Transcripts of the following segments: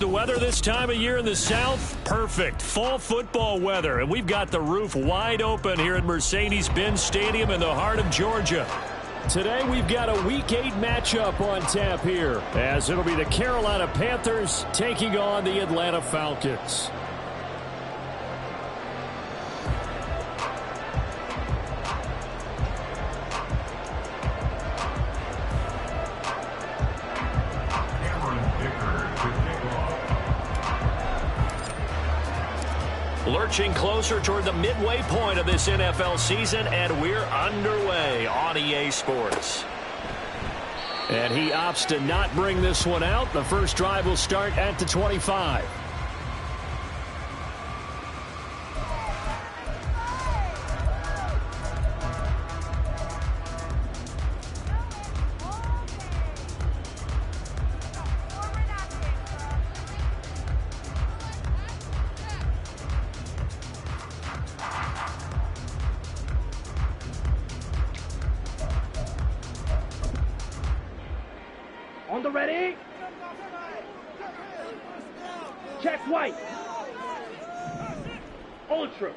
The weather this time of year in the South, perfect. Fall football weather, and we've got the roof wide open here at Mercedes-Benz Stadium in the heart of Georgia. Today we've got a Week 8 matchup on tap here, as it'll be the Carolina Panthers taking on the Atlanta Falcons. Lurching closer toward the midway point of this NFL season, and we're underway on EA Sports. And he opts to not bring this one out. The first drive will start at the 25. On the ready. Check white. Ultra.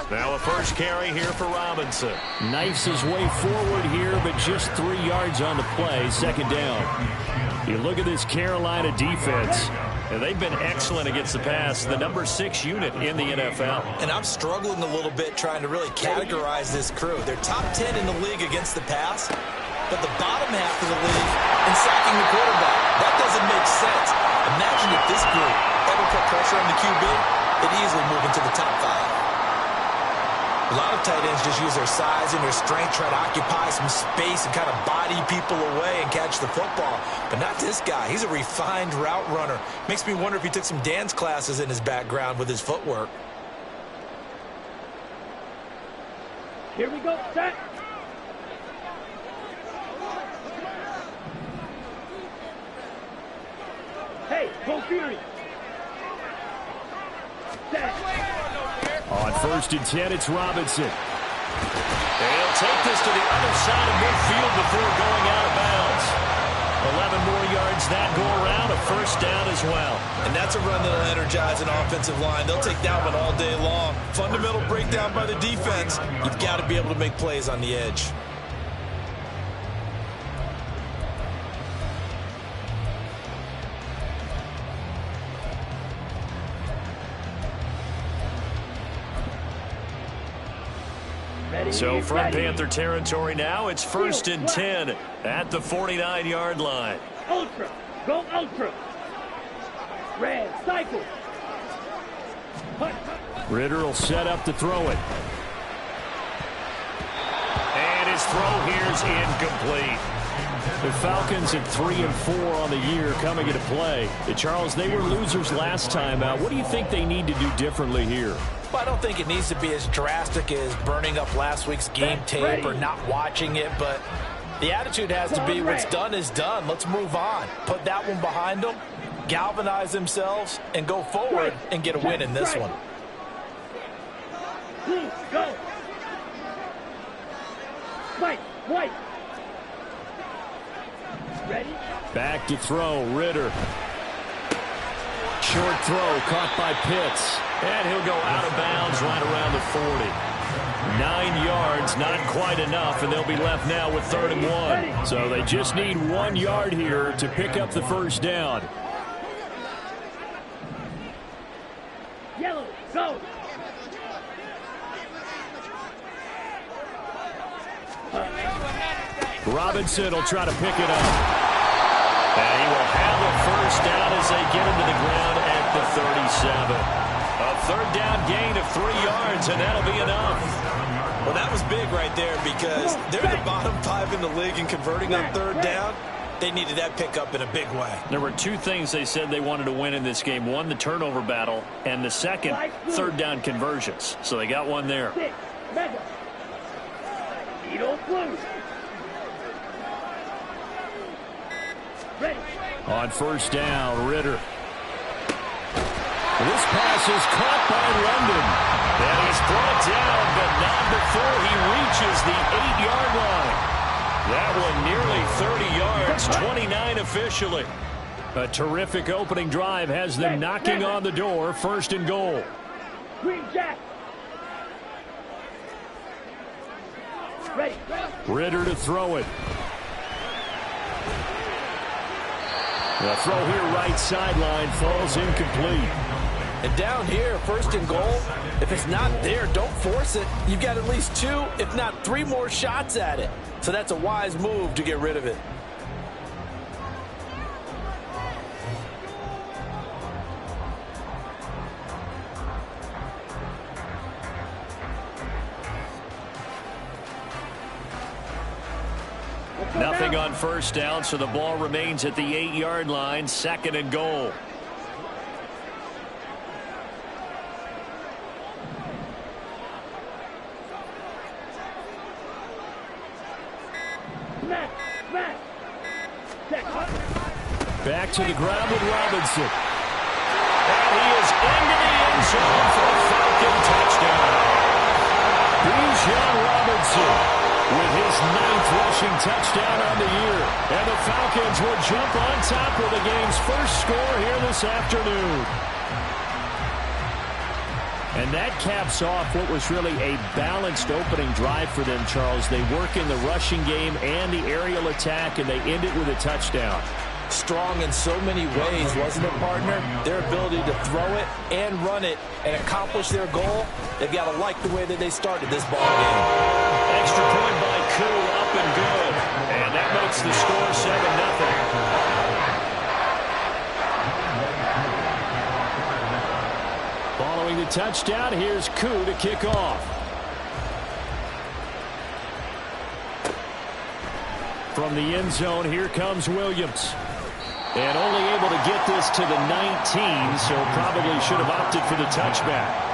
Now a first carry here for Robinson. Knifes his way forward here, but just 3 yards on the play. Second down. You look at this Carolina defense. And they've been excellent against the pass, the number 6 unit in the NFL. And I'm struggling a little bit trying to really categorize this crew. They're top 10 in the league against the pass, but the bottom half of the league in sacking the quarterback. That doesn't make sense. Imagine if this group ever put pressure on the QB, it'd easily move into the top 5. A lot of tight ends just use their size and their strength, try to occupy some space and kind of body people away and catch the football. But not this guy. He's a refined route runner. Makes me wonder if he took some dance classes in his background with his footwork. Here we go. Set. Hey, go Fury. Set. On 1st and 10, it's Robinson. And he'll take this to the other side of midfield before going out of bounds. 11 more yards that go around, a first down as well. And that's a run that'll energize an offensive line. They'll take that one all day long. Fundamental breakdown by the defense. You've got to be able to make plays on the edge. So from Panther territory now, it's 1st and 10 at the 49-yard line. Ultra. Go ultra. Red. Cycle. Ritter will set up to throw it. And his throw here's incomplete. The Falcons at 3 and 4 on the year coming into play. Charles, they were losers last time out. What do you think they need to do differently here? Well, I don't think it needs to be as drastic as burning up last week's game tape or not watching it, but the attitude has to be what's done is done. Let's move on. Put that one behind them, galvanize themselves, and go forward and get a win in this one. Go. White. Ready? Back to throw, Ritter. Short throw caught by Pitts. And he'll go out of bounds right around the 40. 9 yards, not quite enough, and they'll be left now with 3rd and 1. So they just need 1 yard here to pick up the first down. Yellow, go. Robinson will try to pick it up. And he will have a first down as they get him to the ground at the 37. A 3rd down gain of 3 yards, and that'll be enough. Well, that was big right there because they're the bottom 5 in the league in converting on 3rd down. They needed that pickup in a big way. There were 2 things they said they wanted to win in this game. One, the turnover battle, and the second, 3rd down conversions. So they got one there. On 1st down, Ritter. This pass is caught by London. And he's brought down, but not before he reaches the 8-yard line. That one nearly 30 yards, 29 officially. A terrific opening drive has them knocking on the door, 1st and goal. Green Jack. Ready. Ritter to throw it. The throw here right sideline falls incomplete. And down here, 1st and goal, if it's not there, don't force it. You've got at least 2, if not 3 more shots at it. So that's a wise move to get rid of it. Nothing on 1st down, so the ball remains at the 8-yard line, 2nd and goal. Back to the ground with Robinson. And he is into the end zone for a Falcon touchdown. Bijan Robinson with his 9th rushing touchdown on the year. And the Falcons will jump on top with the game's first score here this afternoon. And that caps off what was really a balanced opening drive for them, Charles. They work in the rushing game and the aerial attack, and they end it with a touchdown. Strong in so many ways, wasn't it, partner? Their ability to throw it and run it and accomplish their goal, they've got to like the way that they started this ball game. Extra point by Koo, up and good. And that makes the score 7-0. Following the touchdown, here's Koo to kick off. From the end zone, here comes Williams. And only able to get this to the 19, so probably should have opted for the touchback.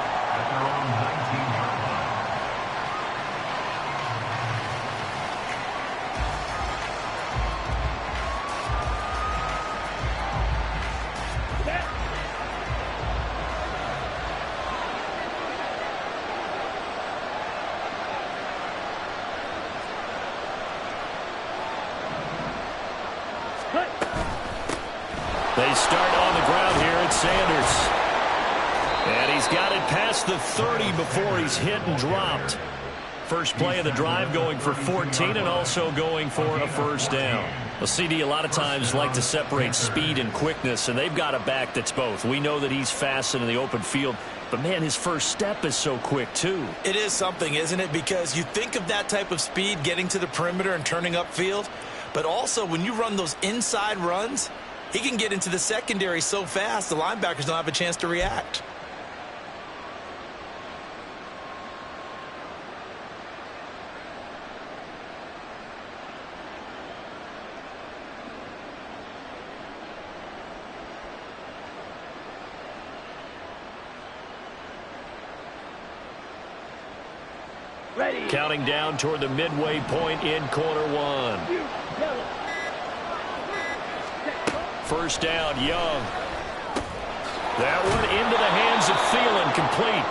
They start on the ground here at Sanders. And he's got it past the 30 before he's hit and dropped. First play of the drive going for 14 and also going for a 1st down. Well, CD a lot of times like to separate speed and quickness, and they've got a back that's both. We know that he's fast in the open field, but, man, his first step is so quick, too. It is something, isn't it? Because you think of that type of speed getting to the perimeter and turning upfield, but also when you run those inside runs, he can get into the secondary so fast, the linebackers don't have a chance to react. Ready. Counting down toward the midway point in quarter 1. 1st down, Young. That one into the hands of Thielen, complete.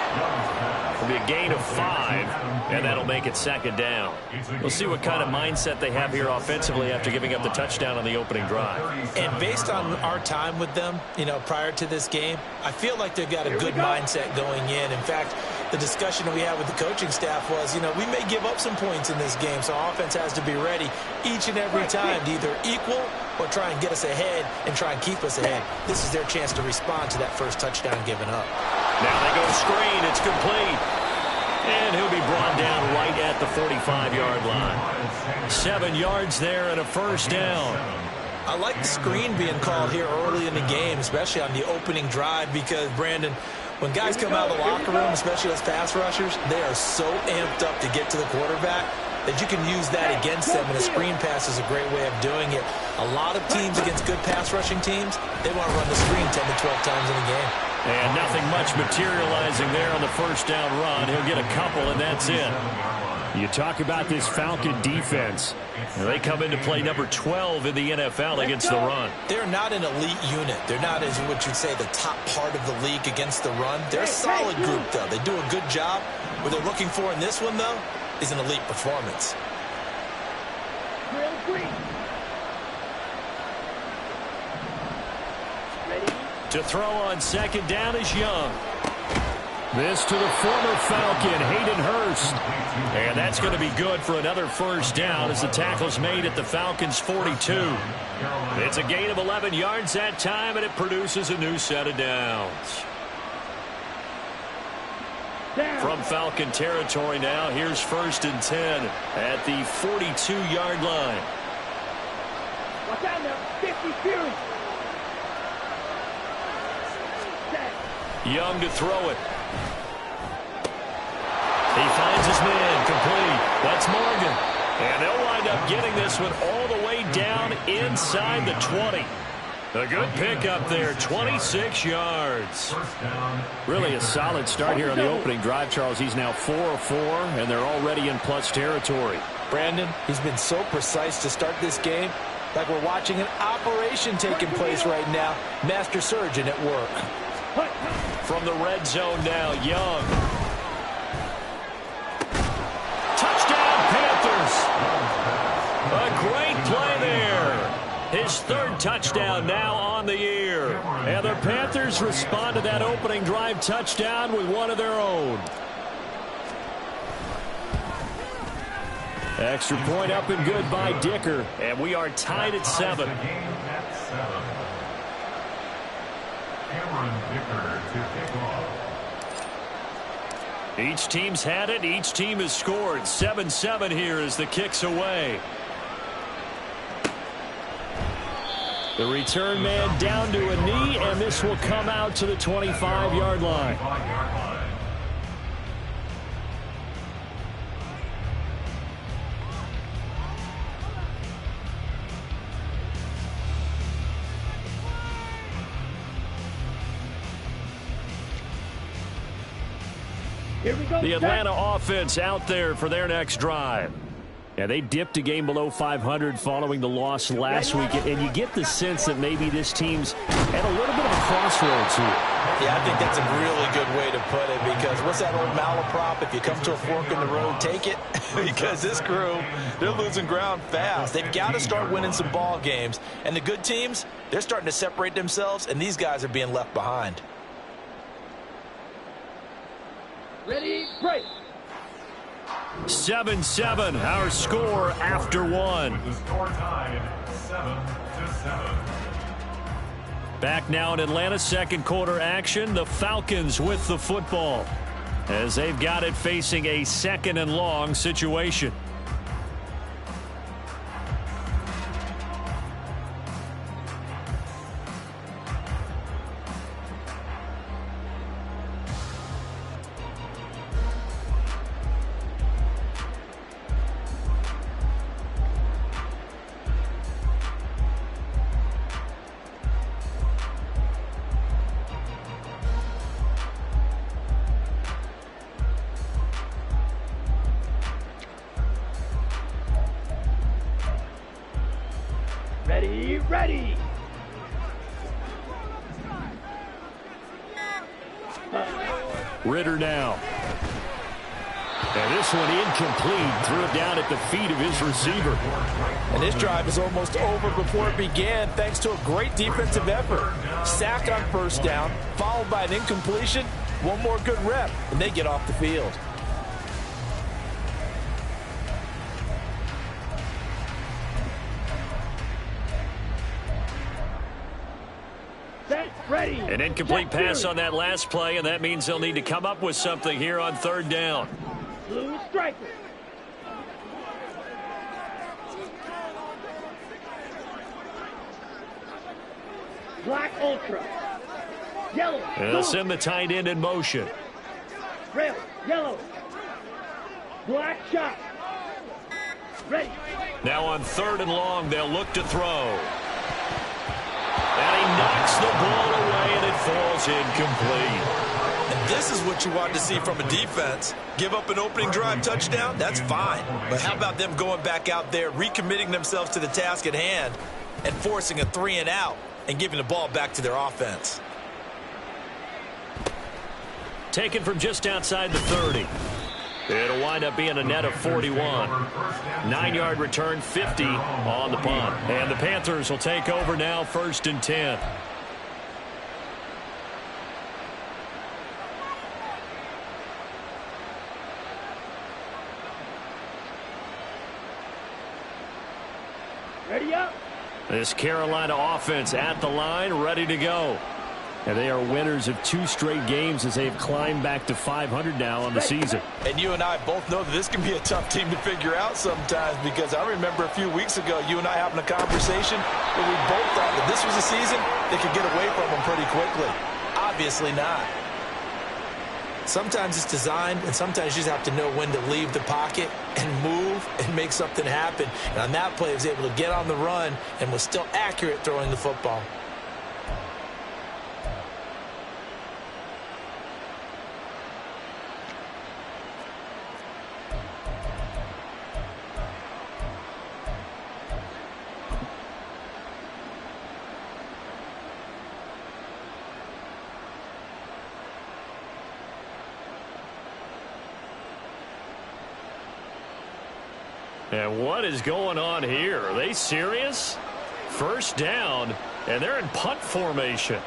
It'll be a gain of 5, and that'll make it 2nd down. We'll see what kind of mindset they have here offensively after giving up the touchdown on the opening drive. And based on our time with them, prior to this game, I feel like they've got a good mindset going in. In fact, the discussion we had with the coaching staff was, we may give up some points in this game, so our offense has to be ready each and every time to either equal or try and get us ahead and try and keep us ahead. This is their chance to respond to that first touchdown given up. Now they go screen. It's complete. And he'll be brought down right at the 45-yard line. 7 yards there and a 1st down. I like the screen being called here early in the game, especially on the opening drive, because, Brandon, when guys come out of the locker room, especially those pass rushers, they are so amped up to get to the quarterback that you can use that against them, and a screen pass is a great way of doing it. A lot of teams against good pass rushing teams, they want to run the screen 10 to 12 times in a game. And nothing much materializing there on the 1st down run. He'll get a couple, and that's it. You talk about this Falcon defense. They come into play number 12 in the NFL against the run. They're not an elite unit. They're not, as what you'd say, the top part of the league against the run. They're a solid group, though. They do a good job. What they're looking for in this one, though, is an elite performance. To throw on second down is Young. This to the former Falcon, Hayden Hurst. And that's going to be good for another first down as the tackle's made at the Falcons' 42. It's a gain of 11 yards that time, and it produces a new set of downs. From Falcon territory now, here's 1st and 10 at the 42-yard line. Watch out now, 50 Fury. Young to throw it. He finds his man, complete. That's Morgan. And they'll wind up getting this one all the way down inside the 20. A good pickup there, 26 yards. Really a solid start here on the opening drive, Charles. He's now 4 of 4, and they're already in plus territory. Brandon, he's been so precise to start this game, like we're watching an operation taking place right now. Master surgeon at work. From the red zone now, Young. Touchdown, Panthers. A great play there. His 3rd touchdown now on the year. And the Panthers respond to that opening drive touchdown with one of their own. Extra point up and good by Dicker. And we are tied at 7. Each team's had it. Each team has scored. 7-7 here as the kick's away. The return man down to a knee, and this will come out to the 25-yard line. Here we go. The Atlanta offense out there for their next drive. Yeah, they dipped a game below 500 following the loss last week, and you get the sense that maybe this team's at a little bit of a crossroads here. Yeah, I think that's a really good way to put it, because what's that old malaprop? If you come to a fork in the road, take it. Because this crew, they're losing ground fast. They've got to start winning some ball games. And the good teams, they're starting to separate themselves, and these guys are being left behind. Ready, break. 7-7, our score after one. The score tied 7-7. Back now in Atlanta, second quarter action. The Falcons with the football as they've got it facing a 2nd and long situation. Ready. Ritter now. And this one incomplete. Threw it down at the feet of his receiver. And this drive is almost over before it began thanks to a great defensive effort. Sack on first down, followed by an incompletion. One more good rep, and they get off the field. Ready. An incomplete pass on that last play, and that means they'll need to come up with something here on 3rd down. Blue striker. Black ultra. Yellow. And they'll send the tight end in motion. Red. Yellow. Black shot. Ready. Now on 3rd and long, they'll look to throw. And he knocks the ball away, and it falls incomplete. And this is what you want to see from a defense. Give up an opening drive touchdown, that's fine. But how about them going back out there, recommitting themselves to the task at hand, and forcing a 3-and-out and giving the ball back to their offense. Taken from just outside the 30. It'll wind up being a net of 41. 9-yard return, 50 on the punt. And the Panthers will take over now, 1st and 10. Ready up. This Carolina offense at the line, ready to go. And they are winners of 2 straight games as they've climbed back to 500 now on the season. And you and I both know that this can be a tough team to figure out sometimes, because I remember a few weeks ago you and I having a conversation where we both thought that this was a season that could get away from them pretty quickly. Obviously not. Sometimes it's designed, and sometimes you just have to know when to leave the pocket and move and make something happen. And on that play, he was able to get on the run and was still accurate throwing the football. And what is going on here? Are they serious? 1st down, and they're in punt formation.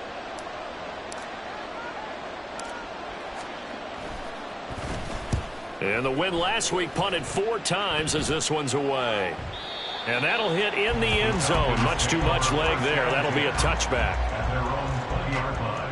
And the win last week punted 4 times as this one's away. And that'll hit in the end zone. Much too much leg there. That'll be a touchback. At their own 20-yard line.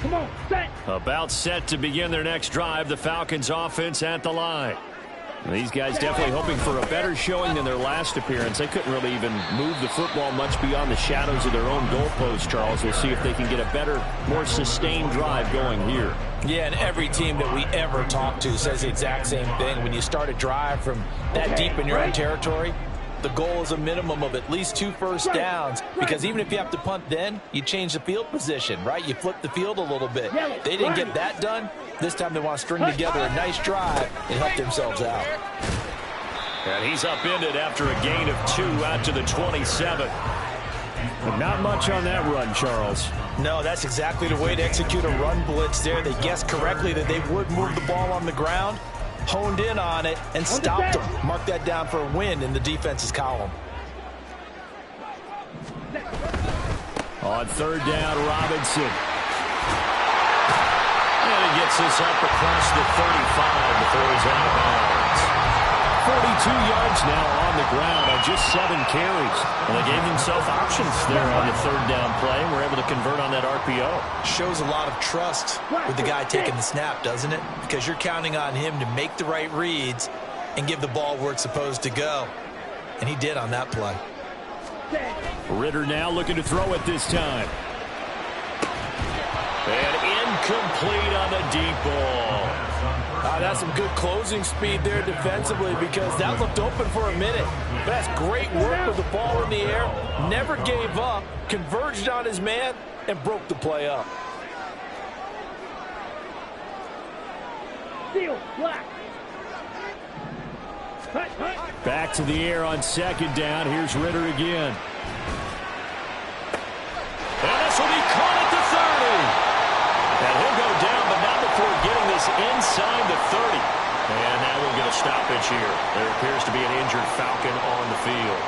Come on, set. About set to begin their next drive, the Falcons offense at the line. These guys definitely hoping for a better showing than their last appearance. They couldn't really even move the football much beyond the shadows of their own goalpost, Charles. We'll see if they can get a better, more sustained drive going here. Yeah, and every team that we ever talk to says the exact same thing. When you start a drive from that deep in your own territory, the goal is a minimum of at least 2 first downs, because even if you have to punt then, you change the field position, right? You flip the field a little bit. They didn't get that done. This time they want to string together a nice drive and help themselves out. And he's upended after a gain of 2 out to the 27. But not much on that run, Charles. No, that's exactly the way to execute a run blitz there. They guessed correctly that they would move the ball on the ground, honed in on it, and stopped them. Mark that down for a win in the defense's column. On 3rd down, Robinson. And he gets this up across the 35 before he's out of bounds. 42 yards now on the ground on just 7 carries. And they gave themselves options there on the 3rd down play, and were able to convert on that RPO. Shows a lot of trust with the guy taking the snap, doesn't it? Because you're counting on him to make the right reads and give the ball where it's supposed to go. And he did on that play. Ritter now looking to throw it this time. And incomplete on the deep ball. That's some good closing speed there defensively, because that looked open for a minute. But that's great work with the ball in the air. Never gave up, converged on his man, and broke the play up. Seal, black. Back to the air on 2nd down. Here's Ritter again. And this will be caught at the 30. And he'll go down, but not before getting this inside the 30. And now we'll get a stoppage here. There appears to be an injured Falcon on the field.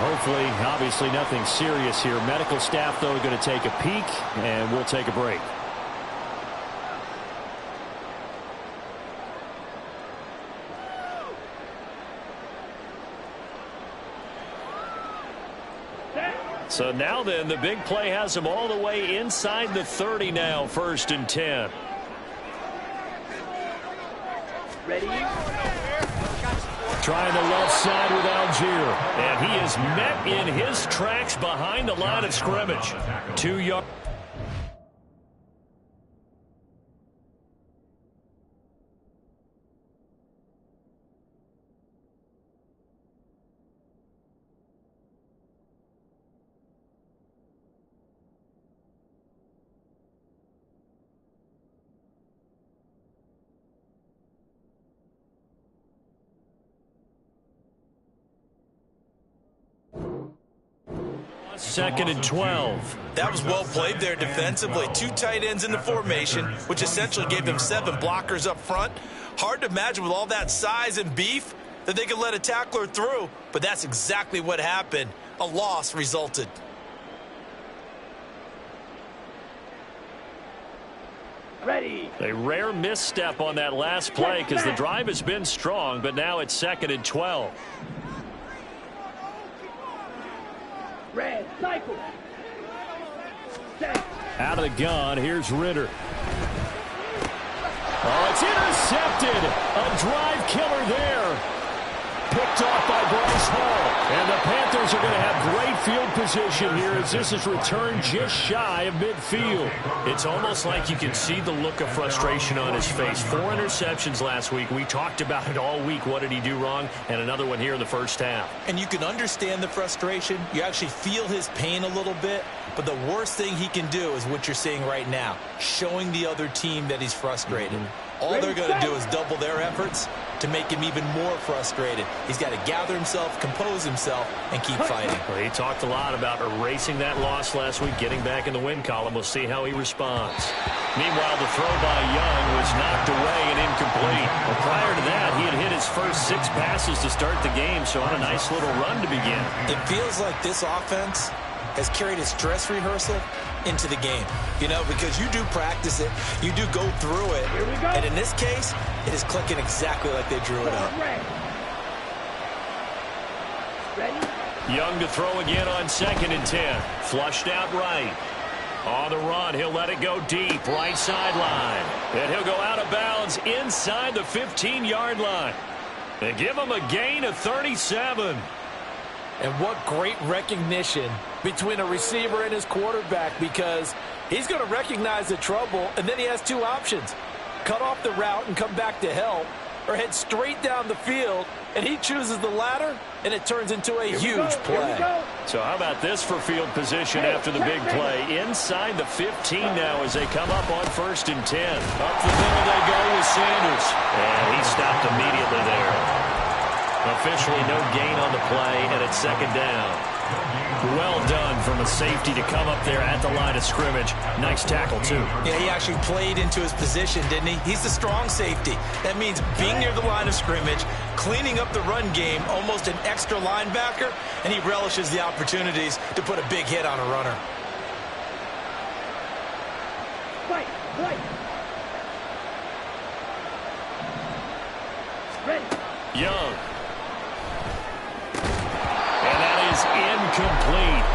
Hopefully, obviously nothing serious here. Medical staff, though, are going to take a peek, and we'll take a break. So now then, the big play has them all the way inside the 30 now, 1st and 10. Ready? Trying the left side with Algier. And he is met in his tracks behind the line of scrimmage. 2 yards. Second and 12. That was well played there defensively. 2 tight ends in the formation, which essentially gave them 7 blockers up front. Hard to imagine with all that size and beef that they could let a tackler through, but that's exactly what happened. A loss resulted. Ready. A rare misstep on that last play because the drive has been strong, but now it's second and 12. Red, cycle. Set. Out of the gun, here's Ritter. Oh, it's intercepted. A drive killer there. Picked off by Bryce Hall. And the Panthers are going to have great field position here as this is returned just shy of midfield. It's almost like you can see the look of frustration on his face. 4 interceptions last week. We talked about it all week. What did he do wrong? And another one here in the first half. And you can understand the frustration. You actually feel his pain a little bit. But the worst thing he can do is what you're seeing right now, showing the other team that he's frustrated. All they're going to do is double their efforts to make him even more frustrated. He's got to gather himself, compose himself, and keep fighting. Well, he talked a lot about erasing that loss last week, getting back in the win column. We'll see how he responds. Meanwhile, the throw by Young was knocked away and incomplete. Well, prior to that, he had hit his first 6 passes to start the game, so on a nice little run to begin. It feels like this offense has carried its dress rehearsal into the game. You know, because you do practice it, you do go through it. Here we go. And in this case, it is clicking exactly like they drew it up. Ready? Young to throw again on 2nd and 10. Flushed out right. On the run, he'll let it go deep, right sideline. And he'll go out of bounds inside the 15-yard line. They give him a gain of 37. And what great recognition between a receiver and his quarterback, because he's going to recognize the trouble, and then he has 2 options. Cut off the route and come back to help, or head straight down the field, and he chooses the latter, and it turns into a huge play. So how about this for field position after the big play? Inside the 15 now as they come up on 1st and 10. Up the middle they go with Sanders. And he stopped immediately there. Officially no gain on the play, and it's 2nd down. Well done from a safety to come up there at the line of scrimmage. Nice tackle, too. Yeah, he actually played into his position, didn't he? He's the strong safety. That means being near the line of scrimmage, cleaning up the run game, almost an extra linebacker, and he relishes the opportunities to put a big hit on a runner. Fight, fight. Ready. Young. And that is incomplete.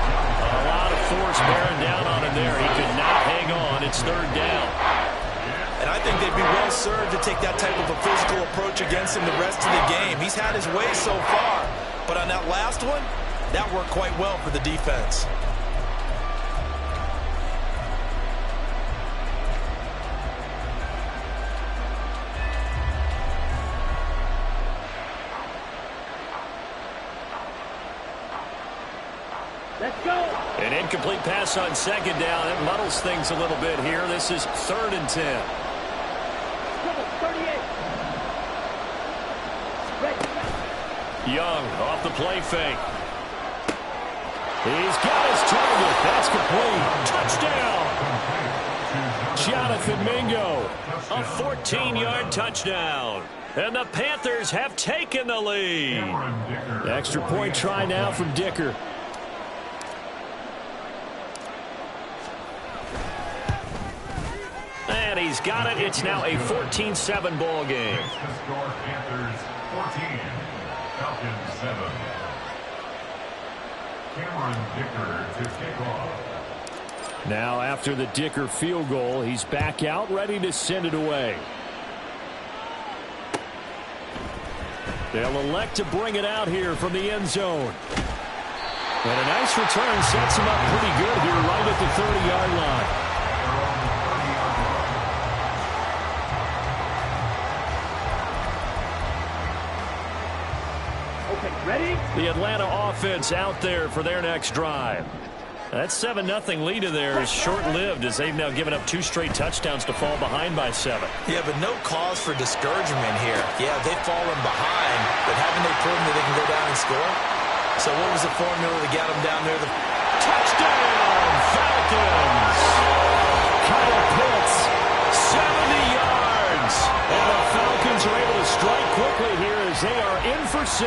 A lot of force bearing down on him there. He could not hang on. It's 3rd down. And I think they'd be well served to take that type of a physical approach against him the rest of the game. He's had his way so far, but on that last one, that worked quite well for the defense. Let's go. An incomplete pass on 2nd down. It muddles things a little bit here. This is 3rd and 10. Double 38. Ready. Young off the play fake. He's got his target. That's complete. Touchdown. Jonathan Mingo. A 14-yard touchdown. And the Panthers have taken the lead. Extra point try now from Dicker. And he's got it. It's now a 14-7 ball game. The score, Panthers 14, Falcons 7. Cameron Dicker to kick off. Now after the Dicker field goal, he's back out ready to send it away. They'll elect to bring it out here from the end zone. And a nice return sets him up pretty good here right at the 30-yard line. Ready? The Atlanta offense out there for their next drive. That 7-0 lead of theirs is short-lived as they've now given up 2 straight touchdowns to fall behind by 7. Yeah, but no cause for discouragement here. Yeah, they've fallen behind, but haven't they proven that they can go down and score? So what was the formula that got them down there? The touchdown, Falcons! Kyle Pitts, 70 yards. And the Falcons are able to strike quickly here as they are in for 6.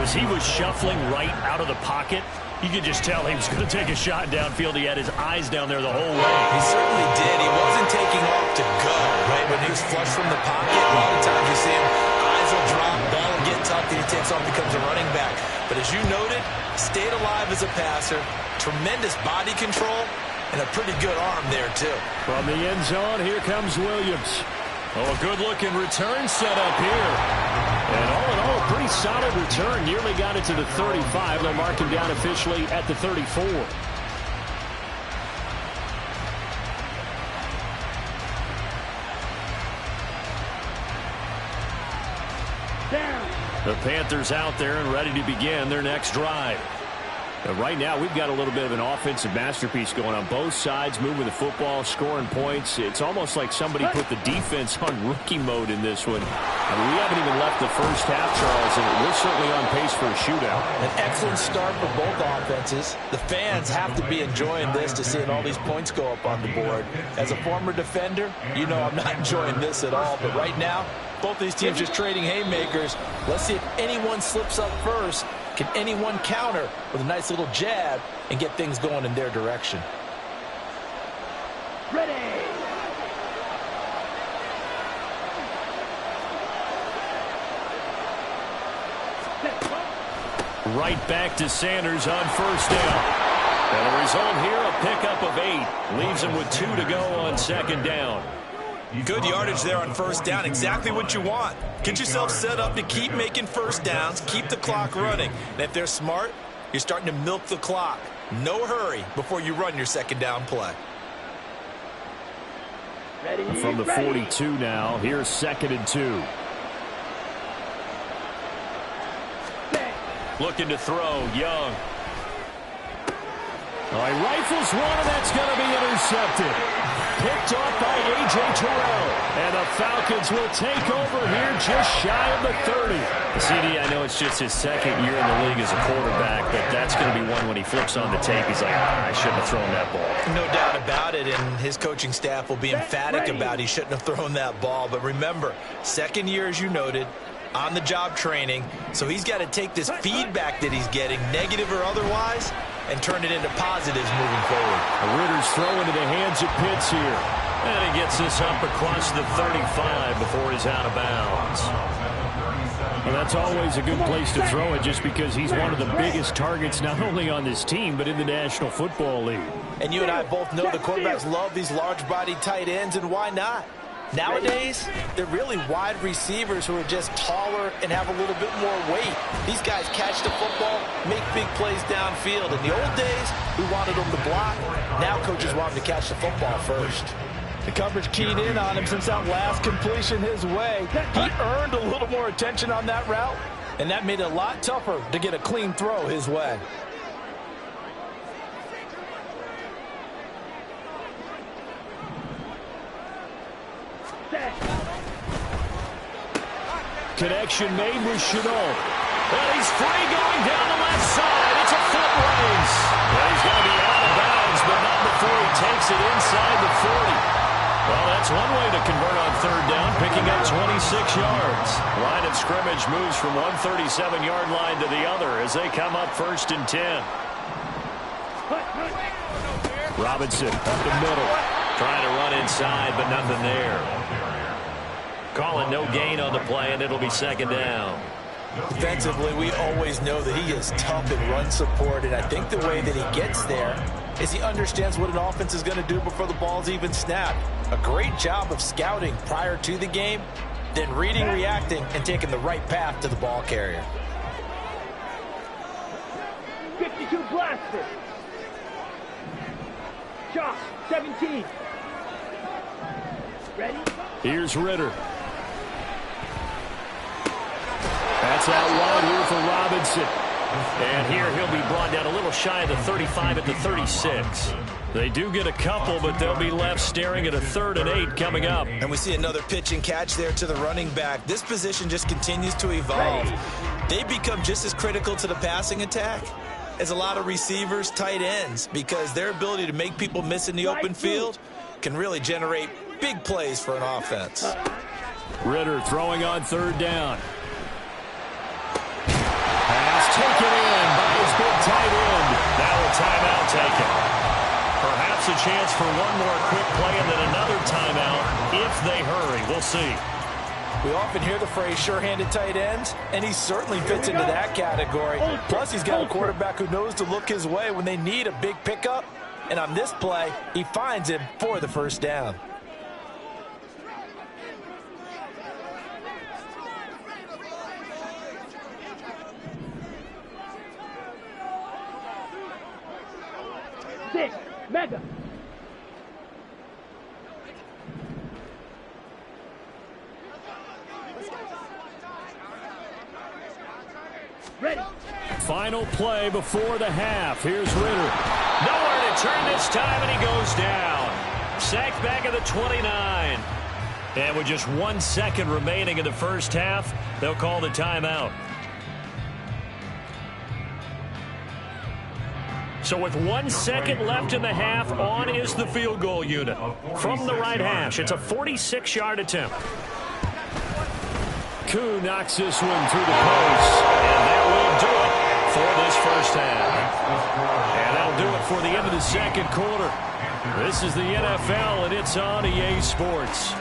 As he was shuffling right out of the pocket, you could just tell he was going to take a shot downfield. He had his eyes down there the whole way. He certainly did. He wasn't taking off to go, right? When he was flush from the pocket, a lot of times you see him, eyes will drop, ball will get tucked, and he takes off, becomes a running back. But as you noted, stayed alive as a passer, tremendous body control, and a pretty good arm there, too. From the end zone, here comes Williams. Oh, a good-looking return set up here. And all in all, a pretty solid return. Nearly got it to the 35. They'll mark him down officially at the 34. The Panthers out there and ready to begin their next drive. Right now, we've got a little bit of an offensive masterpiece going on both sides, moving the football, scoring points. It's almost like somebody put the defense on rookie mode in this one. I mean, we haven't even left the first half, Charles, and we're certainly on pace for a shootout. An excellent start for both offenses. The fans have to be enjoying this to seeing all these points go up on the board. As a former defender, you know I'm not enjoying this at all. But right now, both these teams just trading haymakers. Let's see if anyone slips up first. Can anyone counter with a nice little jab and get things going in their direction? Ready. Right back to Sanders on first down. And the result here, a pickup of 8. Leaves him with 2 to go on second down. Good yardage there on first down. Exactly what you want. Get yourself set up to keep making first downs, keep the clock running. And if they're smart, you're starting to milk the clock. No hurry before you run your second down play. Ready. From the 42 now, here's 2nd and 2. Looking to throw, Young. All right, rifles one, and that's going to be intercepted. Picked off by A.J. Terrell. And the Falcons will take over here just shy of the 30. CD, I know it's just his 2nd year in the league as a quarterback, but that's going to be one when he flips on the tape. He's like, I shouldn't have thrown that ball. No doubt about it, and his coaching staff will be emphatic about he shouldn't have thrown that ball. But remember, 2nd year, as you noted, on-the-job training, so he's got to take this feedback that he's getting, negative or otherwise, and turn it into positives moving forward. Ritter's throw into the hands of Pitts here. And he gets this up across the 35 before he's out of bounds. Well, that's always a good place to throw it just because he's one of the biggest targets not only on this team but in the National Football League. And you and I both know the quarterbacks love these large-bodied tight ends, and why not? Nowadays, they're really wide receivers who are just taller and have a little bit more weight. These guys catch the football, make big plays downfield. In the old days, we wanted them to block. Now coaches want them to catch the football first. The coverage keyed in on him since that last completion his way. He earned a little more attention on that route, and that made it a lot tougher to get a clean throw his way. Connection made with Shenault. And he's free going down the left side. It's a foot race. And he's going to be out of bounds, but not before he takes it inside the 40. Well, that's one way to convert on third down, picking up 26 yards. Line of scrimmage moves from one 37-yard line to the other as they come up 1st and 10. Robinson up the middle. Trying to run inside, but nothing there. Calling no gain on the play, and it'll be 2nd down. Defensively, we always know that he is tough in run support, and I think the way that he gets there is he understands what an offense is going to do before the ball's even snapped. A great job of scouting prior to the game, then reading, reacting, and taking the right path to the ball carrier. 52 blaster. Shot, 17. Ready? Here's Ritter. That's out wide here for Robinson. And here he'll be brought down a little shy of the 35 at the 36. They do get a couple, but they'll be left staring at a 3rd and 8 coming up. And we see another pitch and catch there to the running back. This position just continues to evolve. They become just as critical to the passing attack as a lot of receivers, tight ends, because their ability to make people miss in the open field can really generate big plays for an offense. Ritter throwing on 3rd down. Pass taken in by his big tight end. Now a timeout taken. Perhaps a chance for one more quick play and then another timeout if they hurry. We'll see. We often hear the phrase sure-handed tight ends, and he certainly fits into that category. Plus, he's got a quarterback who knows to look his way when they need a big pickup. And on this play, he finds him for the 1st down. Six. Mega. Ready. Final play before the half. Here's Ritter. Nowhere to turn this time, and he goes down. Sacked back at the 29. And with just 1 second remaining in the first half, they'll call the timeout. So with 1 second left in the half, on is the field goal unit. From the right hash, it's a 46-yard attempt. Koo knocks this one through the post. And that will do it for this first half. And that'll do it for the end of the second quarter. This is the NFL, and it's on EA Sports.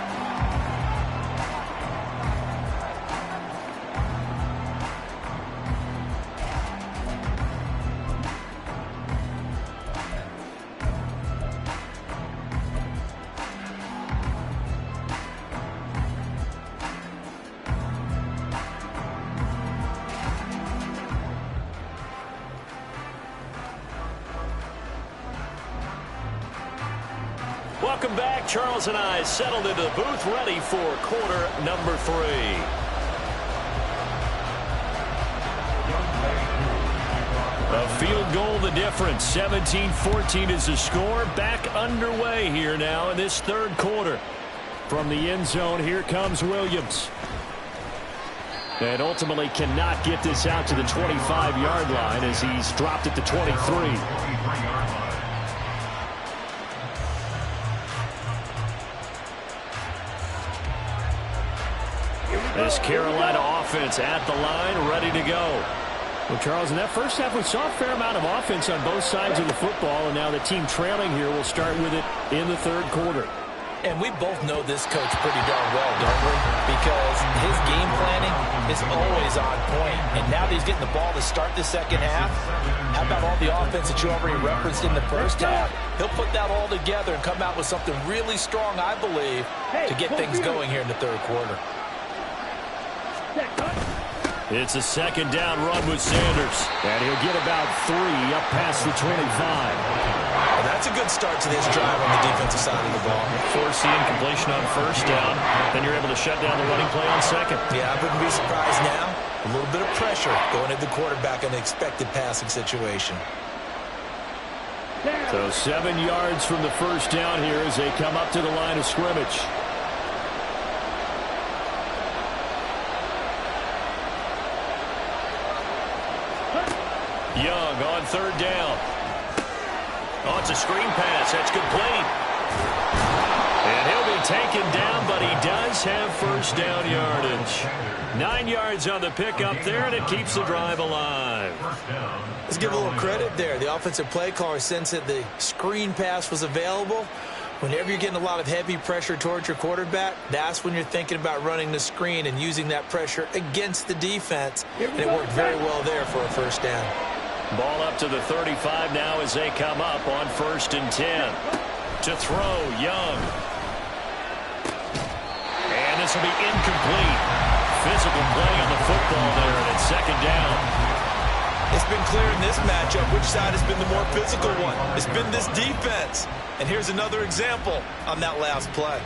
Welcome back. Charles and I settled into the booth, ready for quarter number 3. A field goal, the difference. 17-14 is the score. Back underway here now in this 3rd quarter. From the end zone, here comes Williams. And ultimately cannot get this out to the 25-yard line as he's dropped at the 23. This Carolina offense at the line, ready to go. Well, Charles, in that first half, we saw a fair amount of offense on both sides of the football, and now the team trailing here will start with it in the 3rd quarter. And we both know this coach pretty darn well, don't we? Because his game planning is always on point. And now that he's getting the ball to start the second half, how about all the offense that you already referenced in the first half? He'll put that all together and come out with something really strong, I believe, to get things going here in the 3rd quarter. It's a 2nd down run with Sanders. And he'll get about 3 up past the 25. And that's a good start to this drive on the defensive side of the ball. Force the incompletion on 1st down. Then you're able to shut down the running play on 2nd. Yeah, I wouldn't be surprised now. A little bit of pressure going at the quarterback in an expected passing situation. So 7 yards from the 1st down here as they come up to the line of scrimmage. Young on 3rd down. Oh, it's a screen pass. That's complete. And he'll be taken down, but he does have 1st down yardage. 9 yards on the pickup there, and it keeps the drive alive. Let's give a little credit there. The offensive play caller sensed that the screen pass was available. Whenever you're getting a lot of heavy pressure towards your quarterback, that's when you're thinking about running the screen and using that pressure against the defense. And it worked very well there for a 1st down. Ball up to the 35 now as they come up on 1st and 10. To throw, Young. And the This will be incomplete. Physical play on the football there, and it's second down. It's been clear in this matchup which side has been the more physical one. It's been this defense. And here's another example on that last play.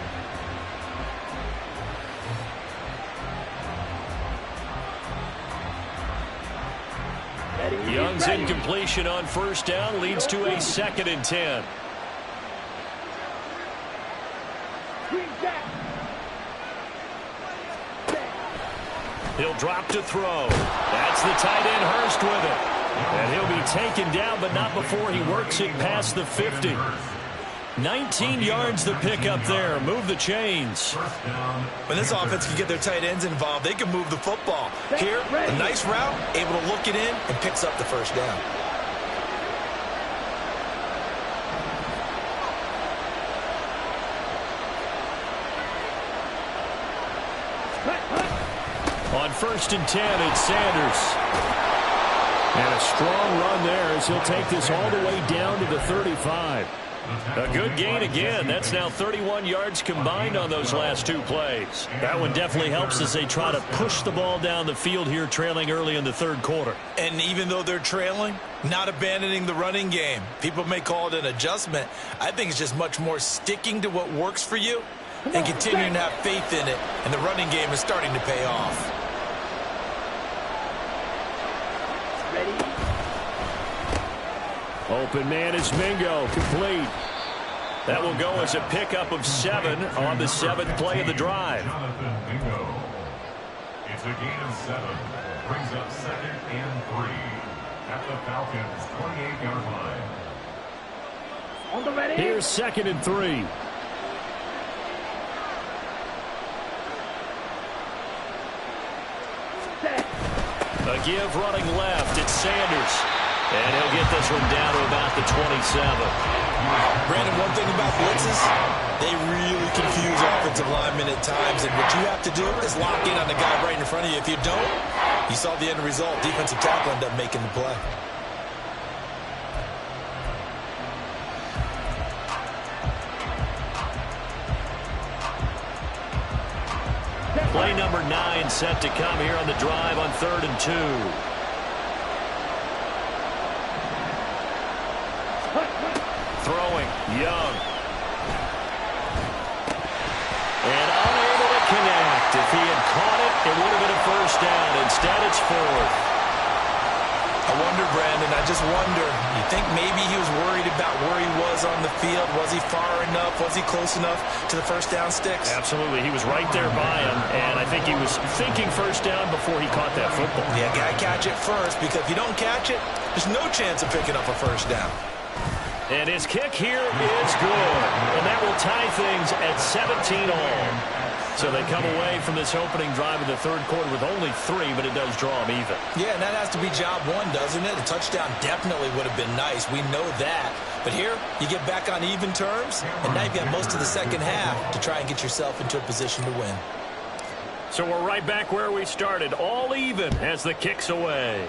Young's incompletion on first down leads to a 2nd and 10. He'll drop to throw. That's the tight end Hurst with it. And he'll be taken down, but not before he works it past the 50. 19 yards the pick up there. Move the chains. When this offense can get their tight ends involved, they can move the football. Here, a nice route, able to look it in, and picks up the first down. On 1st and 10, it's Sanders. And a strong run there as he'll take this all the way down to the 35. A good gain again. That's now 31 yards combined on those last 2 plays. That one definitely helps as they try to push the ball down the field here, trailing early in the 3rd quarter. And even though they're trailing, not abandoning the running game. People may call it an adjustment. I think it's just much more sticking to what works for you and continuing to have faith in it. And the running game is starting to pay off. Open man is Mingo, complete. That will go as a pickup of 7 on the 7th play of the drive. Jonathan Mingo. It's a gain of 7. Brings up 2nd and 3 at the Falcons' 28-yard line. On the ready. Here's 2nd and 3. A give running left. It's Sanders. And he'll get this one down to about the 27. Brandon, one thing about blitzes, they really confuse offensive linemen at times. And what you have to do is lock in on the guy right in front of you. If you don't, you saw the end result. Defensive tackle ended up making the play. Play number 9 set to come here on the drive on 3rd and 2. Throwing, Young. And unable to connect. If he had caught it, it would have been a first down. Instead, it's 4th. I wonder, Brandon, I just wonder, you think maybe he was worried about where he was on the field? Was he far enough? Was he close enough to the first down sticks? Absolutely. He was right there by him, and I think he was thinking first down before he caught that football. Yeah, got to catch it first, because if you don't catch it, there's no chance of picking up a first down. And his kick here is good, and that will tie things at 17 all. So they come away from this opening drive in the 3rd quarter with only 3, but it does draw them even. Yeah, and that has to be job 1, doesn't it? A touchdown definitely would have been nice. We know that. But here, you get back on even terms, and now you've got most of the second half to try and get yourself into a position to win. So we're right back where we started, all even as the kick's away.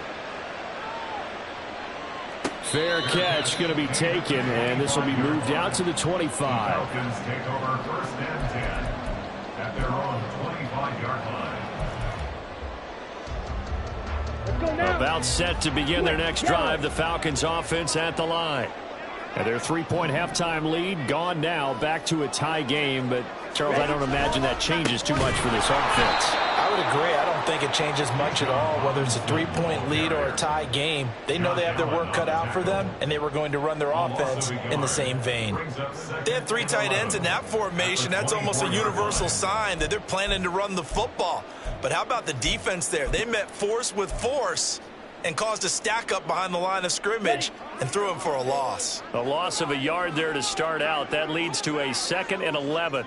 Fair catch going to be taken, and this will be moved out to the 25. Falcons take over 1st and 10 at their own 25-yard line. About set to begin their next drive, the Falcons offense at the line. And their 3-point halftime lead gone now, back to a tie game. But, Charles, I don't imagine that changes too much for this offense. I would agree. I don't think it changes much at all, whether it's a 3-point lead or a tie game. They know they have their work cut out for them, and they were going to run their offense in the same vein. They have 3 tight ends in that formation. That's almost a universal sign that they're planning to run the football. But how about the defense there? They met force with force and caused a stack up behind the line of scrimmage and threw him for a loss. A loss of a yard there to start out. That leads to a 2nd and 11.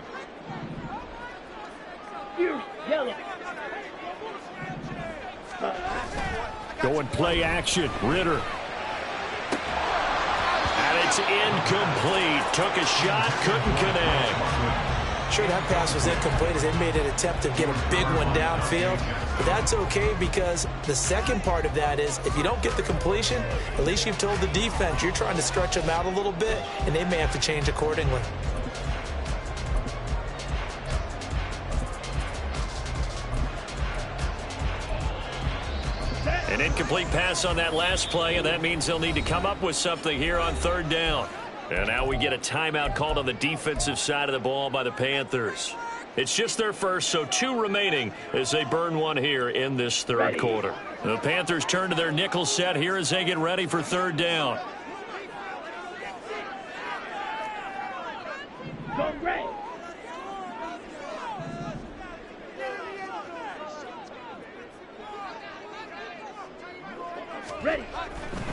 Going play action. Ritter. And it's incomplete. Took a shot, couldn't connect. Sure, that pass was incomplete as they made an attempt to get a big one downfield. But that's okay, because the second part of that is if you don't get the completion, at least you've told the defense you're trying to stretch them out a little bit, and they may have to change accordingly. An incomplete pass on that last play, and that means they'll need to come up with something here on third down. And now we get a timeout called on the defensive side of the ball by the Panthers. It's just their first, so 2 remaining as they burn one here in this third quarter. The Panthers turn to their nickel set here as they get ready for third down. Ready.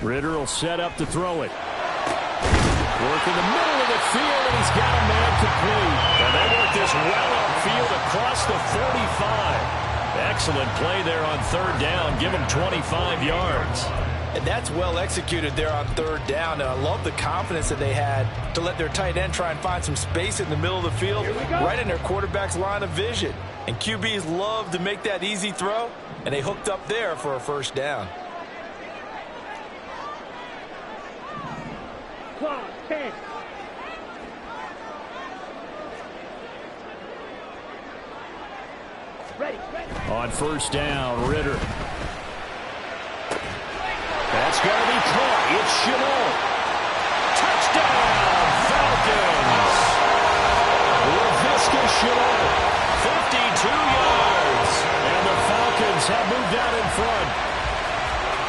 Ritter will set up to throw it. Work in the middle of the field, and he's got a man complete. And they work this well upfield across the 45. Excellent play there on third down. Give him 25 yards. And that's well executed there on third down. And I love the confidence that they had to let their tight end try and find some space in the middle of the field, right in their quarterback's line of vision. And QBs love to make that easy throw, and they hooked up there for a first down. Clock, 10. Ready. On first down, Ritter. That's going to be caught. It's Shenault. Touchdown, Falcons. Laviska Shenault, 52 yards. And the Falcons have moved out in front.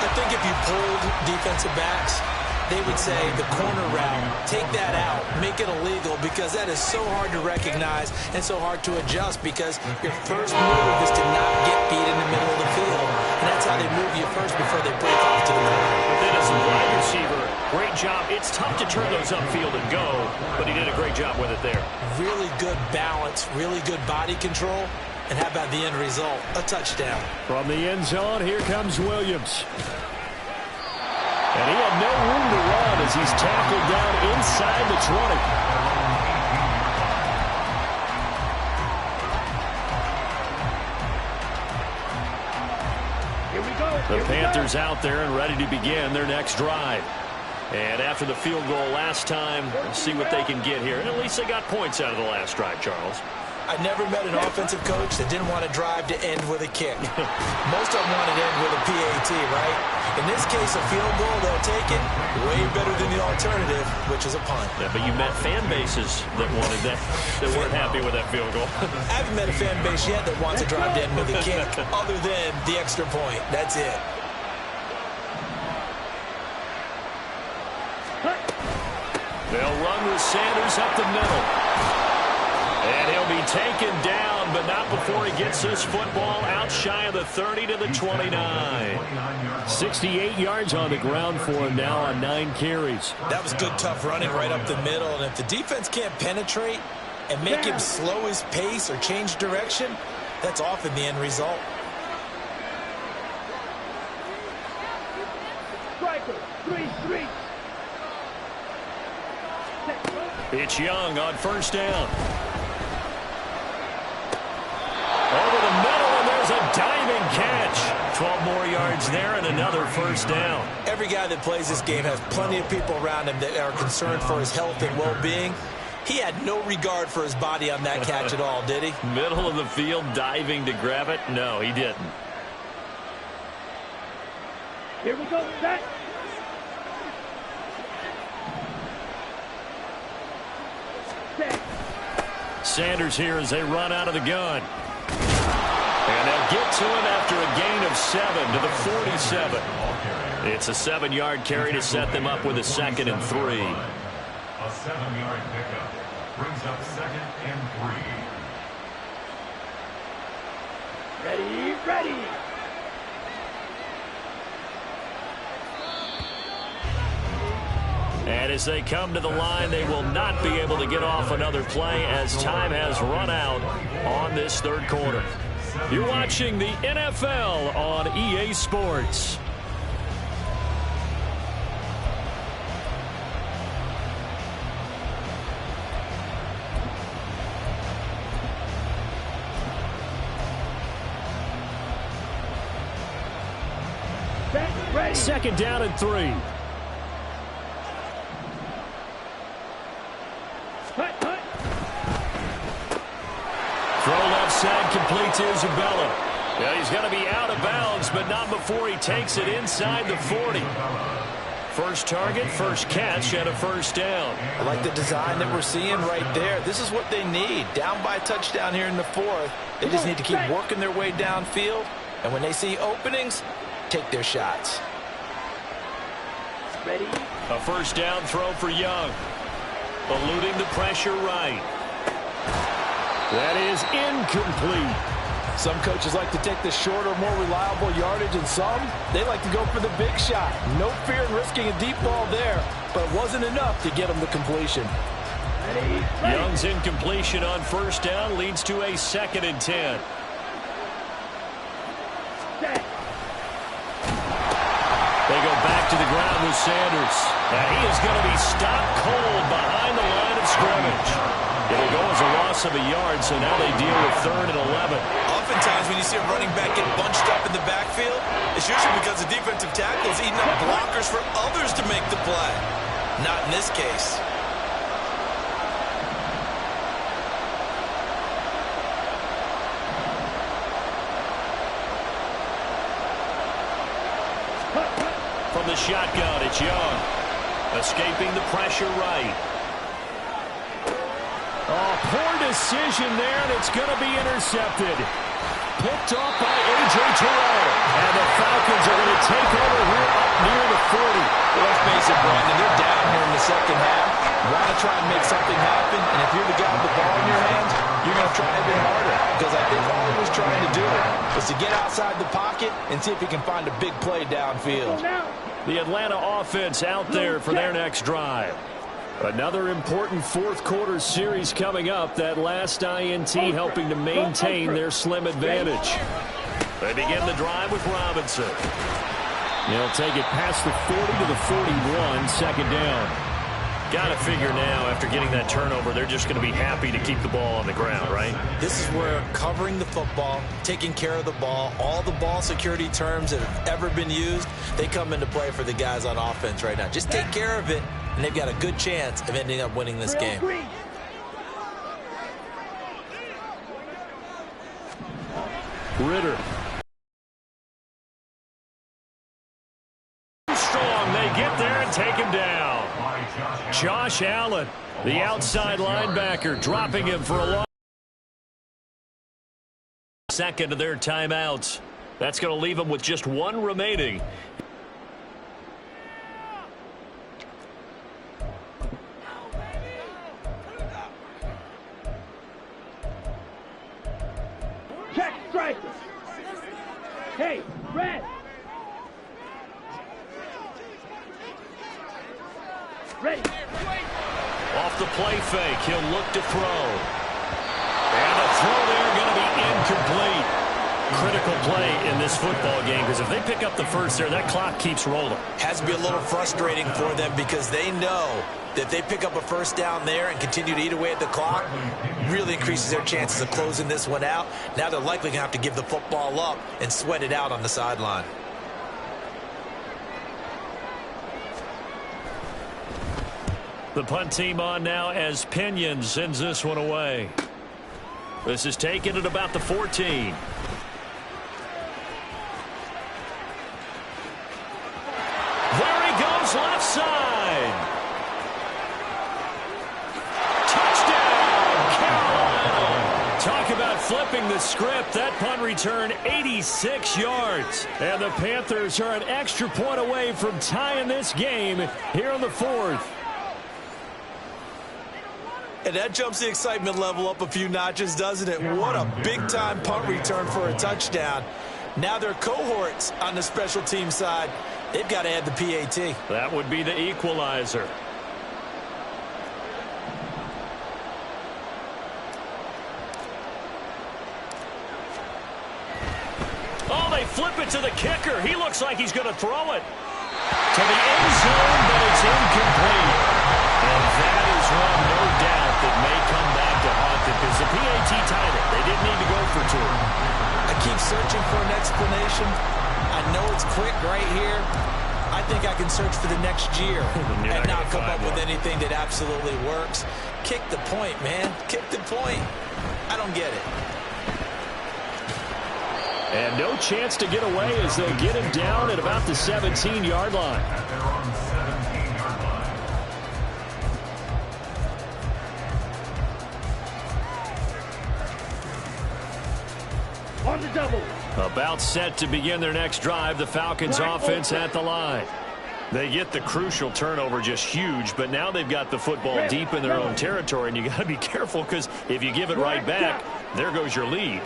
I think if you pulled defensive backs, they would say the corner route, take that out, make it illegal, because that is so hard to recognize and so hard to adjust, because your first move is to not get beat in the middle of the field. And that's how they move you first before they break off to the middle. But then as a wide receiver, great job. It's tough to turn those upfield and go, but he did a great job with it there. Really good balance, really good body control. And how about the end result? A touchdown. From the end zone, here comes Williams. And he had no room to run as he's tackled down inside the 20. Here we go. The Panthers out there and ready to begin their next drive. And after the field goal last time, we'll see what they can get here. And at least they got points out of the last drive, Charles. I never met an offensive coach that didn't want to drive to end with a kick. Most of them want to end with a PAT, right? In this case, a field goal, they'll take it. Way better than the alternative, which is a punt. Yeah, but you met fan bases that wanted that weren't happy with that field goal. I haven't met a fan base yet that wants to drive to end with a kick, other than the extra point. That's it. They'll run with Sanders up the middle. And he'll be taken down, but not before he gets this football out shy of the 30 to the 29. 68 yards on the ground for him now on 9 carries. That was good, tough running right up the middle. And if the defense can't penetrate and make him slow his pace or change direction, that's often the end result. Striker, 3-3. It's Young on first down. Over the middle, and there's a diving catch. 12 more yards there and another first down. Every guy that plays this game has plenty of people around him that are concerned for his health and well-being. He had no regard for his body on that catch at all, did he? Middle of the field, diving to grab it? No, he didn't. Here we go, set. Sanders here as they run out of the gun. And they'll get to him after a gain of 7 to the 47. It's a 7-yard carry to set them up with a 2nd and 3. A 7-yard pickup brings up 2nd and 3. Ready, ready. And as they come to the line, they will not be able to get off another play as time has run out on this third quarter. You're watching the NFL on EA Sports. Ready. 2nd down and 3. Throw left side complete to Isabella. Yeah, he's going to be out of bounds, but not before he takes it inside the 40. First target, first catch, and a first down. I like the design that we're seeing right there. This is what they need. Down by a touchdown here in the fourth. They just need to keep working their way downfield. And when they see openings, take their shots. Ready? A first down throw for Young. Eluding the pressure right. That is incomplete. Some coaches like to take the shorter, more reliable yardage, and some, they like to go for the big shot. No fear in risking a deep ball there, but it wasn't enough to get them the completion. Ready? Young's incompletion on first down leads to a 2nd and 10. Set. They go back to the ground with Sanders. And he is going to be stopped cold behind the line of scrimmage. It'll go as a loss of a yard, so now they deal with 3rd and 11. Oftentimes when you see a running back get bunched up in the backfield, it's usually because the defensive tackle is eating up blockers for others to make the play. Not in this case. From the shotgun, it's Young. Escaping the pressure right. Oh, poor decision there, and it's going to be intercepted. Picked off by A.J. Terrell. And the Falcons are going to take over here up near the 40. Well, let's face it, Brandon, they're down here in the second half. Want to try and make something happen, and if you're the guy with the ball in your hands, you're going to try even harder. Because I think all he was trying to do was to get outside the pocket and see if he can find a big play downfield. The Atlanta offense out there for their next drive. Another important fourth-quarter series coming up. That last INT helping to maintain their slim advantage. They begin the drive with Robinson. They'll take it past the 40 to the 41, 2nd down. Got to figure now, after getting that turnover, they're just going to be happy to keep the ball on the ground, right? This is where covering the football, taking care of the ball, all the ball security terms that have ever been used, they come into play for the guys on offense right now. Just take care of it, and they've got a good chance of ending up winning this game. Ritter. Strong, they get there and take him down. Josh Allen, the outside linebacker, dropping him for a long second of their timeouts. That's going to leave them with just one remaining. Check striker. Hey, red. Ready. Off the play fake, he'll look to throw. And the throw there going to be incomplete. Critical play in this football game, because if they pick up the first there, that clock keeps rolling. Has to be a little frustrating for them because they know that if they pick up a first down there and continue to eat away at the clock, really increases their chances of closing this one out. Now they're likely going to have to give the football up and sweat it out on the sideline. The punt team on now as Pinion sends this one away. This is taken at about the 14. There he goes, left side. Touchdown, Carolina. Talk about flipping the script. That punt return 86 yards. And the Panthers are an extra point away from tying this game here in the 4th. And that jumps the excitement level up a few notches, doesn't it? What a big-time punt return for a touchdown. Now their cohorts on the special team side, they've got to add the PAT. That would be the equalizer. Oh, they flip it to the kicker. He looks like he's going to throw it to the end zone, but it's incomplete. And that is one, no doubt, that may come back to haunt them because the PAT tied it. They didn't need to go for 2. I keep searching for an explanation. I know it's quick right here. I think I can search for the next year and not come up with anything that absolutely works. Kick the point, man. Kick the point. I don't get it. And no chance to get away as they'll get him down at about the 17-yard line. At their own 17-yard line. On the double. About set to begin their next drive. The Falcons offense at the line. They get the crucial turnover, just huge, but now they've got the football deep in their own territory, and you got to be careful because if you give it right back, there goes your lead.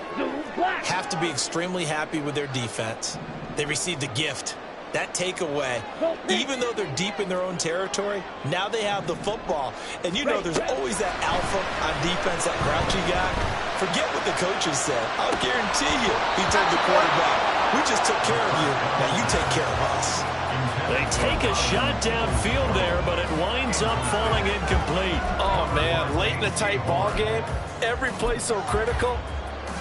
Have to be extremely happy with their defense. They received a gift. That takeaway, even though they're deep in their own territory, now they have the football. And you know there's always that alpha on defense, that grouchy guy. Forget what the coaches said. I'll guarantee you, he told the quarterback, we just took care of you. Now you take care of us. They take a shot downfield there, but it winds up falling incomplete. Oh, man, late in a tight ball game, every play so critical,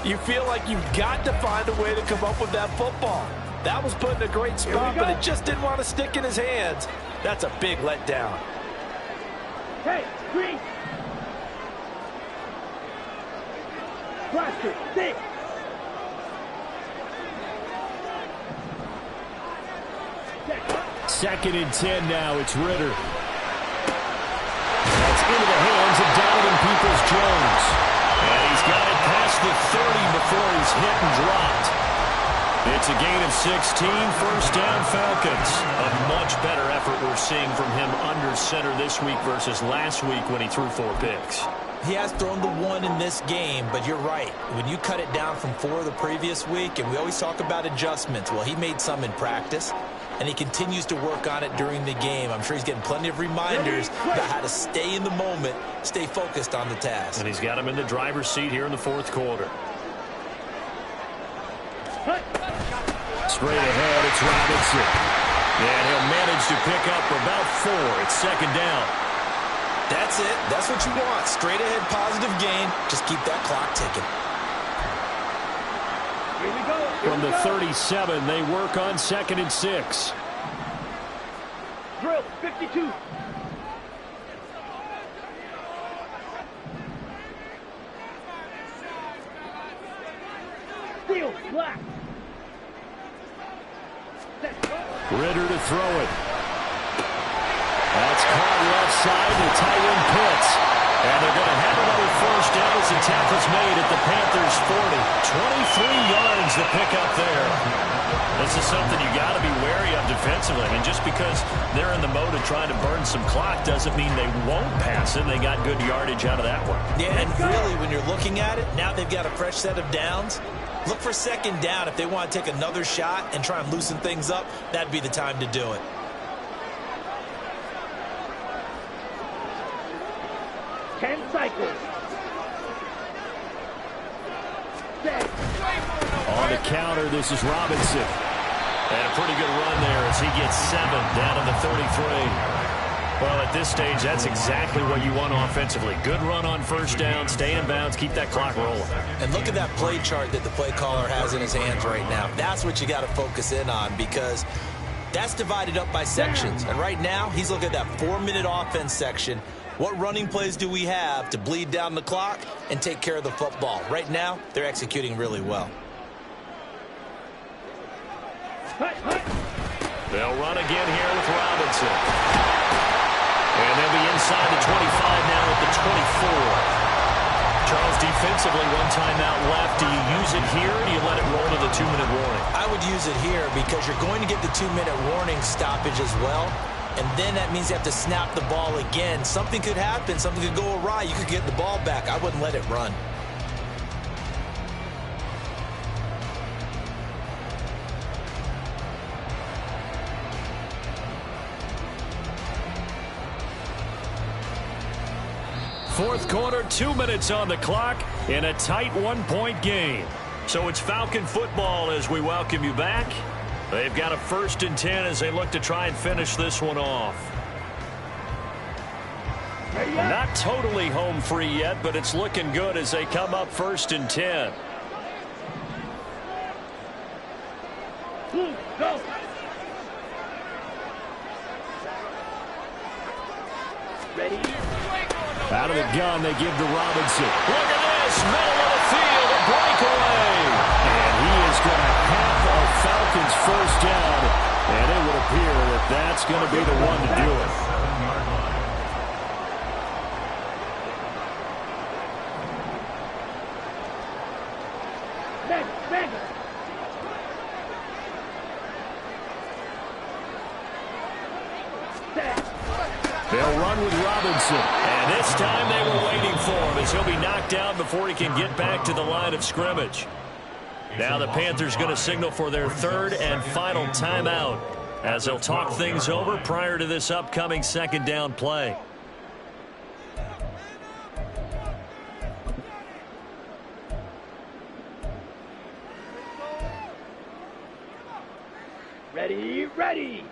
you feel like you've got to find a way to come up with that football. That was put in a great spot, but it just didn't want to stick in his hands. That's a big letdown. Hey, green. Blaster, 6. Second and 10 now. It's Ritter. That's into the hands of Donovan Peoples-Jones. And he's got it past the 30 before he's hit and dropped. It's a gain of 16, first down Falcons. A much better effort we're seeing from him under center this week versus last week when he threw 4 picks. He has thrown the 1 in this game, but you're right. When you cut it down from 4 the previous week, and we always talk about adjustments, well, he made some in practice, and he continues to work on it during the game. I'm sure he's getting plenty of reminders about how to stay in the moment, stay focused on the task. And he's got him in the driver's seat here in the fourth quarter. Straight ahead, it's Robinson. And he'll manage to pick up about 4. It's second down. That's it. That's what you want. Straight ahead, positive gain. Just keep that clock ticking. Here we go. From the 37, they work on second and 6. Drill, 52. Steel, black. Ritter to throw it. That's caught left side to Tyron Pitts. And they're going to have another first down as the tackle's made at the Panthers' 40. 23 yards to pick up there. This is something you got to be wary of defensively. I mean, just because they're in the mode of trying to burn some clock doesn't mean they won't pass it. They got good yardage out of that one. Yeah, and really, when you're looking at it, now they've got a fresh set of downs. Look for second down. If they want to take another shot and try and loosen things up, that'd be the time to do it. Cycles. On the counter, this is Robinson. And a pretty good run there as he gets 7 down to the 33. Well, at this stage, that's exactly what you want offensively. Good run on first down, stay in bounds, keep that clock rolling. And look at that play chart that the play caller has in his hands right now. That's what you got to focus in on because that's divided up by sections. And right now, he's looking at that 4-minute offense section. What running plays do we have to bleed down the clock and take care of the football? Right now, they're executing really well. They'll run again here with Robinson. And they'll be inside the 25 now at the 24. Charles, defensively, 1 timeout left. Do you use it here or do you let it roll to the 2-minute warning? I would use it here because you're going to get the 2-minute warning stoppage as well. And then that means you have to snap the ball again. Something could happen. Something could go awry. You could get the ball back. I wouldn't let it run. Fourth quarter, 2 minutes on the clock in a tight 1-point game. So it's Falcon football as we welcome you back. They've got a 1st and 10 as they look to try and finish this one off. Not totally home free yet, but it's looking good as they come up 1st and 10. Go. Ready? Out of the gun, they give to Robinson. Look at this, middle of the field, a breakaway. And he is going to That's going to be the one to do it. They'll run with Robinson. And this time they were waiting for him as he'll be knocked down before he can get back to the line of scrimmage. Now the Panthers going to signal for their third and final timeout as they'll talk things over prior to this upcoming second down play. Ready, ready.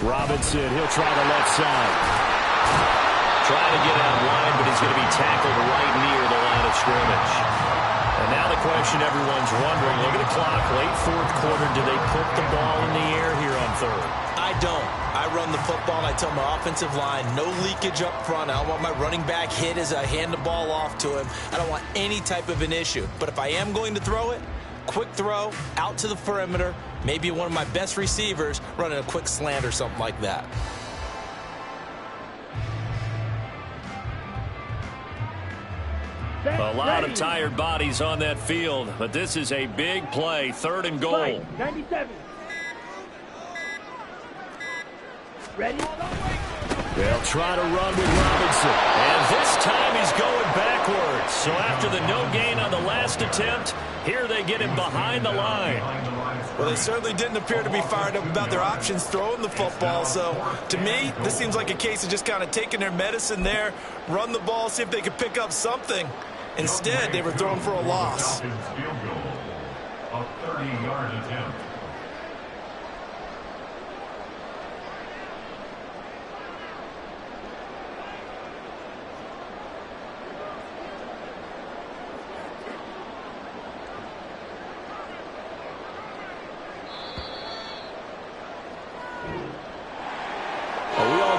Robinson, he'll try the left side. Trying to get out wide, but he's going to be tackled right near the line of scrimmage. And now the question everyone's wondering, look at the clock, late fourth quarter, do they put the ball in the air here on third? I don't. I run the football, and I tell my offensive line, no leakage up front. I don't want my running back hit as I hand the ball off to him. I don't want any type of an issue. But if I am going to throw it, quick throw, out to the perimeter, maybe one of my best receivers running a quick slant or something like that. A lot of tired bodies on that field, but this is a big play, third and goal. 97. Ready? They'll try to run with Robinson. And this time he's going backwards. So after the no gain on the last attempt, here they get him behind the line. Well, they certainly didn't appear to be fired up about their options throwing the football. So, to me, this seems like a case of just kind of taking their medicine there, run the ball, see if they could pick up something. Instead, they were throwing for a loss. A 30-yard attempt.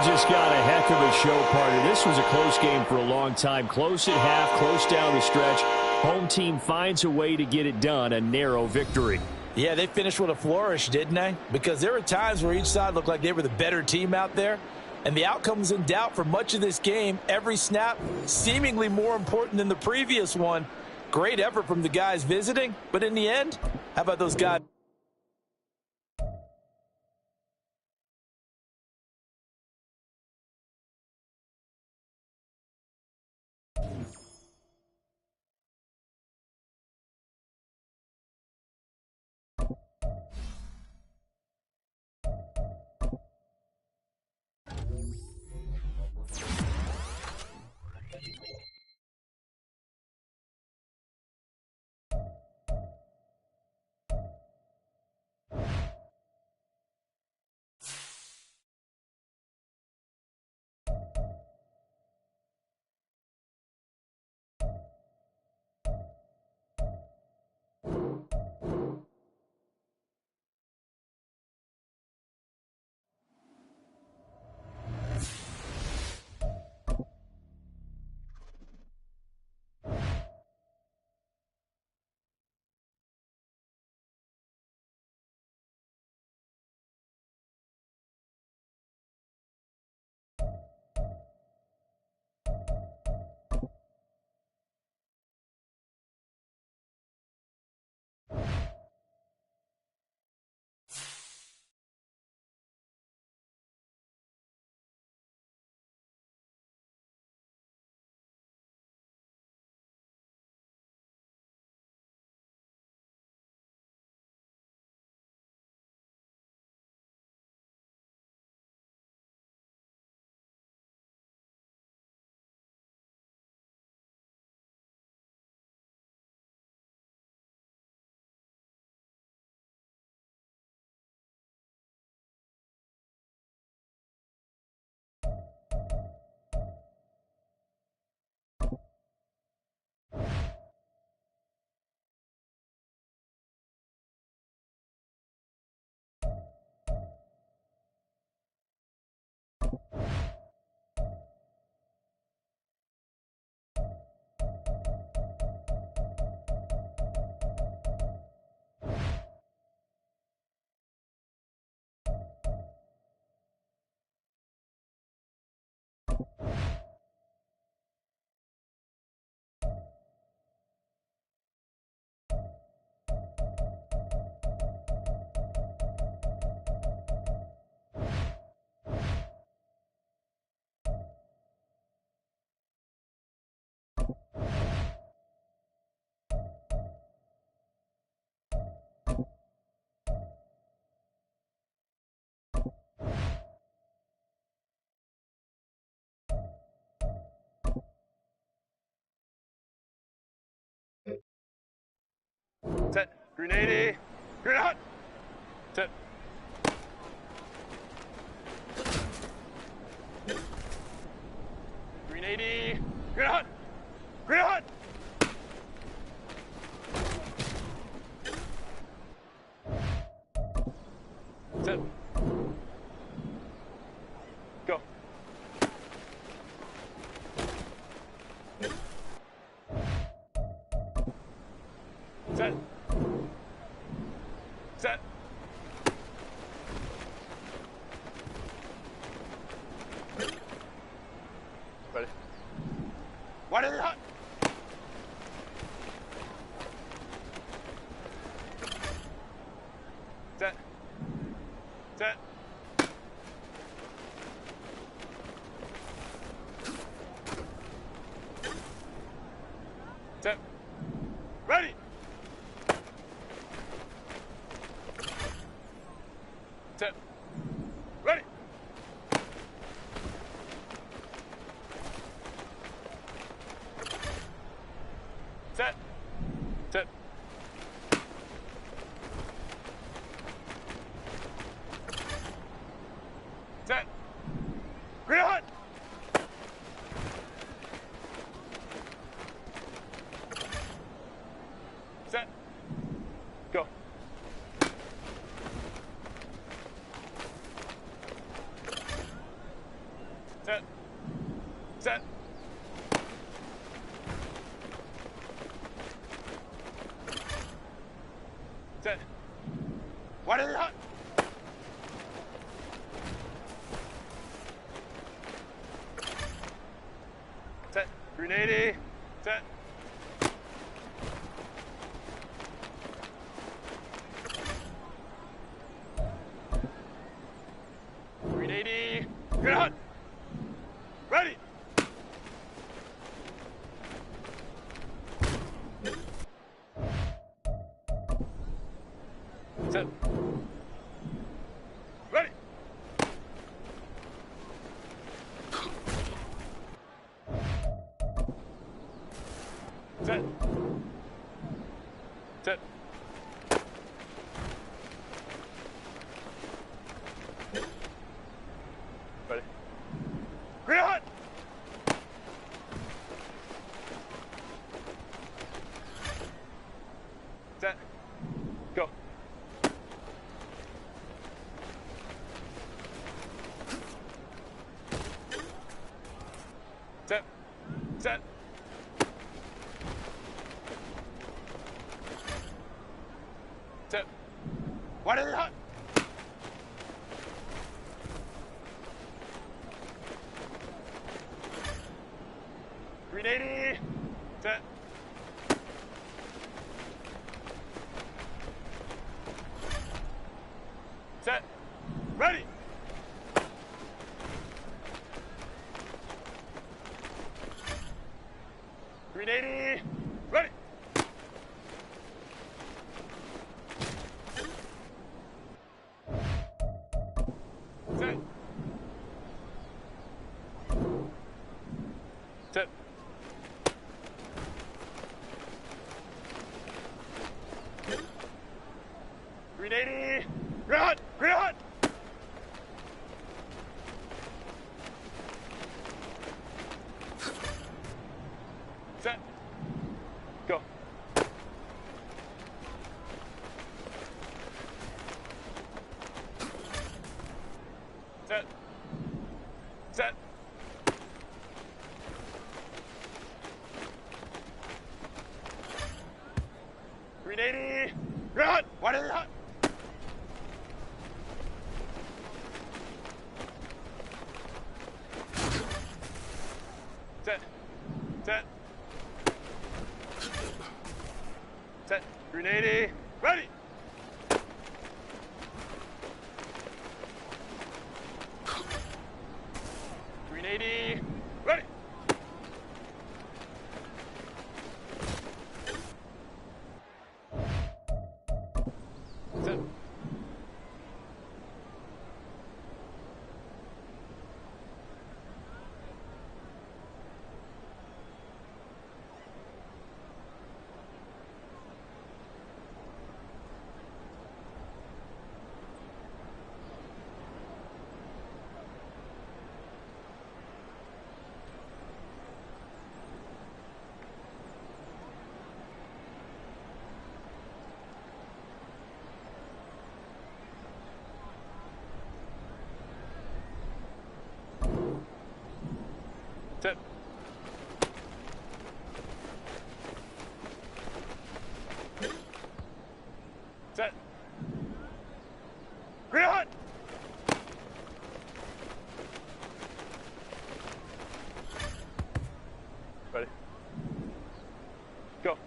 Just got a heck of a show, partner. This was a close game for a long time. Close at half, close down the stretch. Home team finds a way to get it done, a narrow victory. Yeah, they finished with a flourish, didn't they? Because there were times where each side looked like they were the better team out there. And the outcome was in doubt for much of this game. Every snap seemingly more important than the previous one. Great effort from the guys visiting. But in the end, how about those guys? Set. Grenade. Grenade. Set. Grenade. Grenade. Grenade. Set. Go. Set. Set. Ready. One in the hut. Set. Set. Set. Ready. Set. Ready. Set. Set. Set. Green hut. Set. Go. Set. Set. Set. One in the hut. Set. Grenade. Set. Grenade. Grenade. Ready. Set. Ready. Set. Set. Ready. Green hut. Set. Go. Set. Set. Set. One in the hut. Grenade. Set. Set. Ready. Grenade. Ready. Set. Set. Grenade. Grenade. Grenade. Set. Go. Set. Set. Grenade. Grenade. One in the hut. Set. Set. Set. Grenade. Ready. Grenade. Ready. Set. Go.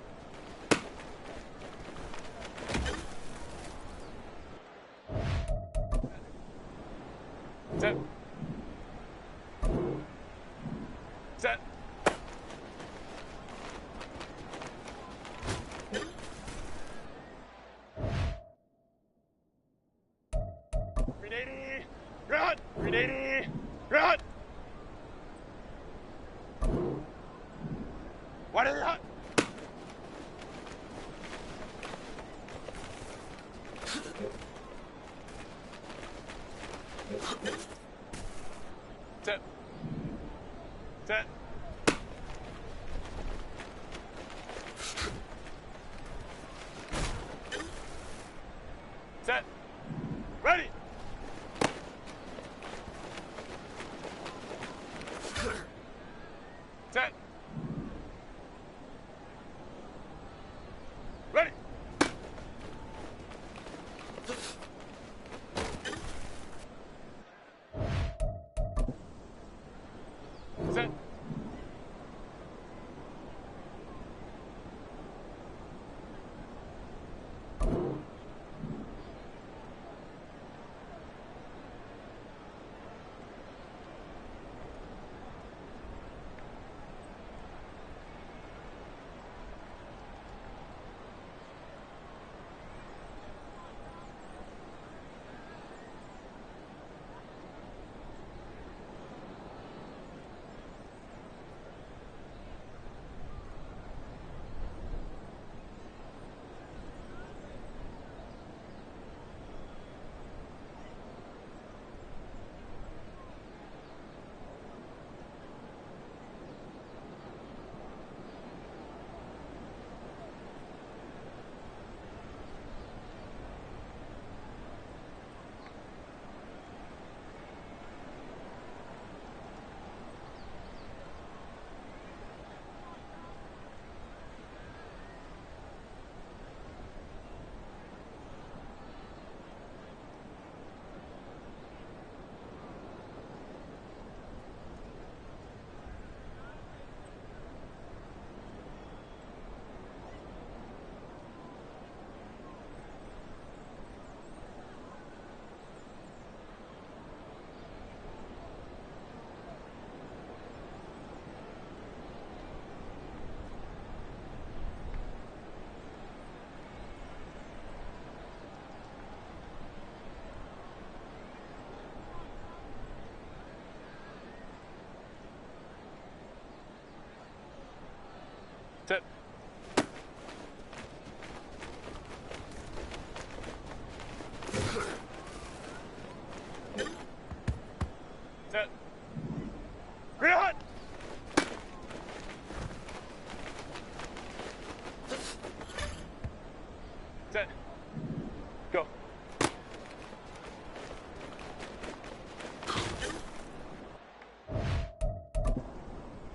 Set. Set. Run! 380! Run! What is that? Set. Set. Set. Ready. Set. Ready. Set. Set. Set. Run! Set. Go.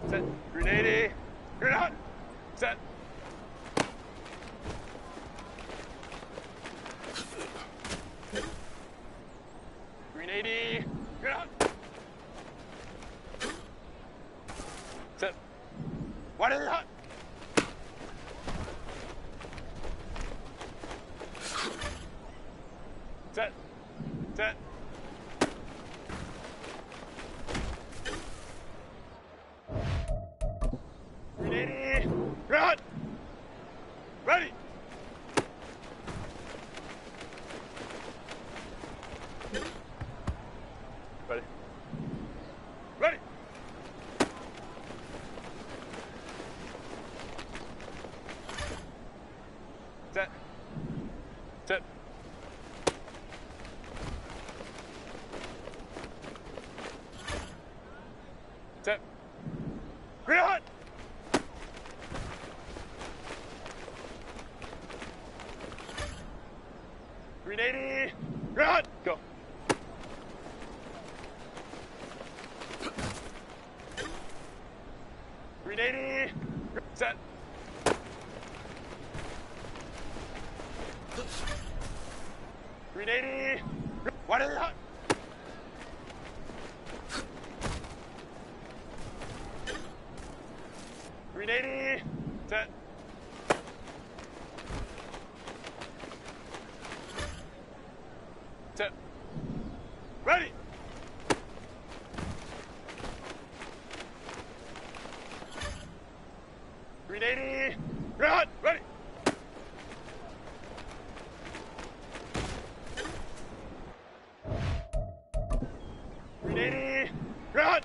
Set. 380. Run! Set. Green 80. Get out. Set. What is that? Set. Set. Green 80. Run! Ready! Ready. Ready! Set. Set. Set. Green hot! Green 80. Run! Go. Green 80. Set. Green 80. What is that? Green 80. Set. Ready. 380. Run. Ready. 380. Run.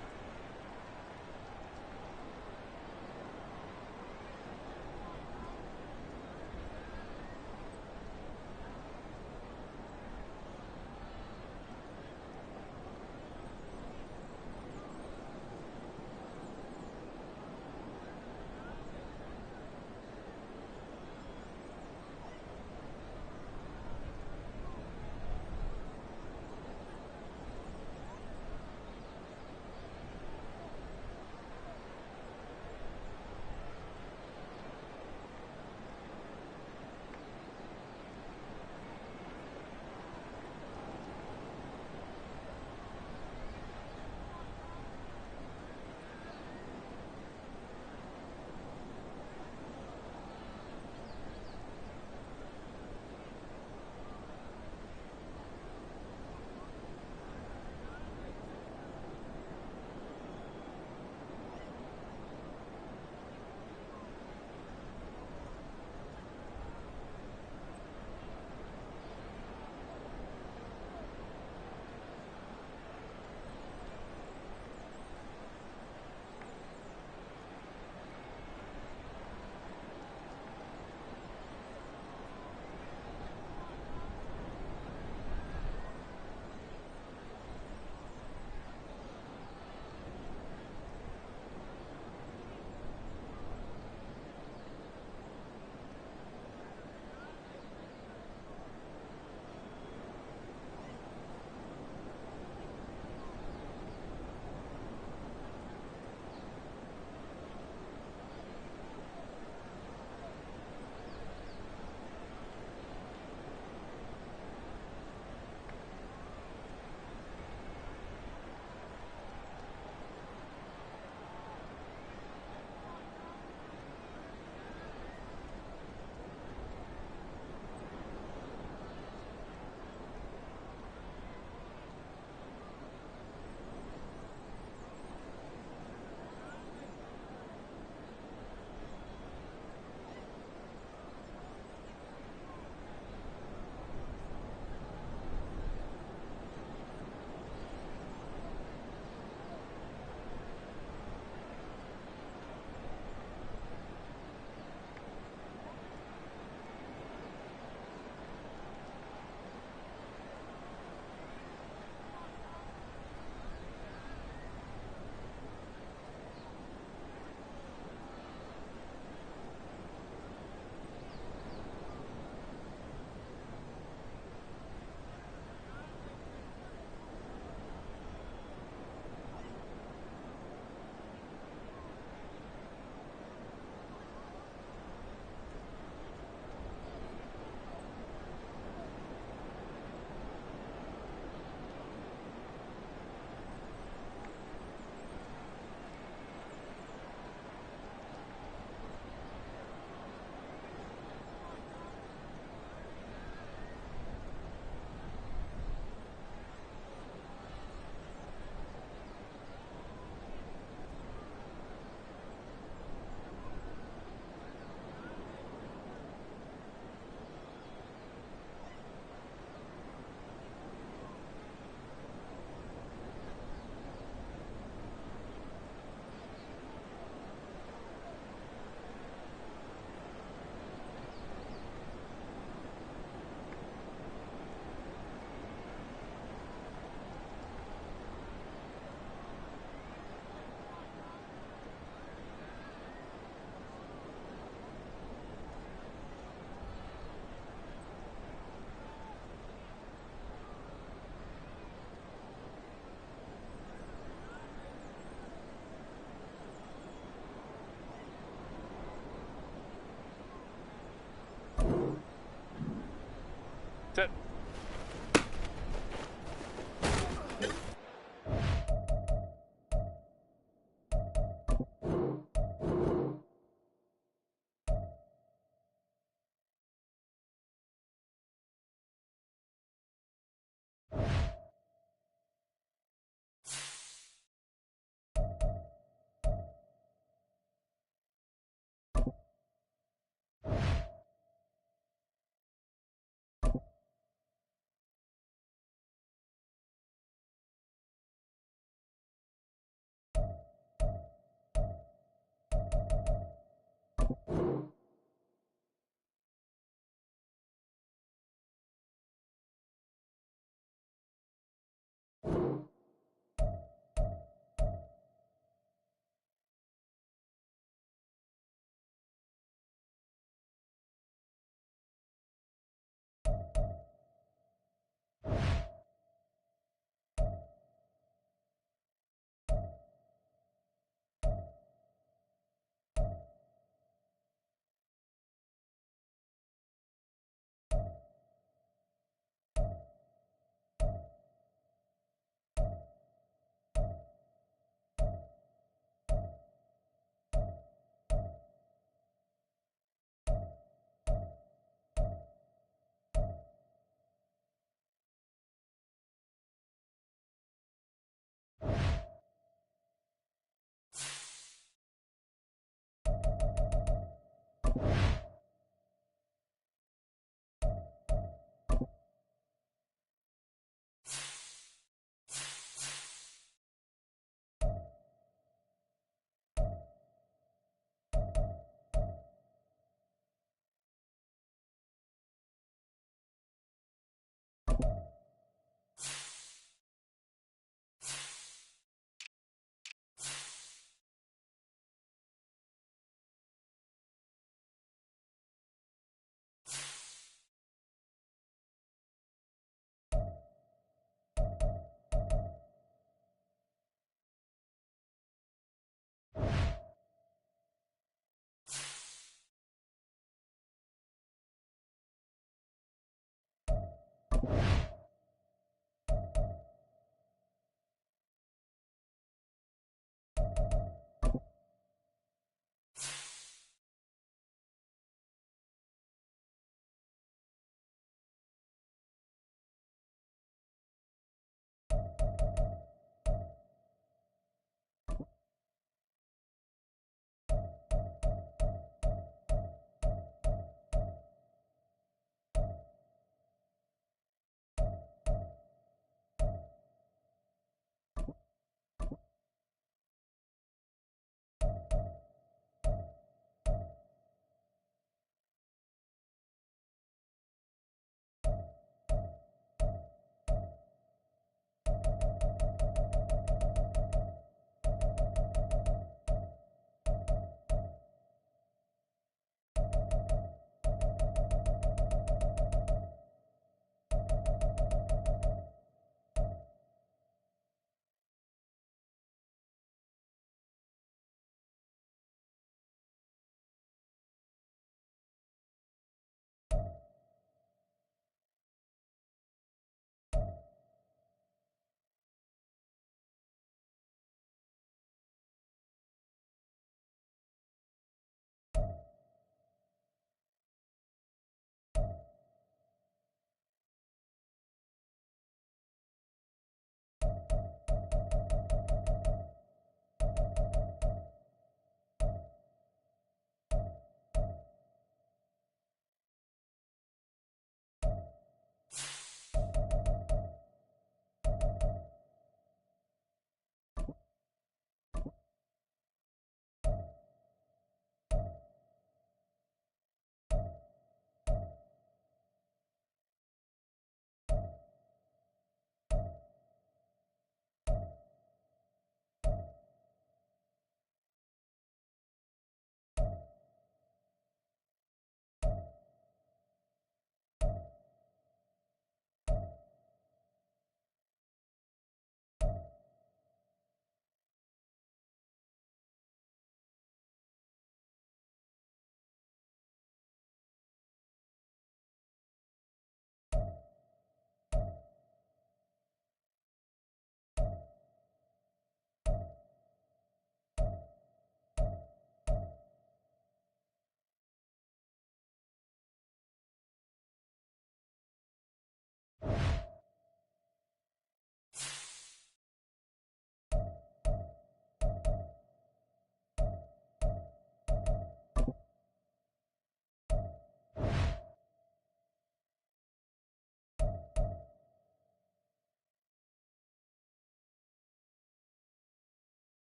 Sit.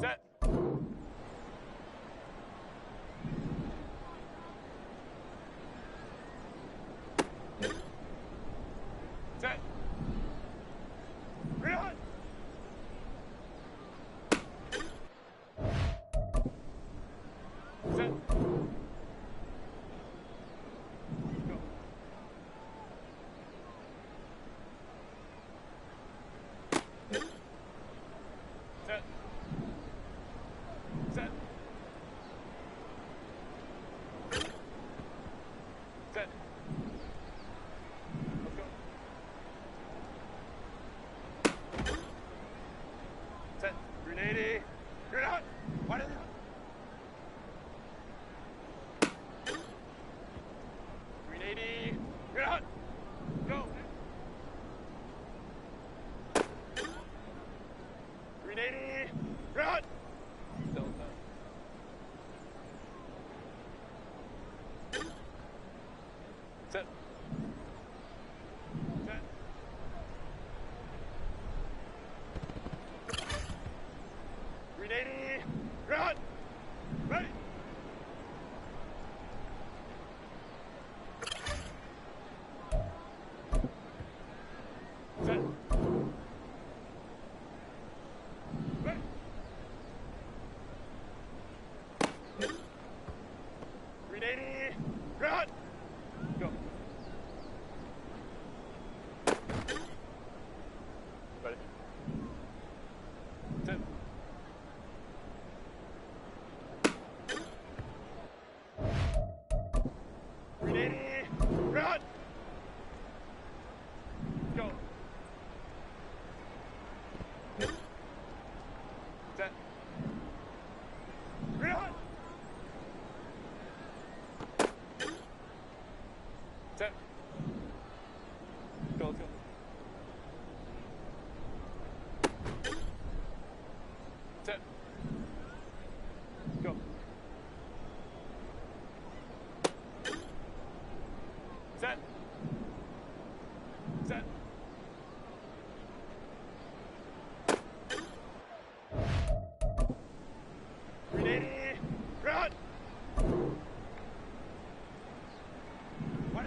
Set. Set. Reload. Set. Go. Set. Set. Set. Let's go. Set. 380. You're out. Why did it? 380. You're out. Go. 380. You're out. Still done. Set. Set. Grenade! Run! Ready! Set. Ready! Grenade! Run! Go. Ready? Set. Grenade! Run! Go. Set. Run! Set. Go, let's go. Set. Go. Set. Set. Grenade! Run! What?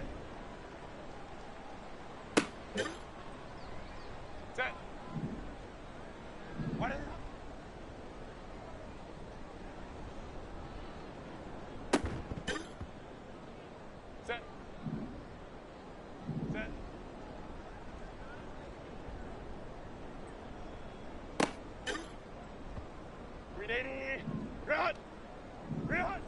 Set. What is it? Set. Set. Grenade! Run! Run!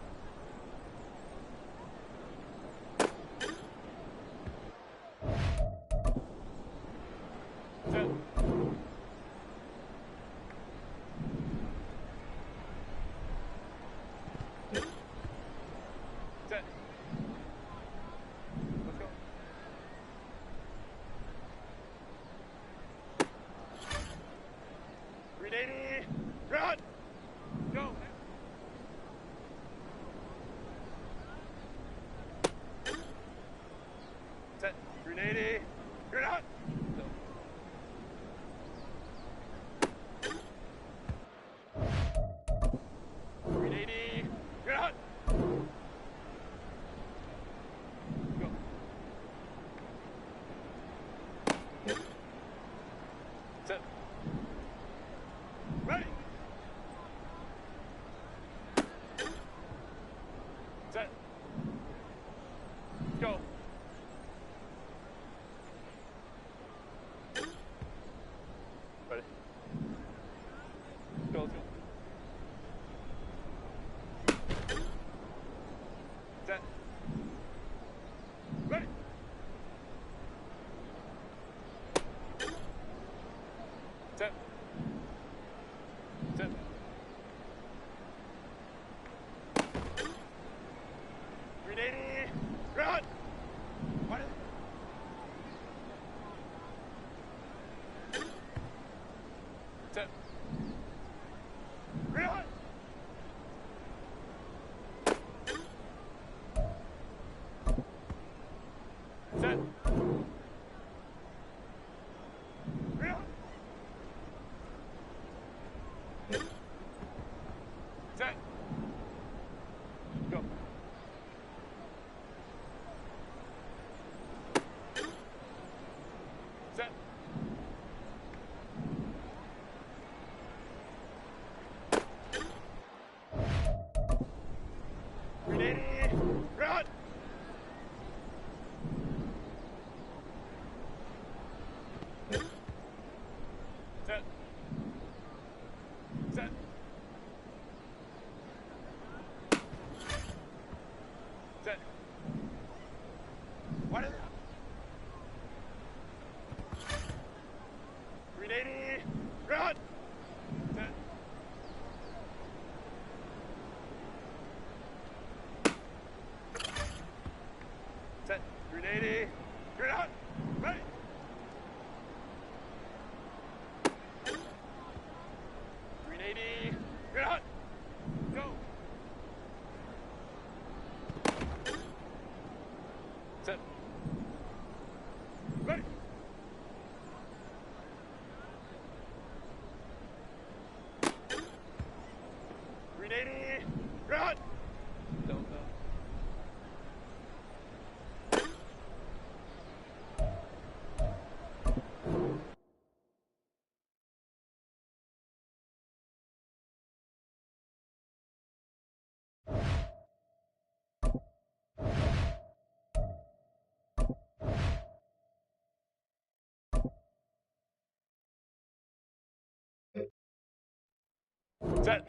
Set. Set. Let's go. Grenade! Run! Go! Set. Grenade! You're not! Go. Grenade! You're not! Go. Set. Ready! Set. Go. Ready? Go, let's go. Set. Ready? Set. Set. Grenade! Run! What is it? Set. Run! Set. Run! 380. Run. Don't go. Set.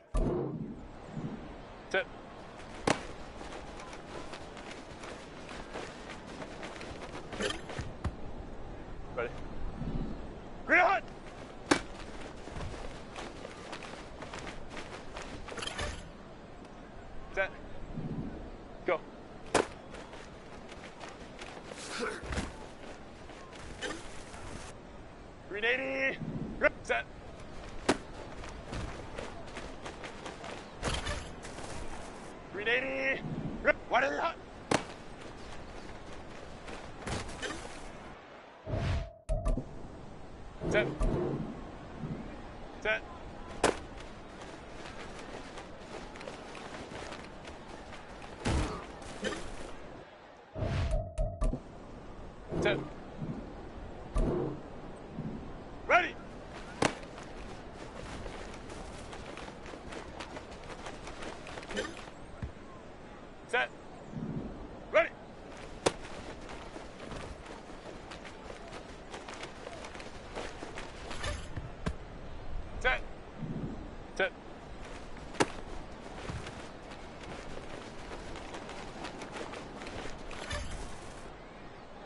Set. Ready. Green hot. Set. Go. Green 80. Set. Green 80. What is hot? Set. Set. Set. Ready. Set. Ready. Set. Set.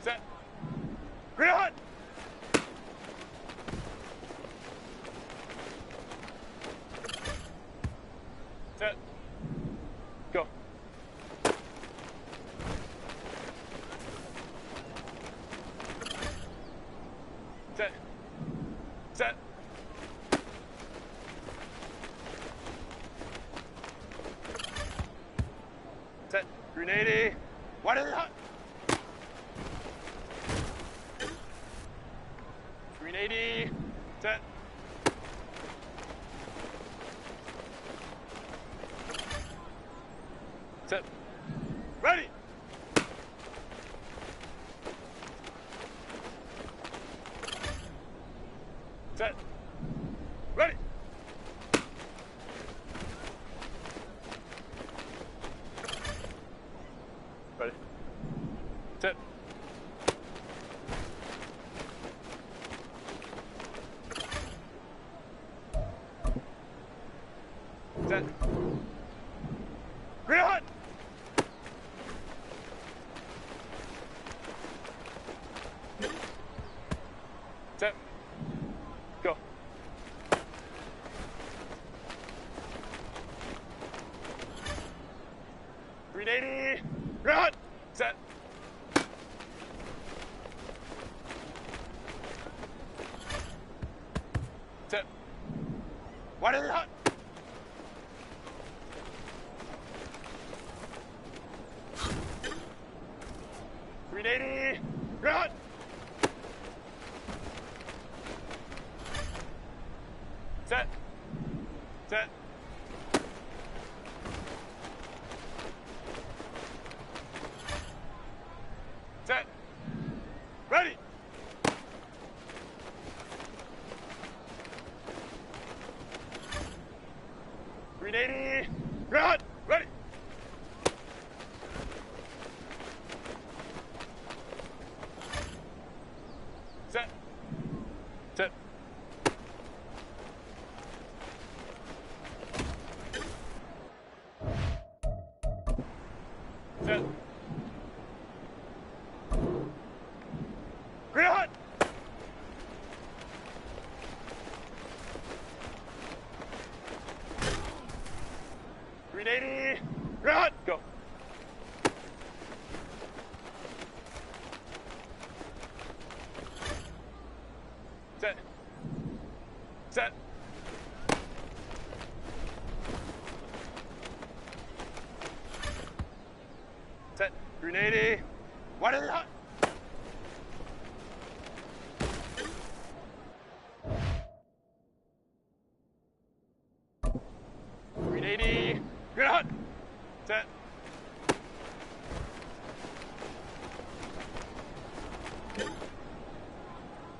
Set. Green hot. Set. Go. Set. Set. Set. Green 80. What is hot? Green 80. Set. Set. Ready. Set. Ready. Ready. Set. Set. Green hot. Set. Go. Green 80. Green hot. Set. Set. What is hot? Green 80. Green hot. Set. Set. Set. Ready. Green 80. Green hot. Ready. Set. Set. Set. Green hot. Green 80. Green hot. Go. Set. Set. Set. Green 80. What is it hot? Green 80. Good hunt. Set.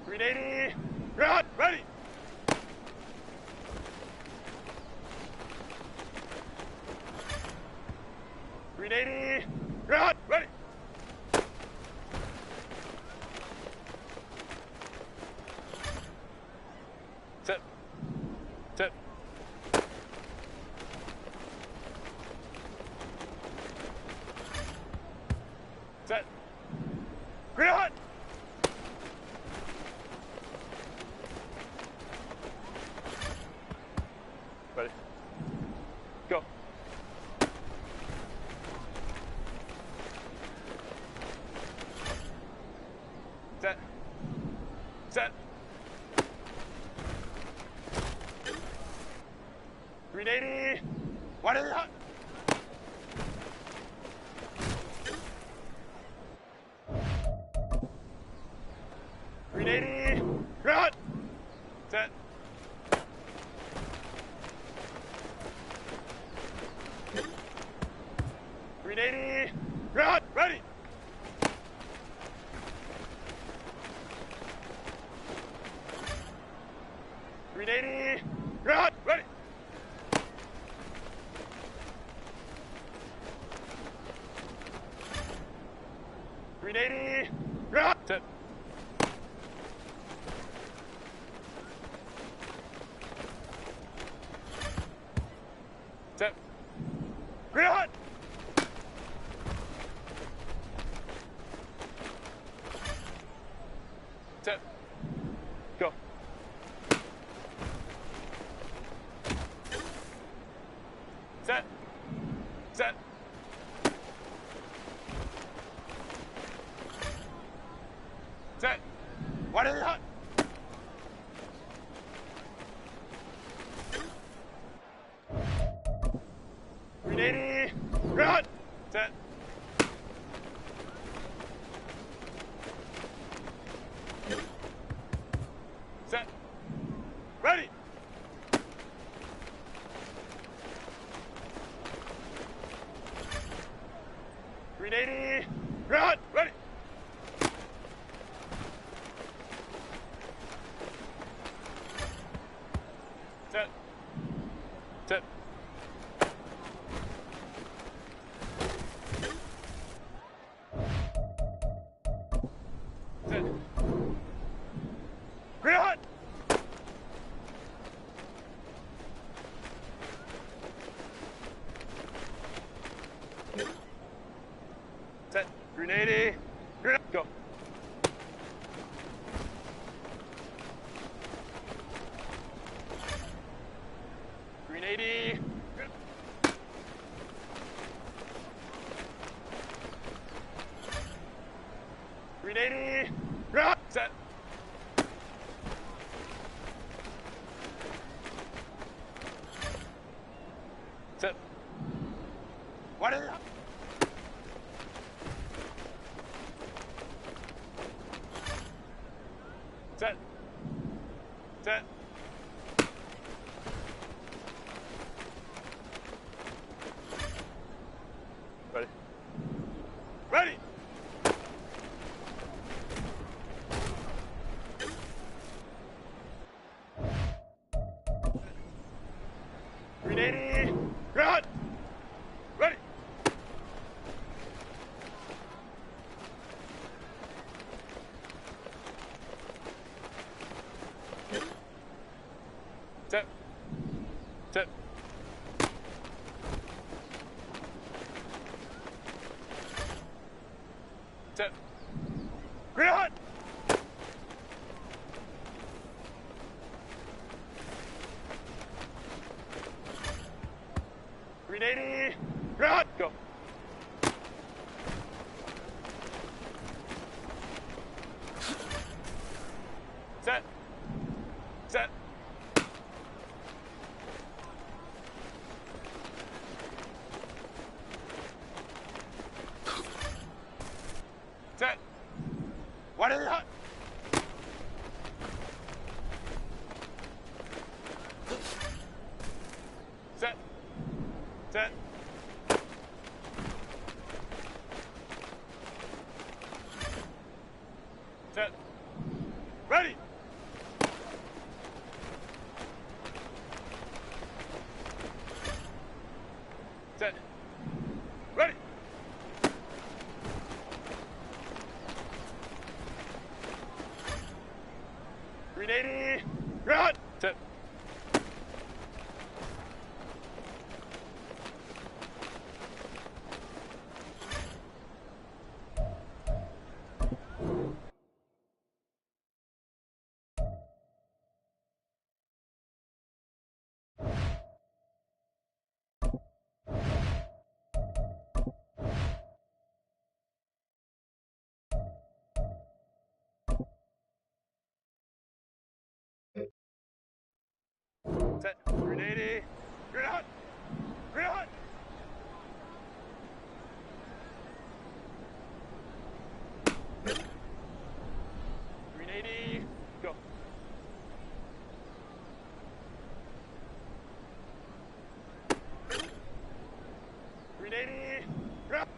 Green 80. Good hunt. Ready. Green 80. Good hunt. Ready. Set. Set. Set. Green hunt. Ready. Go. Set. Set. Green 80. One in the hunt. Green 80. Green hunt. Set. Green 80. Green hunt. Ready. Green 80. Green hunt. Ready. Green 80. Green hunt. Set. Set. Green hunt. Set. Go. Set. Set. Set. One in the hunt. Green 80. Green hunt. Set. Set. Ready. Green 80. Green hunt. Ready. Set. Set. Set. Green hunt. Set. Green 80. Green hunt. Go. Green 80. Green 80. Green hunt. Set. Set. One in the hunt. Set. Set. Ready. Ready. Green 80. Green hunt. Ready. Set. Set. Set. Green hunt. Green 80. Green hunt. Go. Set. Set. Set. One in the hunt. Set. Set. Set. Ready. Set. Ready. 380. Run. Set. Set. 380. You're out. You're out. Go.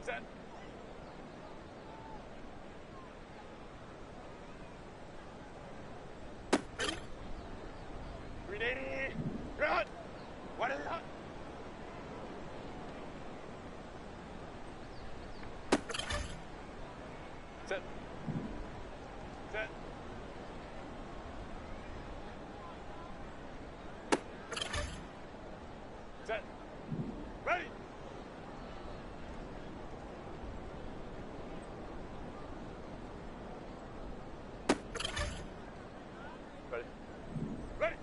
Set. Run. What is that? Set. Set. Set. Ready. Ready. Ready.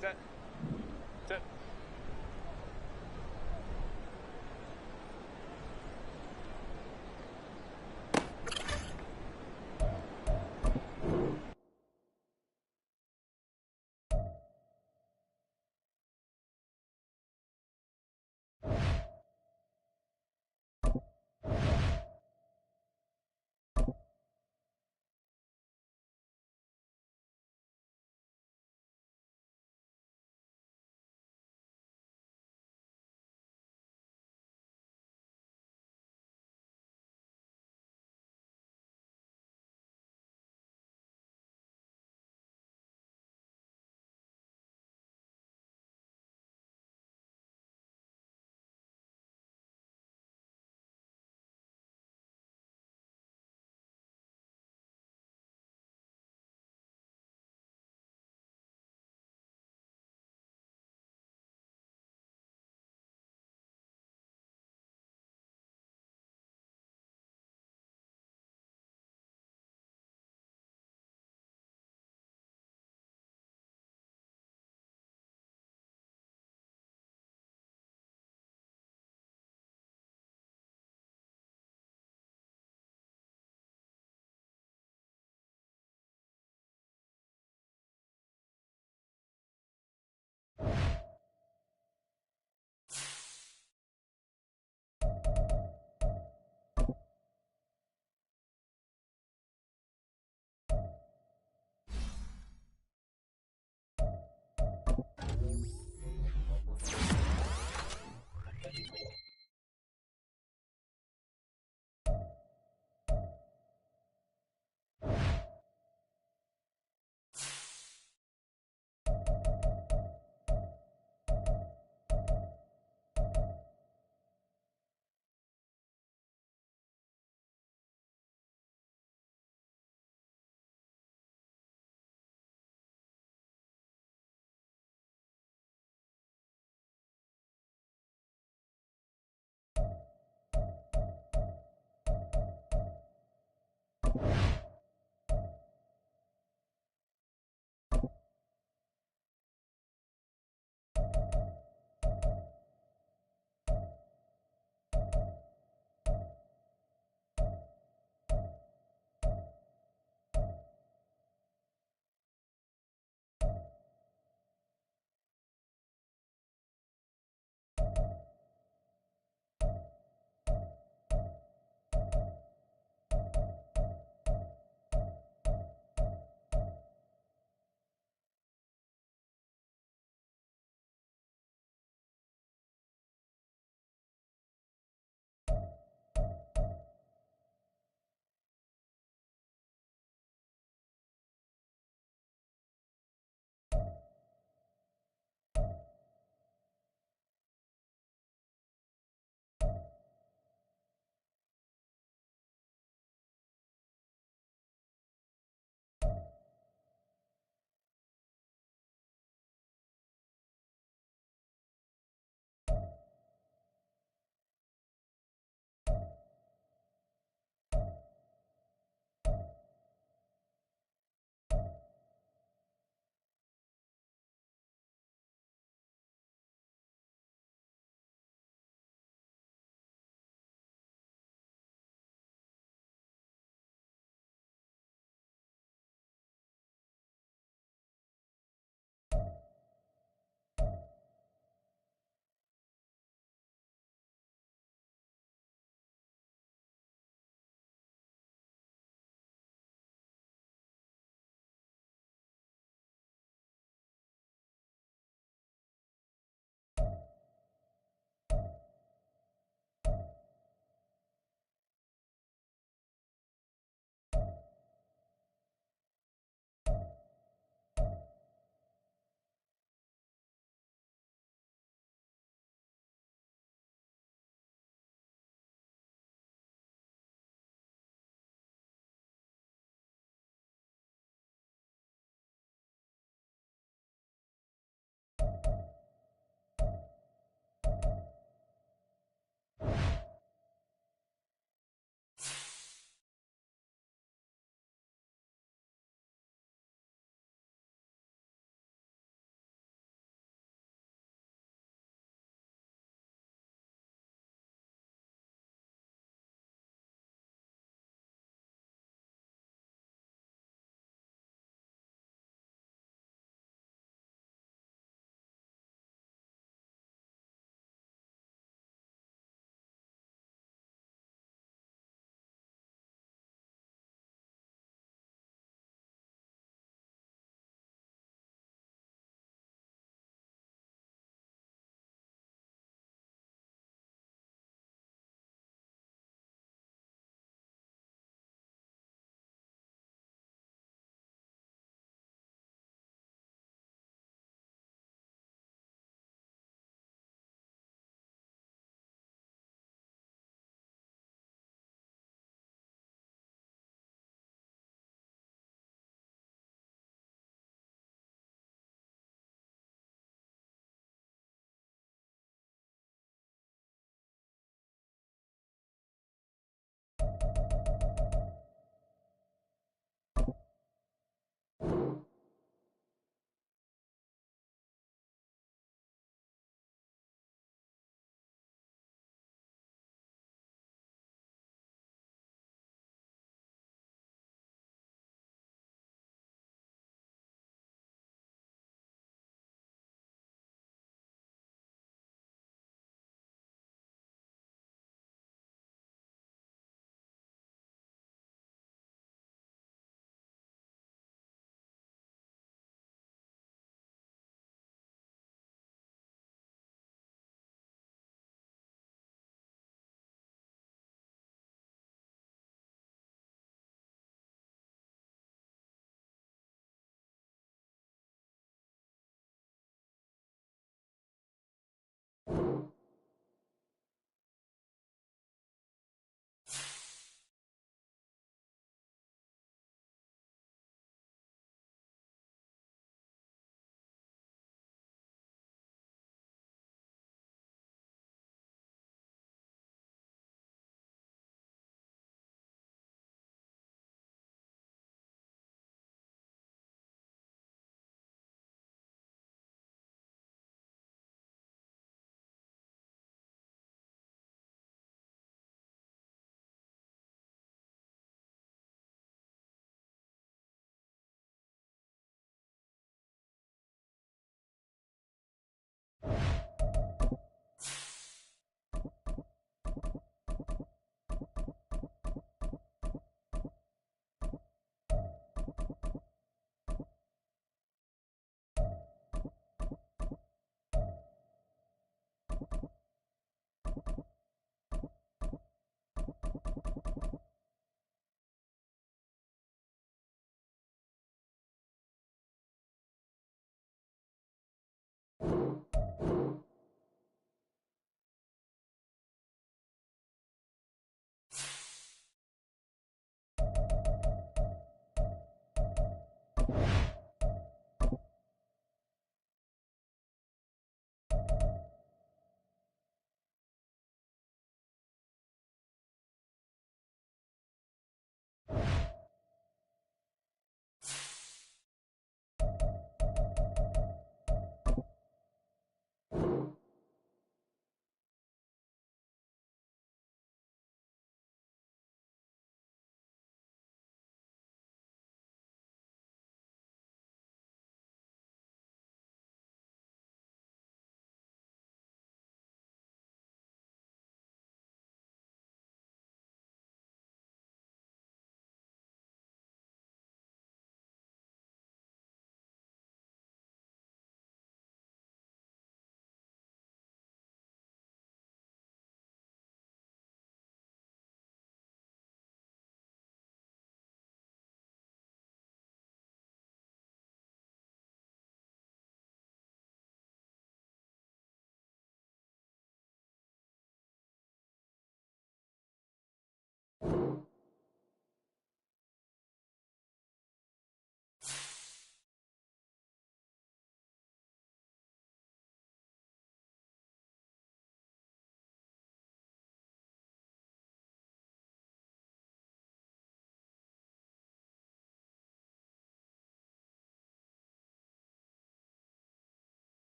Set. Set.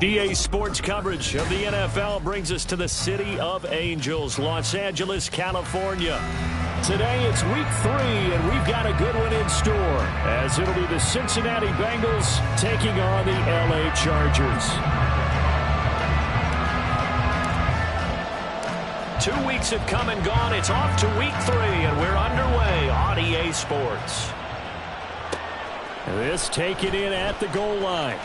EA Sports coverage of the NFL brings us to the City of Angels, Los Angeles, California. Today it's week 3, and we've got a good one in store, as it'll be the Cincinnati Bengals taking on the LA Chargers. 2 weeks have come and gone. It's off to week 3, and we're underway on EA Sports. This taken in at the goal line.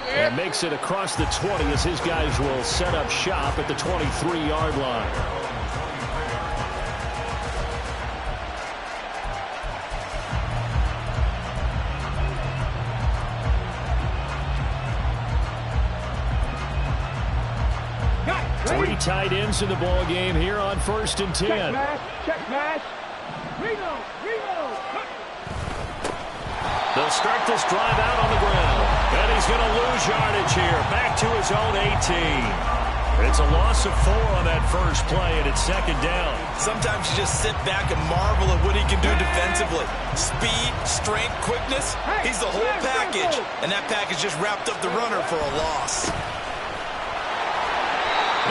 And makes it across the 20 as his guys will set up shop at the 23-yard line. Three tight ends in the ball game here on 1st and 10. Check mash. Check mash. Reno. They'll start this drive out on the ground. And he's going to lose yardage here. Back to his own 18. It's a loss of 4 on that first play, and it's 2nd down. Sometimes you just sit back and marvel at what he can do defensively. Speed, strength, quickness. He's the whole package. And that package just wrapped up the runner for a loss.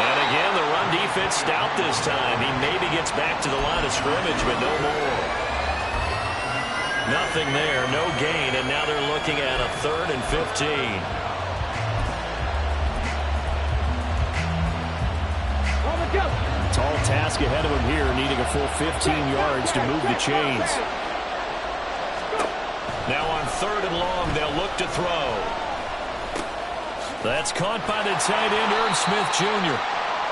And again, the run defense stout this time. He maybe gets back to the line of scrimmage, but no more. Nothing there, no gain, and now they're looking at a 3rd and 15. Tall task ahead of him here, needing a full 15 yards to move the chains. Now on 3rd and long, they'll look to throw. That's caught by the tight end, Irv Smith Jr.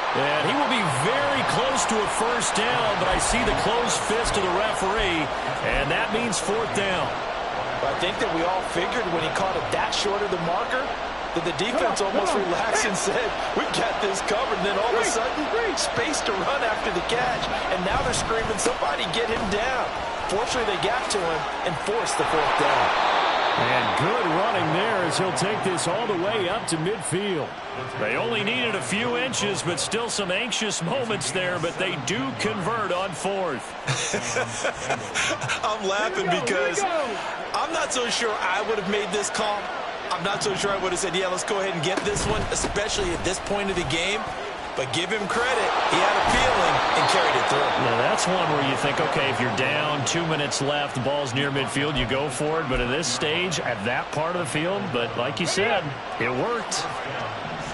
And he will be very close to a 1st down, but I see the closed fist of the referee, and that means 4th down. I think that we all figured when he caught it that short of the marker that the defense almost relaxed and said, we've got this covered. And then all of a sudden, space to run after the catch, and now they're screaming, somebody get him down. Fortunately, they got to him and forced the 4th down. And good running there as he'll take this all the way up to midfield. They only needed a few inches, but still some anxious moments there, but they do convert on 4th. I'm laughing because I'm not so sure I would have made this call. I'm not so sure I would have said, yeah, let's go ahead and get this one, especially at this point of the game. But give him credit. He had a feeling and carried it through. Now, that's one where you think, okay, if you're down, 2 minutes left, the ball's near midfield, you go for it. But at this stage, at that part of the field, but like you said, it worked.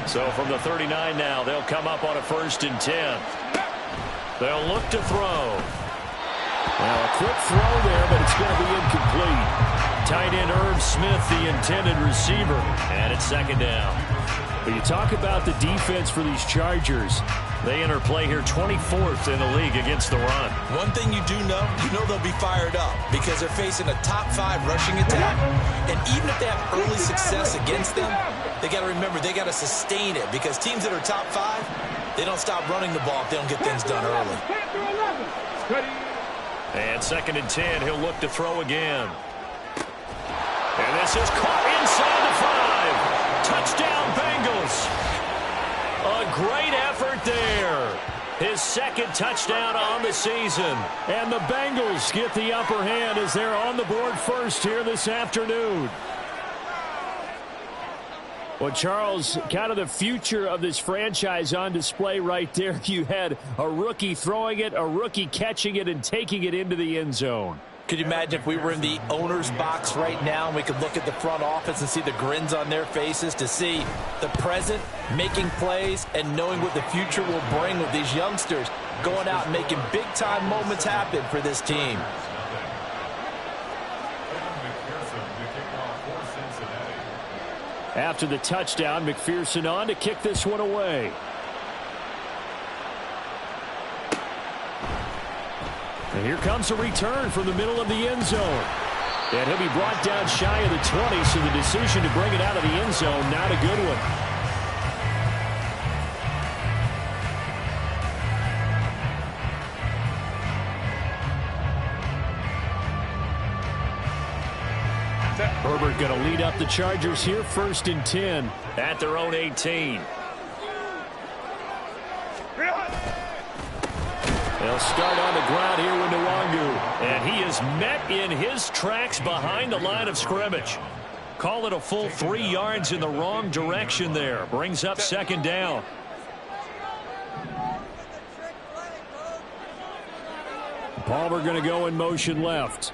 So from the 39 now, they'll come up on a 1st and 10. They'll look to throw. Now, a quick throw there, but it's going to be incomplete. Tight end Irv Smith, the intended receiver, and it's 2nd down. But you talk about the defense for these Chargers. They enter play here 24th in the league against the run. One thing you know they'll be fired up because they're facing a top 5 rushing attack. And even if they have early success against them, they got to remember they got to sustain it because teams that are top 5, they don't stop running the ball if they don't get things done early. And 2nd and 10, he'll look to throw again. And this is caught inside the 5. Touchdown, Bengals. A great effort there. His 2nd touchdown on the season. And the Bengals get the upper hand as they're on the board first here this afternoon. Well, Charles, kind of the future of this franchise on display right there. You had a rookie throwing it, a rookie catching it, and taking it into the end zone. Could you imagine if we were in the owner's box right now and we could look at the front office and see the grins on their faces, to see the present making plays and knowing what the future will bring with these youngsters going out and making big-time moments happen for this team. After the touchdown, McPherson on to kick this one away. And here comes a return from the middle of the end zone. And he'll be brought down shy of the 20, so the decision to bring it out of the end zone, not a good one. Herbert going to lead up the Chargers here, 1st and 10 at their own 18. They'll start on the ground here with Nwangu. And he is met in his tracks behind the line of scrimmage. Call it a full 3 yards in the wrong direction there. Brings up second down. Palmer going to go in motion left.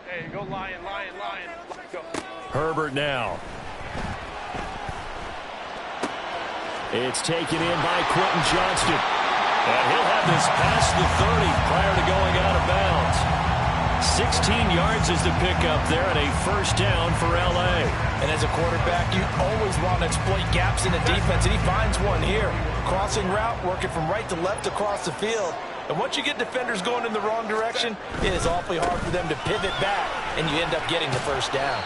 Hey, go Lion. Go. Herbert now. It's taken in by Quentin Johnston. And he'll have this past the 30 prior to going out of bounds. 16 yards is the pickup there and a first down for L.A. And as a quarterback, you always want to exploit gaps in the defense, and he finds one here. Crossing route, working from right to left across the field. And once you get defenders going in the wrong direction, it is awfully hard for them to pivot back, and you end up getting the first down.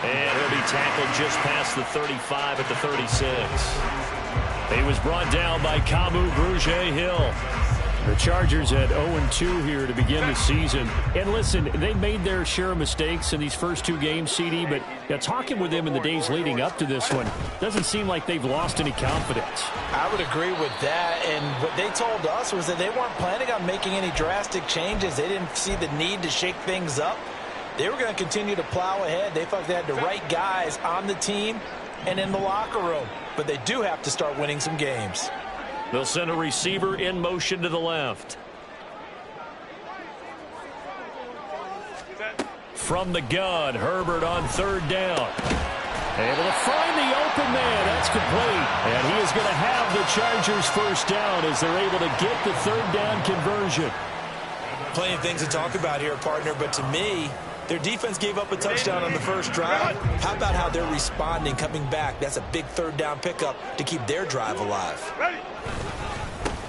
And he'll be tackled just past the 35 at the 36. He was brought down by Kamu Grugier-Hill. The Chargers at 0-2 here to begin the season. And listen, they made their share of mistakes in these first 2 games, CD, but talking with them in the days leading up to this one, doesn't seem like they've lost any confidence. I would agree with that, and what they told us was that they weren't planning on making any drastic changes. They didn't see the need to shake things up. They were going to continue to plow ahead. They felt they had the right guys on the team and in the locker room, but they do have to start winning some games. They'll send a receiver in motion to the left. From the gun, Herbert on third down. Able to find the open man. That's complete. And he is going to have the Chargers first down as they're able to get the third down conversion. Plenty of things to talk about here, partner, but to me, their defense gave up a touchdown on the first drive. How about how they're responding, coming back? That's a big third down pickup to keep their drive alive.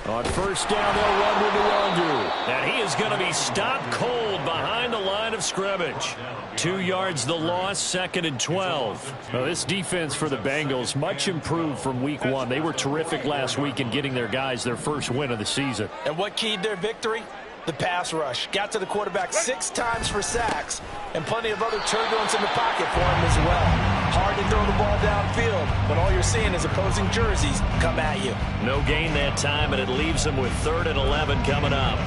On first down, they'll run with Nwangwu. And he is going to be stopped cold behind the line of scrimmage. 2 yards the loss, 2nd and 12. Well, this defense for the Bengals, much improved from week 1. They were terrific last week in getting their guys their first win of the season. And what keyed their victory? The pass rush. Got to the quarterback 6 times for sacks, and plenty of other turbulence in the pocket for him as well. Hard to throw the ball downfield when all you're seeing is opposing jerseys come at you. No gain that time, and it leaves them with 3rd and 11 coming up.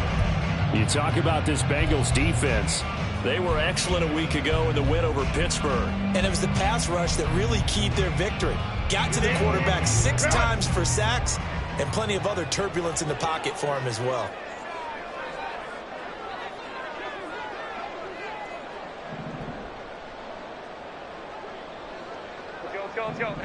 You talk about this Bengals defense. They were excellent a week ago in the win over Pittsburgh. And it was the pass rush that really keyed their victory. Got to the quarterback 6 times for sacks, and plenty of other turbulence in the pocket for him as well. Let's go.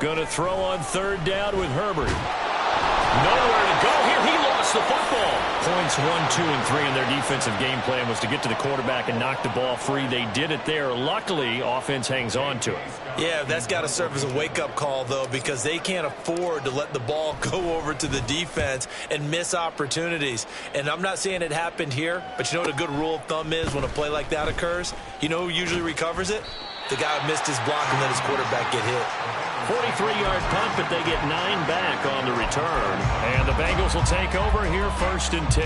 Going to throw on third down with Herbert. Nowhere to go here. He lost the football. Points 1, 2, and 3 in their defensive game plan was to get to the quarterback and knock the ball free. They did it there. Luckily, offense hangs on to it. Yeah, that's got to serve as a wake-up call, though, because they can't afford to let the ball go over to the defense and miss opportunities. And I'm not saying it happened here, but you know what a good rule of thumb is when a play like that occurs? You know who usually recovers it? The guy who missed his block and let his quarterback get hit. 43-yard punt, but they get 9 back on the return. And the Bengals will take over here 1st and 10.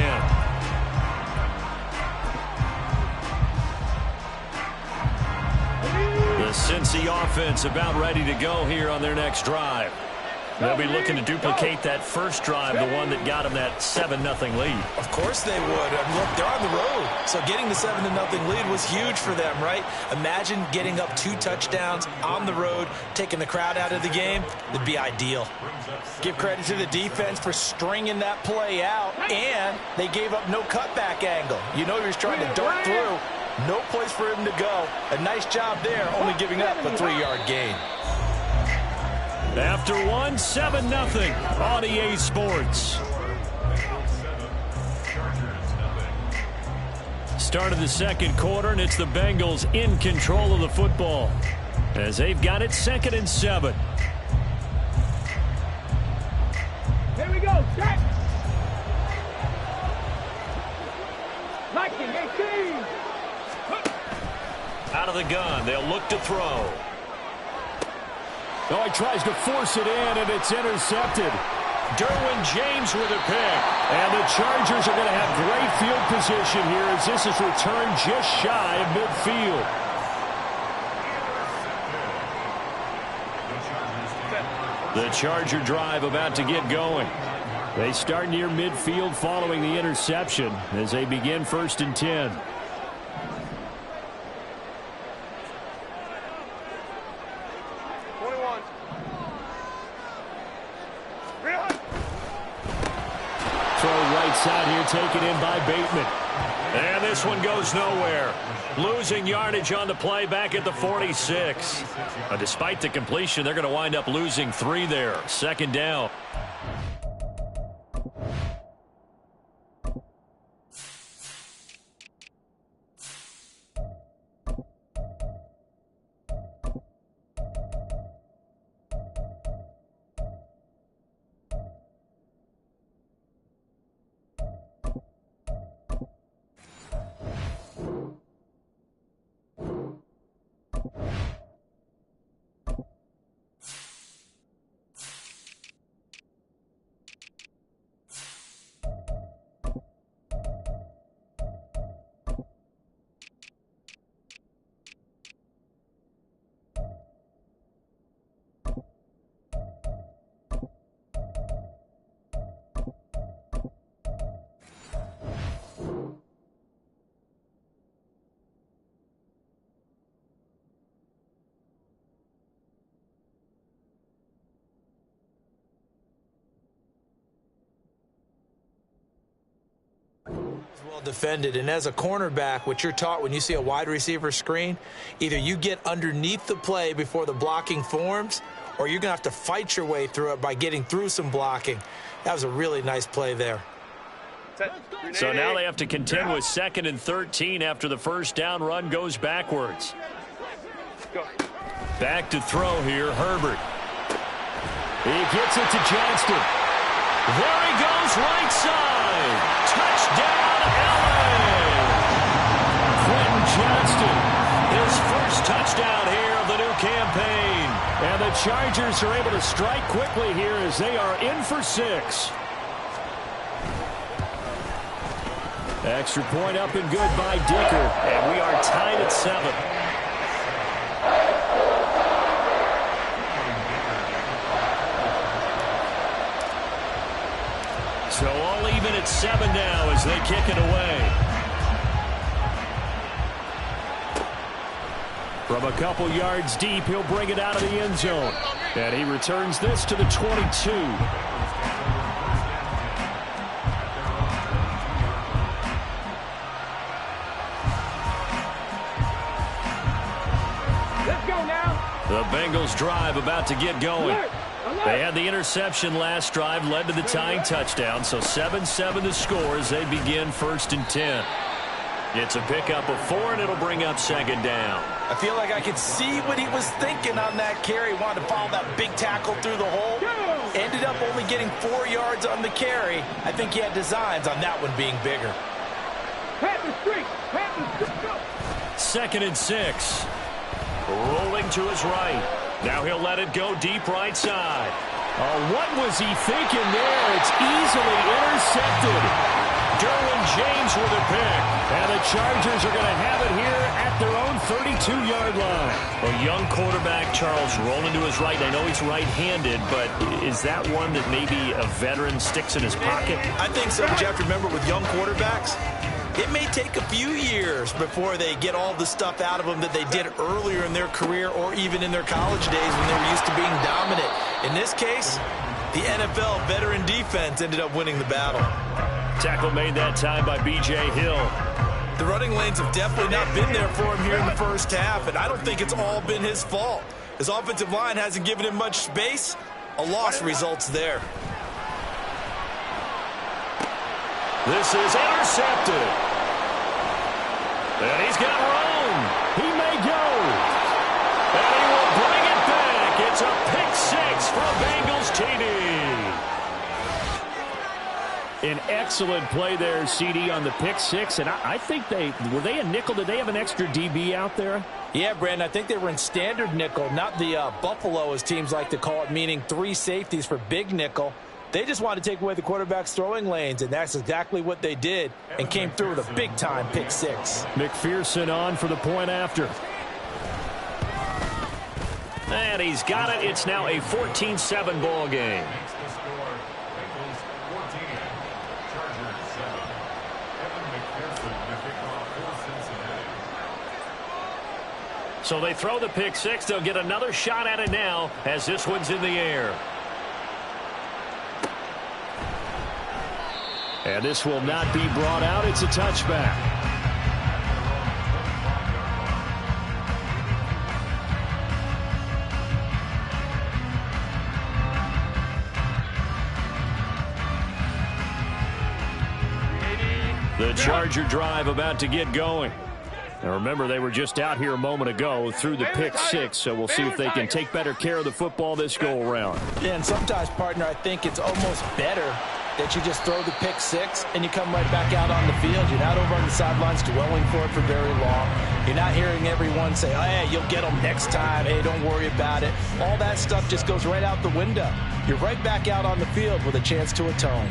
The Cincy offense about ready to go here on their next drive. They'll be looking to duplicate that first drive, the one that got them that 7-0 lead. Of course they would. Look, they're on the road. So getting the 7-0 lead was huge for them, right? Imagine getting up 2 touchdowns on the road, taking the crowd out of the game. It'd be ideal. Give credit to the defense for stringing that play out, and they gave up no cutback angle. You know you're trying to dart through. No place for him to go. A nice job there, only giving up a 3-yard gain. After 1, 7-0 on EA Sports. Start of the second quarter, and it's the Bengals in control of the football as they've got it 2nd and 7. Here we go, set. Liking 18. Out of the gun, they'll look to throw. Oh, he tries to force it in, and it's intercepted. Derwin James with a pick. And the Chargers are going to have great field position here as this is returned just shy of midfield. The Charger drive about to get going. They start near midfield following the interception as they begin 1st and 10. Throw right side here, taken in by Bateman. And this one goes nowhere. Losing yardage on the play back at the 46. Despite the completion, they're going to wind up losing 3 there. 2nd down. Well defended, and as a cornerback, what you're taught when you see a wide receiver screen, either you get underneath the play before the blocking forms, or you're going to have to fight your way through it by getting through some blocking. That was a really nice play there. So now they have to contend with 2nd and 13 after the 1st down run goes backwards. Back to throw here, Herbert. He gets it to Johnston. There he goes, right side. Touchdown, LA. Quentin Johnston. His first touchdown here of the new campaign. And the Chargers are able to strike quickly here as they are in for 6. Extra point up and good by Dicker. And we are tied at 7. So all even at 7 now as they kick it away. From a couple yards deep, he'll bring it out of the end zone. And he returns this to the 22. Let's go now. The Bengals drive about to get going. They had the interception last drive, led to the tying touchdown, so 7-7 to score as they begin 1st and 10. It's a pickup of 4, and it'll bring up 2nd down. I feel like I could see what he was thinking on that carry. Wanted to follow that big tackle through the hole. Ended up only getting 4 yards on the carry. I think he had designs on that one being bigger. Pat the street. Pat the street. Go. 2nd and 6. Rolling to his right. Now he'll let it go deep right side. Oh, what was he thinking there? It's easily intercepted. Derwin James with a pick. And the Chargers are going to have it here at their own 32-yard line. A young quarterback, Charles, rolling to his right. I know he's right-handed, but is that one that maybe a veteran sticks in his pocket? I think so, but you have to remember with young quarterbacks, it may take a few years before they get all the stuff out of them that they did earlier in their career or even in their college days when they were used to being dominant. In this case, the NFL veteran defense ended up winning the battle. Tackle made that time by B.J. Hill. The running lanes have definitely not been there for him here in the first half, and I don't think it's all been his fault. His offensive line hasn't given him much space. A loss results there. This is intercepted. And he's got room. He may go. And he will bring it back. It's a pick 6 for Bengals TD. An excellent play there, CD, on the pick 6. And I think were they a nickel? Did they have an extra DB out there? Yeah, Brandon, I think they were in standard nickel, not the Buffalo, as teams like to call it, meaning 3 safeties for big nickel. They just wanted to take away the quarterback's throwing lanes, and that's exactly what they did and came through with a big-time pick 6. McPherson on for the point after. And he's got it. It's now a 14-7 ball game. So they throw the pick six. They'll get another shot at it now as this one's in the air. And this will not be brought out. It's a touchback. The Charger drive about to get going. Now remember, they were just out here a moment ago through the pick six, so we'll see if they can take better care of the football this go-around. Yeah, and sometimes, partner, I think it's almost better that you just throw the pick six and you come right back out on the field. You're not over on the sidelines dwelling for it for very long. You're not hearing everyone say, oh, hey, you'll get them next time. Hey, don't worry about it. All that stuff just goes right out the window. You're right back out on the field with a chance to atone.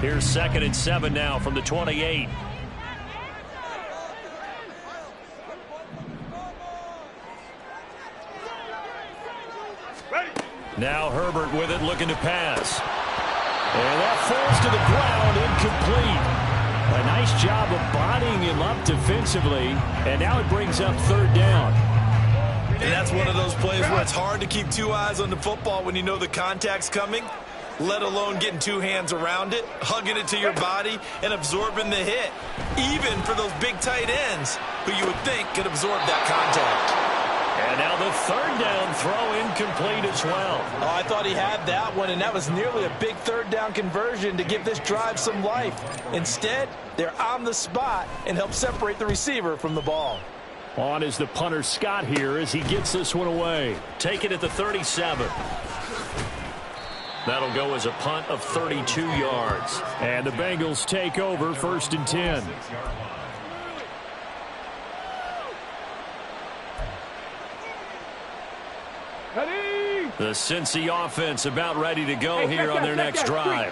Here's 2nd and 7 now from the 28. Now Herbert with it, looking to pass. And that falls to the ground, incomplete. A nice job of bodying him up defensively, and now it brings up 3rd down. And that's one of those plays where it's hard to keep two eyes on the football when you know the contact's coming, let alone getting two hands around it, hugging it to your body, and absorbing the hit, even for those big tight ends who you would think could absorb that contact. And now the 3rd down throw incomplete as well. Oh, I thought he had that one, and that was nearly a big 3rd down conversion to give this drive some life. Instead, they're on the spot and help separate the receiver from the ball. On is the punter Scott here as he gets this one away. Take it at the 37. That'll go as a punt of 32 yards. And the Bengals take over 1st and 10. The Cincy offense about ready to go here on their next drive.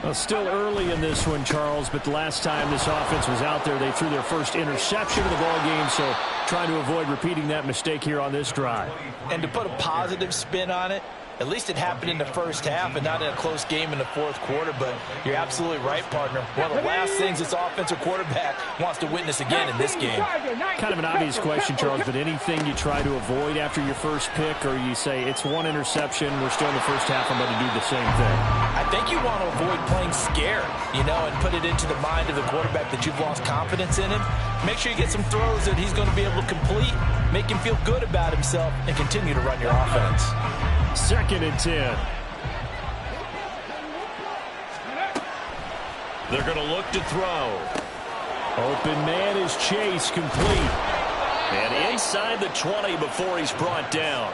Well, still early in this one, Charles, but the last time this offense was out there, they threw their first interception of the ball game, so trying to avoid repeating that mistake here on this drive. And to put a positive spin on it, at least it happened in the first half and not in a close game in the 4th quarter, but you're absolutely right, partner. One of the last things this offensive quarterback wants to witness again in this game. Kind of an obvious question, Charles, but anything you try to avoid after your first pick, or you say it's one interception, we're still in the first half, I'm going to do the same thing? I think you want to avoid playing scared, you know, and put it into the mind of the quarterback that you've lost confidence in him. Make sure you get some throws that he's going to be able to complete, make him feel good about himself, and continue to run your offense. 2nd and 10. They're going to look to throw. Open man is Chase, complete. And inside the 20 before he's brought down.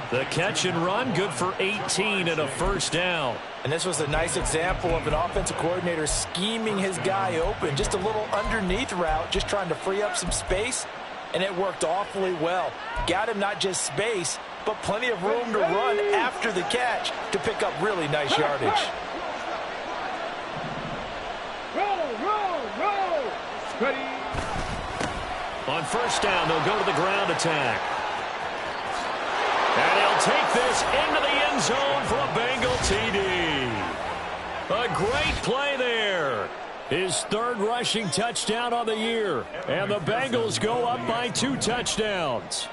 The catch and run, good for 18 and a 1st down. And this was a nice example of an offensive coordinator scheming his guy open. Just a little underneath route, just trying to free up some space. And it worked awfully well. Got him not just space, but plenty of room to run after the catch to pick up really nice yardage. Roll. Ready. On 1st down, they'll go to the ground attack. And he'll take this into the end zone for a Bengal TD. A great play there. His 3rd rushing touchdown on the year. And the Bengals go up by 2 touchdowns.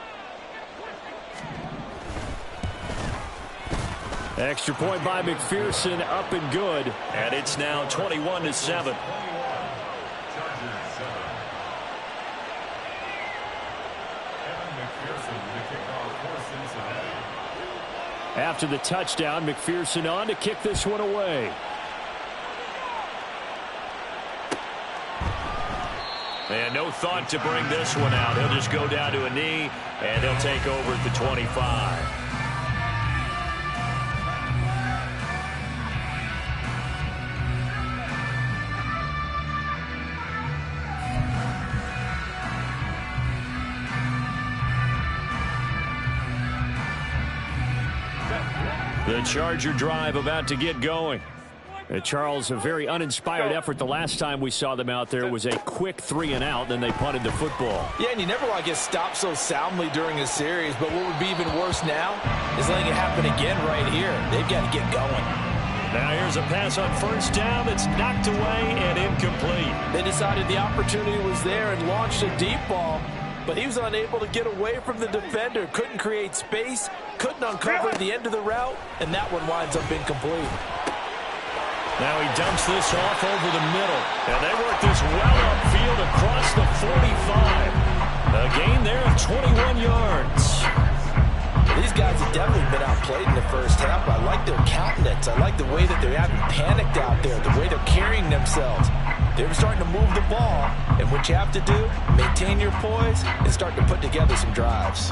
Extra point by McPherson, up and good. And it's now 21-7. After the touchdown, McPherson on to kick this one away. And no thought to bring this one out. He'll just go down to a knee, and he'll take over at the 25. The Charger drive about to get going. Charles, a very uninspired effort. The last time we saw them out there was a quick 3 and out, then they punted the football. Yeah, and you never want to get stopped so soundly during a series, but what would be even worse now is letting it happen again right here. They've got to get going. Now here's a pass on 1st down that's knocked away and incomplete. They decided the opportunity was there and launched a deep ball, but he was unable to get away from the defender. Couldn't create space, couldn't uncover the end of the route, and that one winds up incomplete. Now he dumps this off over the middle, and they work this well upfield across the 45. A gain there of 21 yards. These guys have definitely been outplayed in the first half. I like their countenance. I like the way that they haven't panicked out there, the way they're carrying themselves. They're starting to move the ball, and what you have to do, maintain your poise and start to put together some drives.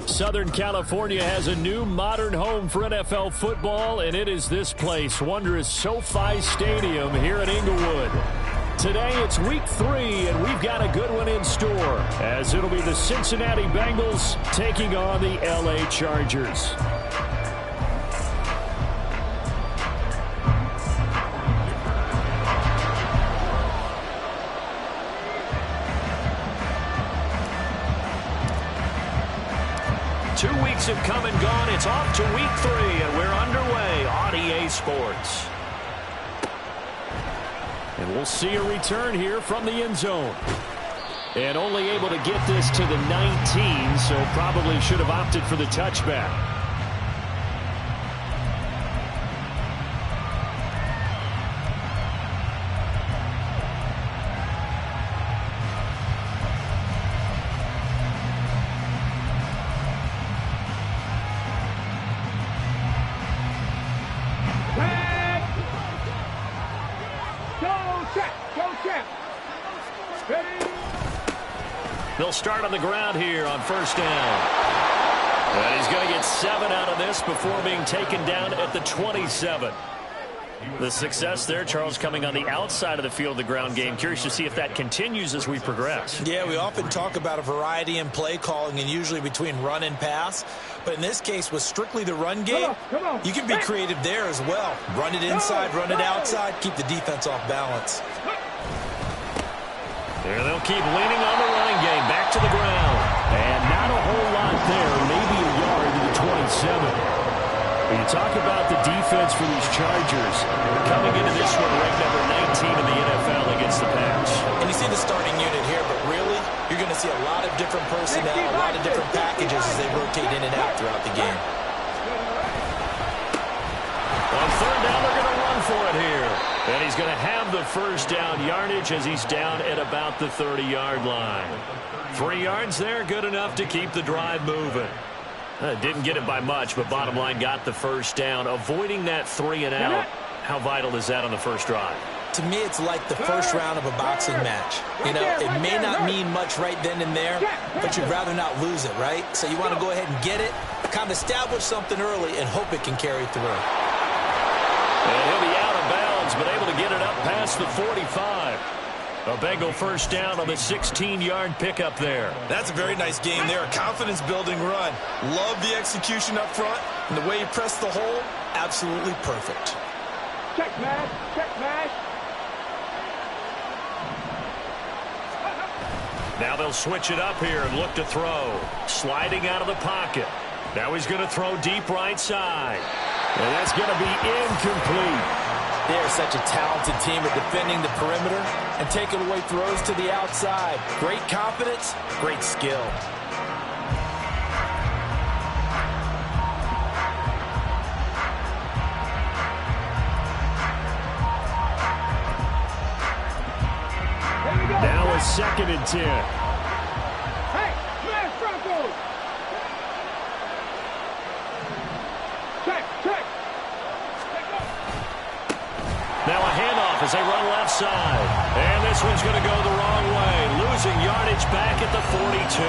Southern California has a new modern home for NFL football, and it is this place, wondrous SoFi Stadium here in Inglewood. Today it's week 3, and we've got a good one in store, as it'll be the Cincinnati Bengals taking on the LA Chargers. Two weeks have come and gone. It's off to week 3, and we're underway on EA Sports. And we'll see a return here from the end zone. And only able to get this to the 19, so probably should have opted for the touchback. They'll start on the ground here on first down. And he's going to get 7 out of this before being taken down at the 27. The success there, Charles, coming on the outside of the field, the ground game. Curious to see if that continues as we progress. Yeah, we often talk about a variety in play calling and usually between run and pass. But in this case, with strictly the run game, you can be creative there as well. Run it inside, run it outside, keep the defense off balance. There they'll keep leaning on the running game. Back to the ground. And not a whole lot there. Maybe a yard to the 27. When you talk about the defense for these Chargers, they're coming into this one ranked number 19 in the NFL against the pass. And you see the starting unit here, but really, you're going to see a lot of different personnel, a lot of different packages as they rotate in and out throughout the game. On third down, they're going to run for it here. And he's going to have the first down yardage as he's down at about the 30-yard line. 3 yards there, good enough to keep the drive moving. Didn't get it by much, but bottom line got the first down. Avoiding that 3 and out, how vital is that on the first drive? To me, it's like the first round of a boxing match. You know, it may not mean much right then and there, but you'd rather not lose it, right? So you want to go ahead and get it, kind of establish something early, and hope it can carry through. And he'll be out of bounds, but able to get it up past the 45. A Bengal first down on the 16-yard pickup there. That's a very nice game there, a confidence-building run. Love the execution up front, and the way he pressed the hole, absolutely perfect. Check, man. Check, man. Now they'll switch it up here and look to throw. Sliding out of the pocket. Now he's going to throw deep right side. And that's going to be incomplete. They're such a talented team at defending the perimeter and taking away throws to the outside. Great confidence, great skill. Now a 2nd and 10. Hey, smash Broncos. Check. Now a handoff as they run left side. And this one's going to go the wrong way. Losing yardage back at the 42.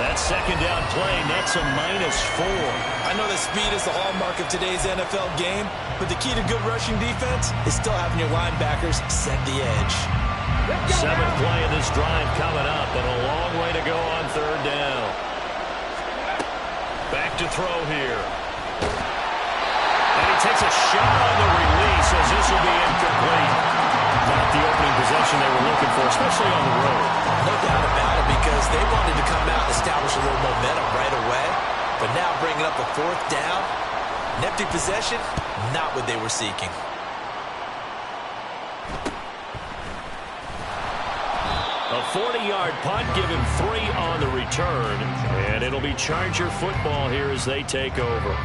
That second down play nets a -4. I know that speed is the hallmark of today's NFL game, but the key to good rushing defense is still having your linebackers set the edge. 7th play of this drive coming up, and a long way to go on third down. Back to throw here. And he takes a shot on the release as this will be incomplete. Not the opening possession they were looking for, especially on the road. No doubt about it, because they wanted to come out and establish a little momentum right away. But now bringing up a 4th down, an empty possession, not what they were seeking. A 40-yard punt, given 3 on the return. And it'll be Charger football here as they take over.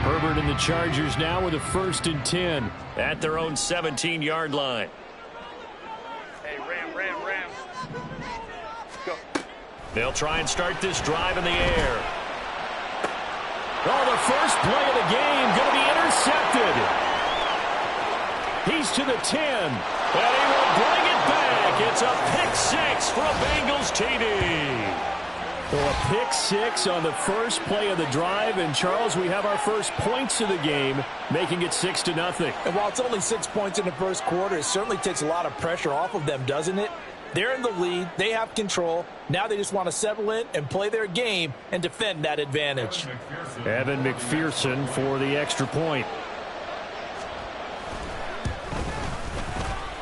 Herbert and the Chargers now with a 1st and 10 at their own 17-yard line. Hey, Ram. Go. They'll try and start this drive in the air. Oh, the first play of the game going to be intercepted. He's to the 10. And he will bring it back. It's a pick six for a Bengals TD. So a pick six on the first play of the drive. And, Charles, we have our first points of the game, making it 6-0. And while it's only 6 points in the first quarter, it certainly takes a lot of pressure off of them, doesn't it? They're in the lead. They have control. Now they just want to settle in and play their game and defend that advantage. Evan McPherson for the extra point.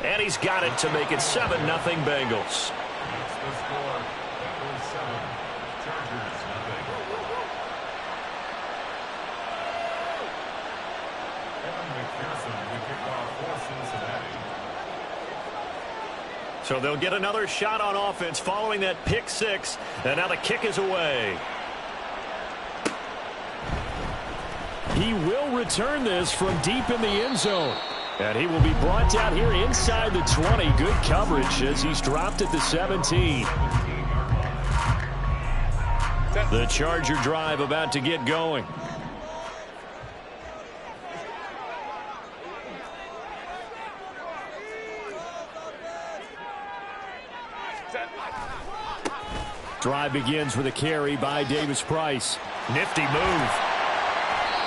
And he's got it to make it 7-0 Bengals. So they'll get another shot on offense following that pick six. And now the kick is away. He will return this from deep in the end zone. And he will be brought down here inside the 20. Good coverage as he's dropped at the 17. The Charger drive about to get going. Drive begins with a carry by Davis Price. Nifty move.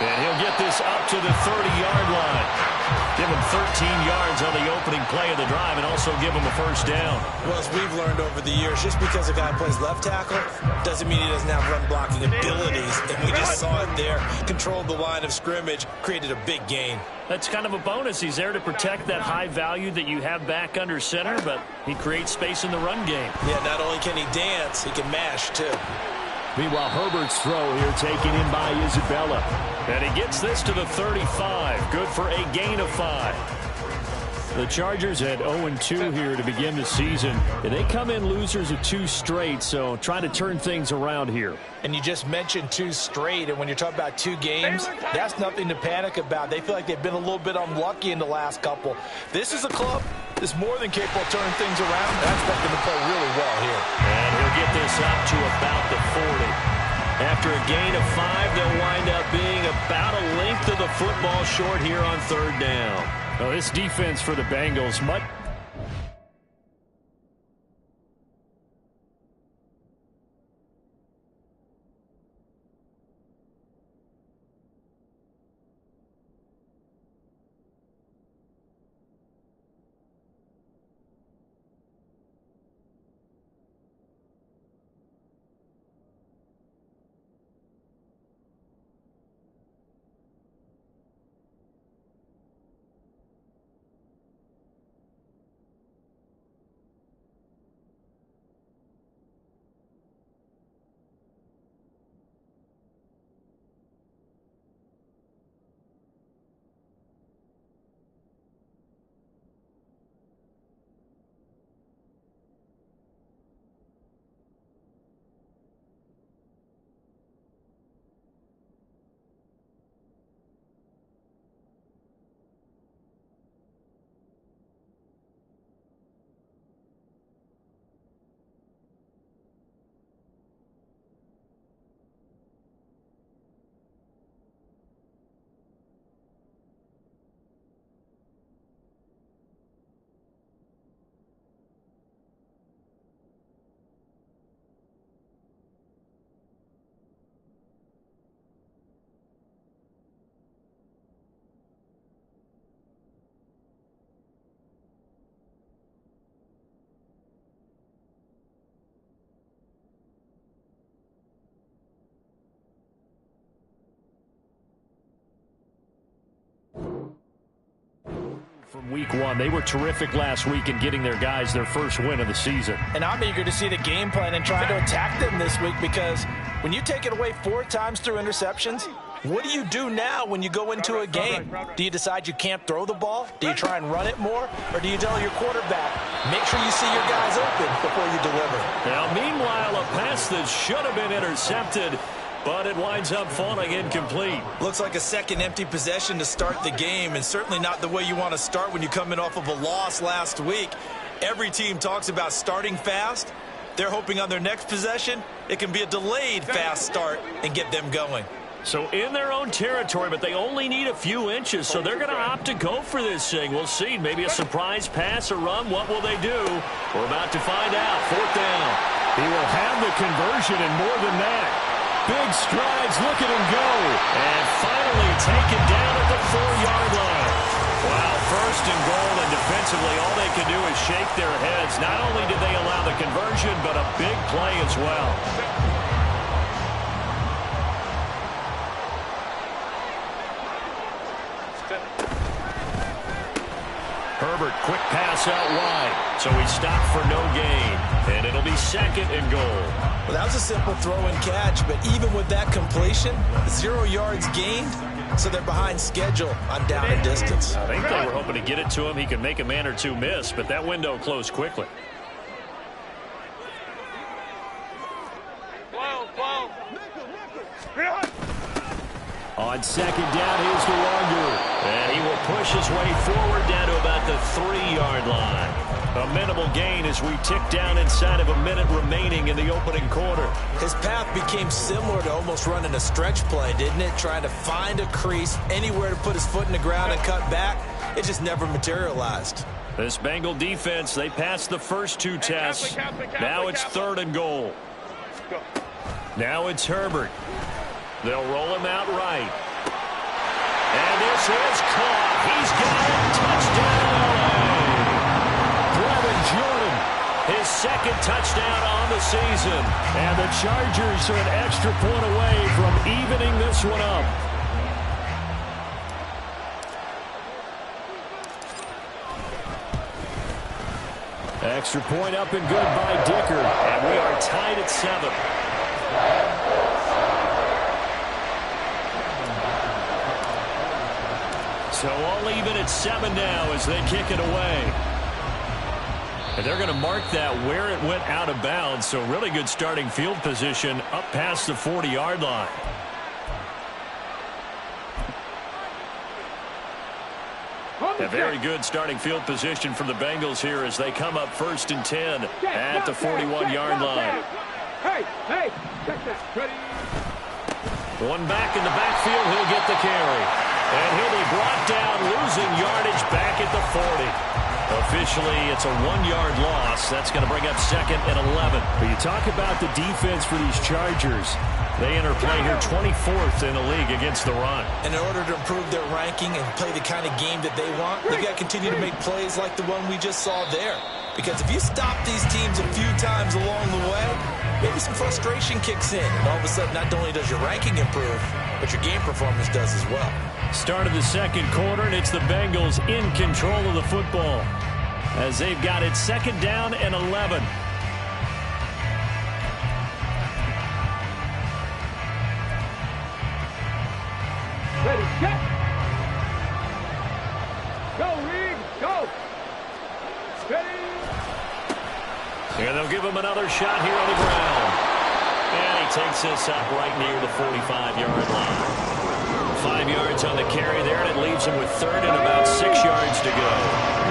And he'll get this up to the 30-yard line. Give him 13 yards on the opening play of the drive and also give him a first down. Well, as we've learned over the years, just because a guy plays left tackle doesn't mean he doesn't have run blocking abilities. And we just saw it there. Controlled the line of scrimmage, created a big gain. That's kind of a bonus. He's there to protect that high value that you have back under center, but he creates space in the run game. Yeah, not only can he dance, he can mash, too. Meanwhile, Herbert's throw here taken in by Isabella. And he gets this to the 35. Good for a gain of 5. The Chargers at 0-2 here to begin the season. And they come in losers of 2 straight, so trying to turn things around here. And you just mentioned 2 straight, and when you're talking about 2 games, that's nothing to panic about. They feel like they've been a little bit unlucky in the last couple. This is a club that's more than capable of turning things around. And I expect them to play really well here. And he'll get this up to about the 40. After a gain of 5, they'll wind up being about a length of the football short here on 3rd down. Well, this defense for the Bengals might... From week 1. They were terrific last week in getting their guys their first win of the season. And I'm eager to see the game plan and try to attack them this week, because when you take it away 4 times through interceptions, what do you do now when you go into a game? Do you decide you can't throw the ball? Do you try and run it more? Or do you tell your quarterback, make sure you see your guys open before you deliver? Now, meanwhile, a pass that should have been intercepted, but it winds up falling incomplete. Looks like a second empty possession to start the game, and certainly not the way you want to start when you come in off of a loss last week. Every team talks about starting fast. They're hoping on their next possession, it can be a delayed fast start and get them going. So in their own territory, but they only need a few inches, so they're going to opt to go for this thing. We'll see. Maybe a surprise pass or run. What will they do? We're about to find out. 4th down. He will have the conversion and more than that. Big strides. Look at him go. And finally taken down at the 4-yard line. Wow, 1st and goal, and defensively all they can do is shake their heads. Not only did they allow the conversion, but a big play as well. Herbert, quick pass out wide. So he stopped for no gain. And it'll be 2nd and goal. Well, that was a simple throw and catch, but even with that completion, 0 yards gained, so they're behind schedule on down and distance. I think they were hoping to get it to him. He could make a man or two miss, but that window closed quickly. On 2nd down, here's the longer. And he will push his way forward down to about the 3-yard line. A minimal gain as we tick down inside of a minute remaining in the opening quarter. His path became similar to almost running a stretch play, didn't it? Trying to find a crease, anywhere to put his foot in the ground and cut back. It just never materialized. This Bengal defense, they passed the first 2 tests. Now it's 3rd and goal. Now it's Herbert. They'll roll him out right. And this is caught. He's got it. Touchdown, LA. Brevin Jordan, his 2nd touchdown on the season. And the Chargers are an extra point away from evening this one up. Extra point up and good by Dicker. And we are tied at 7. So all even at 7 now as they kick it away. And they're going to mark that where it went out of bounds. So really good starting field position up past the 40-yard line. A very good starting field position for the Bengals here as they come up 1st and 10 at the 41-yard line. Hey, check that. Ready? One back in the backfield, he'll get the carry. And he'll be brought down, losing yardage back at the 40. Officially, it's a 1-yard loss. That's going to bring up 2nd and 11. But you talk about the defense for these Chargers. They enter play here 24th in the league against the run. And in order to improve their ranking and play the kind of game that they want, they've got to continue to make plays like the one we just saw there. Because if you stop these teams a few times along the way, maybe some frustration kicks in. And all of a sudden, not only does your ranking improve, but your game performance does as well. Start of the 2nd quarter, and it's the Bengals in control of the football as they've got it 2nd down and 11. Ready, set. Go, Reed, go. Ready. And they'll give him another shot here on the ground. And he takes this up right near the 45-yard line. 5 yards on the carry there, and it leaves them with 3rd and about 6 yards to go.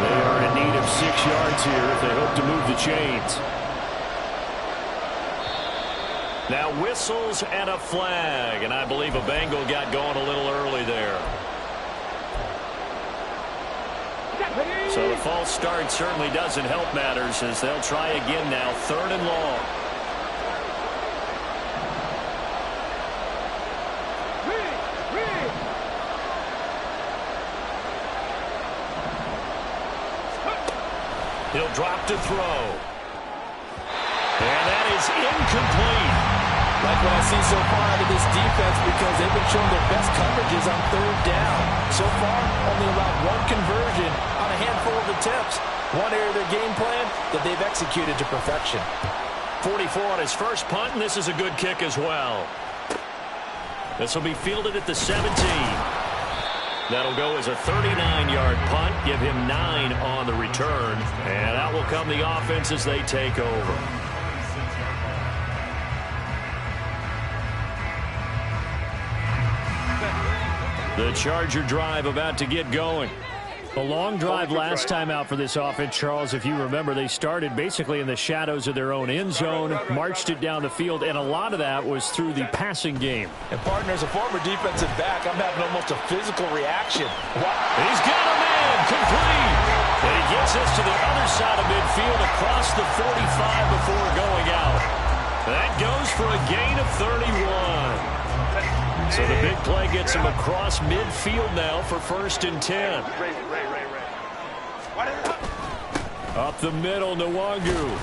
They are in need of 6 yards here if they hope to move the chains. Now whistles and a flag, and I believe a Bengal got going a little early there. So the false start certainly doesn't help matters as they'll try again now, 3rd and long. He'll drop to throw. And that is incomplete. Like what I've seen so far out of this defense because they've been showing their best coverages on 3rd down. So far, only allowed 1 conversion on a handful of attempts. One area of their game plan that they've executed to perfection. 44 on his first punt, and this is a good kick as well. This will be fielded at the 17. That'll go as a 39-yard punt, give him 9 on the return, and out will come the offense as they take over. The Charger drive about to get going. The long drive last time out for this offense, Charles, if you remember, they started basically in the shadows of their own end zone, marched it down the field, and a lot of that was through the passing game. And, partner, as a former defensive back, I'm having almost a physical reaction. He's got a man, complete. And he gets us to the other side of midfield across the 45 before going out. That goes for a gain of 31. So the big play gets him across midfield now for 1st and 10. Up the middle, Nwangu.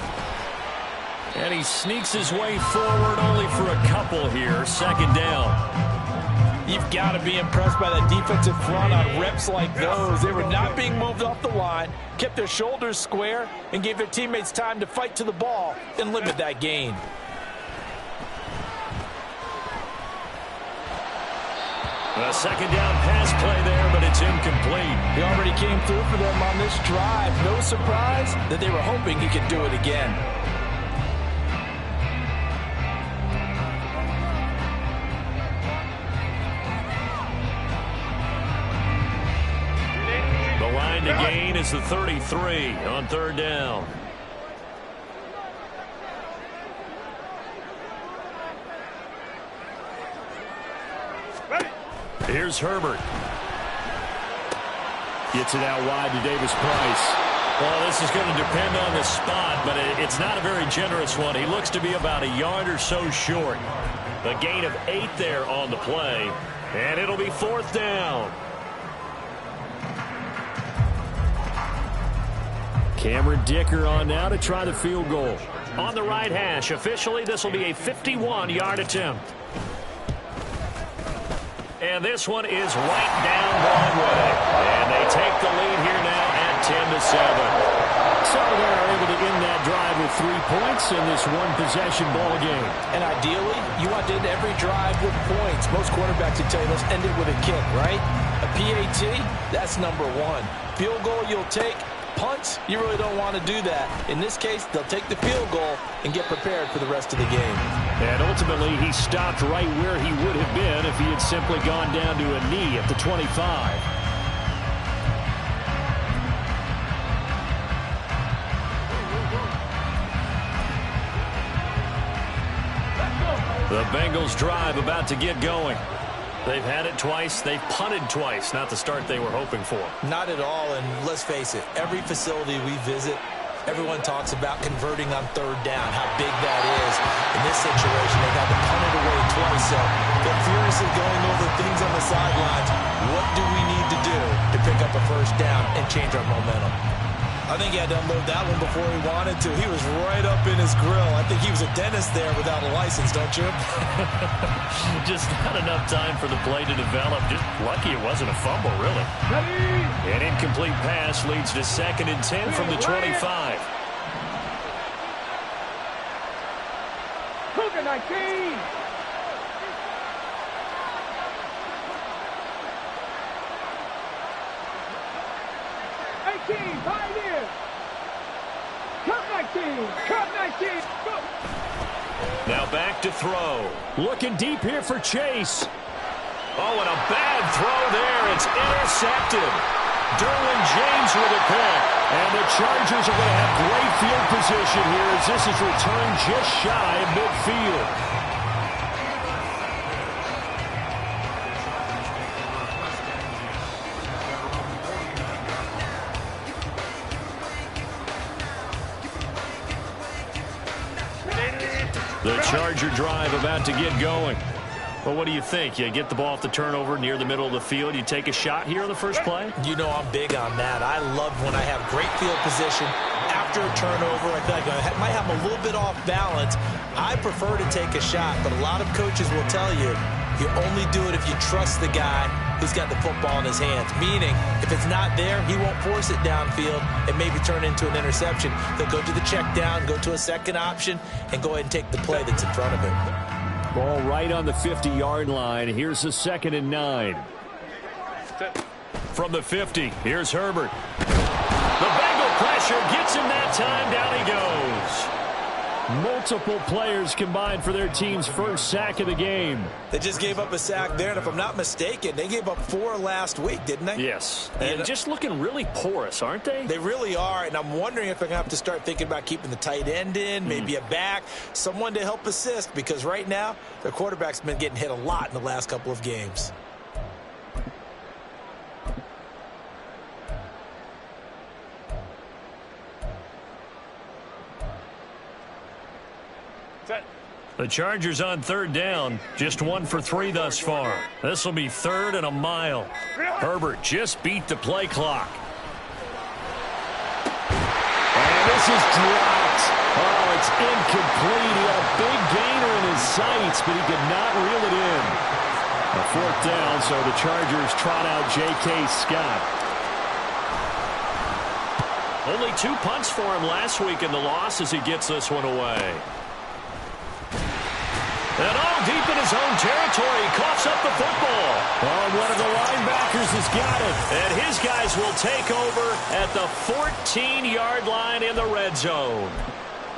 And he sneaks his way forward only for a couple here. 2nd down. You've got to be impressed by that defensive front on reps like those. They were not being moved off the line, kept their shoulders square, and gave their teammates time to fight to the ball and limit that gain. A 2nd down pass play there, but it's incomplete. He already came through for them on this drive. No surprise that they were hoping he could do it again. The line to gain is the 33 on 3rd down. Here's Herbert. Gets it out wide to Davis Price. Well, this is going to depend on the spot, but it's not a very generous one. He looks to be about a yard or so short. A gain of 8 there on the play, and it'll be 4th down. Cameron Dicker on now to try the field goal. On the right hash, officially this will be a 51-yard attempt. And this one is right down Broadway. And they take the lead here now at 10-7. So they're able to end that drive with 3 points in this one-possession ball game. And ideally, you want to end every drive with points. Most quarterbacks would tell you, let's end it with a kick, right? A PAT, that's number 1. Field goal you'll take. Punts, you really don't want to do that. In this case, they'll take the field goal and get prepared for the rest of the game. And ultimately, he stopped right where he would have been if he had simply gone down to a knee at the 25. The Bengals drive about to get going. They've had it twice. They've punted twice. Not the start they were hoping for. Not at all, and let's face it, every facility we visit, everyone talks about converting on 3rd down, how big that is. In this situation, they've had to punt it away twice, so they're furiously going over things on the sidelines. What do we need to do to pick up a 1st down and change our momentum? I think he had to unload that one before he wanted to. He was right up in his grill. I think he was a dentist there without a license, don't you? Just not enough time for the play to develop. Just lucky it wasn't a fumble, really. An incomplete pass leads to 2nd and 10 from the 25. Cougar 19. Pioneer! Cup 19! Cup 19! Go! Now back to throw. Looking deep here for Chase. Oh, and a bad throw there. It's intercepted. Derwin James with a pick. And the Chargers are going to have great field position here as this is returned just shy of midfield. The Charger drive about to get going. Well, what do you think? You get the ball off the turnover near the middle of the field. You take a shot here on the first play? You know I'm big on that. I love when I have great field position. After a turnover, I feel like I might have a little bit off balance. I prefer to take a shot, but a lot of coaches will tell you, you only do it if you trust the guy who's got the football in his hands. Meaning, if it's not there, he won't force it downfield and maybe turn into an interception. He'll go to the check down, go to a second option, and go ahead and take the play that's in front of him. Ball right on the 50-yard line. Here's the 2nd and 9. From the 50, here's Herbert. The Bengal pressure gets him that time. Down he goes. Multiple players combined for their team's first sack of the game. They just gave up a sack there, and if I'm not mistaken, they gave up 4 last week, didn't they? Yes, and just looking really porous, aren't they? They really are, and I'm wondering if they're going to have to start thinking about keeping the tight end in, maybe a back, someone to help assist, because right now, their quarterback's been getting hit a lot in the last couple of games. The Chargers on 3rd down, just 1 for 3 thus far. This will be 3rd and a mile. Herbert just beat the play clock. And this is dropped. Oh, it's incomplete. He had a big gainer in his sights, but he could not reel it in. A 4th down, so the Chargers trot out J.K. Scott. Only 2 punts for him last week in the loss as he gets this one away. And all deep in his own territory, coughs up the football. Oh, and one of the linebackers has got it. And his guys will take over at the 14-yard line in the red zone.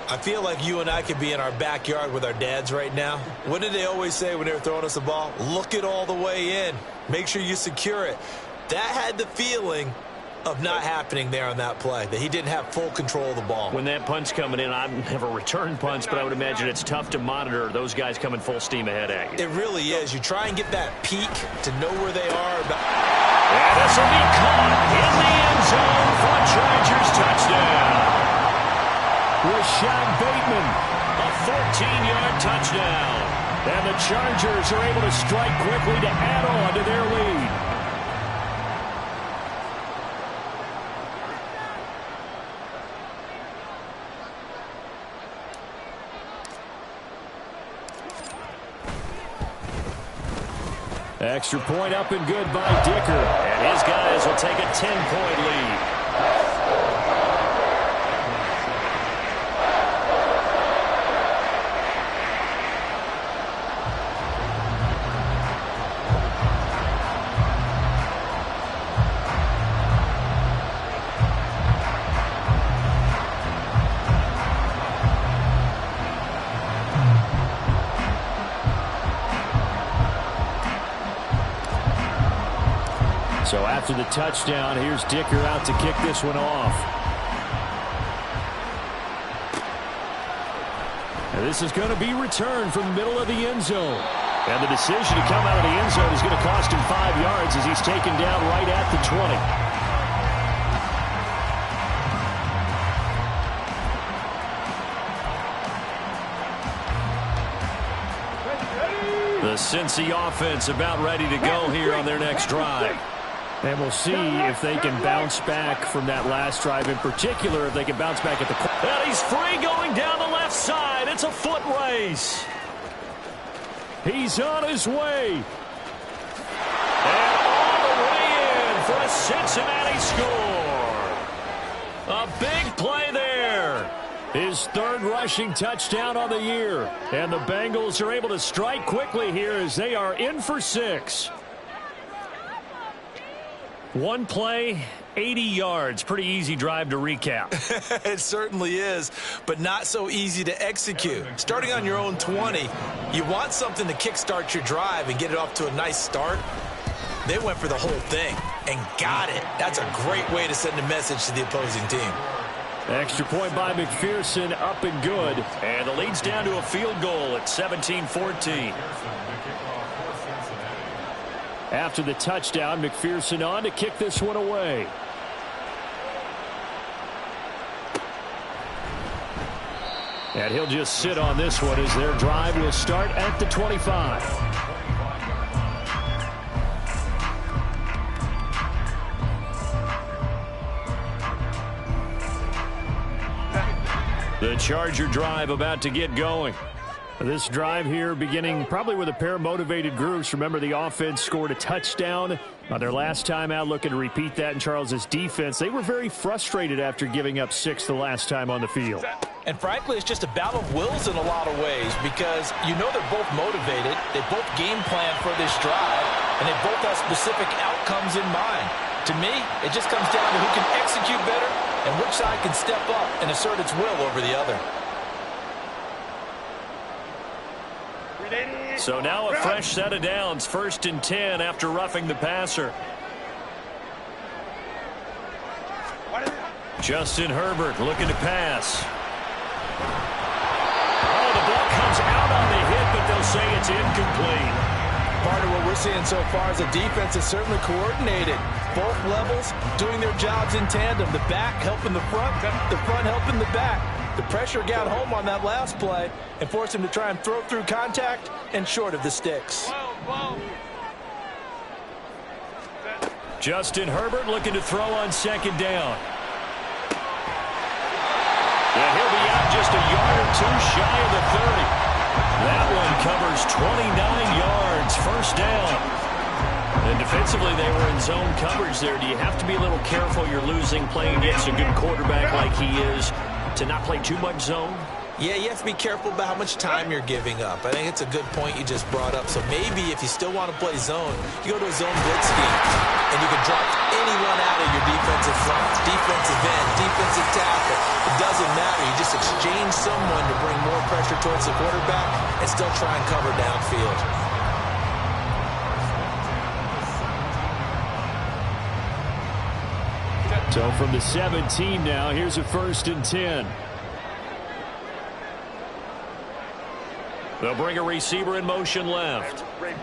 I feel like you and I could be in our backyard with our dads right now. What did they always say when they were throwing us the ball? Look it all the way in. Make sure you secure it. That had the feeling of not happening there on that play, that he didn't have full control of the ball. When that punt's coming in, I've never returned punts, but I would imagine it's tough to monitor those guys coming full steam ahead at you. It really is. You try and get that peek to know where they are. And this will be caught in the end zone for a Chargers touchdown. Rashad Bateman, a 14-yard touchdown. And the Chargers are able to strike quickly to add on to their lead. Extra point up and good by Dicker. And his guys will take a 10-point lead. So after the touchdown, here's Dicker out to kick this one off. And this is going to be returned from the middle of the end zone. And the decision to come out of the end zone is going to cost him 5 yards as he's taken down right at the 20. The Cincy offense about ready to go here on their next drive. And we'll see if they can bounce back from that last drive, in particular, if they can bounce back at the... And he's free going down the left side. It's a foot race. He's on his way. And all the way in for a Cincinnati score. A big play there. His 3rd rushing touchdown on the year. And the Bengals are able to strike quickly here as they are in for 6. One play, 80 yards. Pretty easy drive to recap. It certainly is, but not so easy to execute. Starting on your own 20, you want something to kickstart your drive and get it off to a nice start. They went for the whole thing and got it. That's a great way to send a message to the opposing team. Extra point by McPherson, up and good. And the lead's down to a field goal at 17-14. After the touchdown, McPherson on to kick this one away. And he'll just sit on this one as their drive will start at the 25. The Charger drive about to get going. This drive here beginning probably with a pair of motivated groups. Remember, the offense scored a touchdown on their last time out, looking to repeat that in Charles's defense. They were very frustrated after giving up 6 the last time on the field. And frankly, it's just a battle of wills in a lot of ways because you know they're both motivated. They both game plan for this drive, and they both have specific outcomes in mind. To me, it just comes down to who can execute better and which side can step up and assert its will over the other. So now a fresh set of downs, 1st and 10 after roughing the passer. Justin Herbert looking to pass. Oh, the ball comes out on the hit, but they'll say it's incomplete. Part of what we're seeing so far is the defense is certainly coordinated. Both levels doing their jobs in tandem. The back helping the front helping the back. The pressure got home on that last play and forced him to try and throw through contact and short of the sticks. Justin Herbert looking to throw on 2nd down. Yeah, he'll be out just a yard or two shy of the 30. That one covers 29 yards, 1st down. And defensively, they were in zone coverage there. Do you have to be a little careful you're losing playing against a good quarterback like he is to not play too much zone? Yeah, you have to be careful about how much time you're giving up. I think it's a good point you just brought up. So maybe if you still want to play zone, you go to a zone blitz scheme, and you can drop anyone out of your defensive front, defensive end, defensive tackle. It doesn't matter. You just exchange someone to bring more pressure towards the quarterback and still try and cover downfield. So from the 17 now, here's a 1st and 10. They'll bring a receiver in motion left. Ray.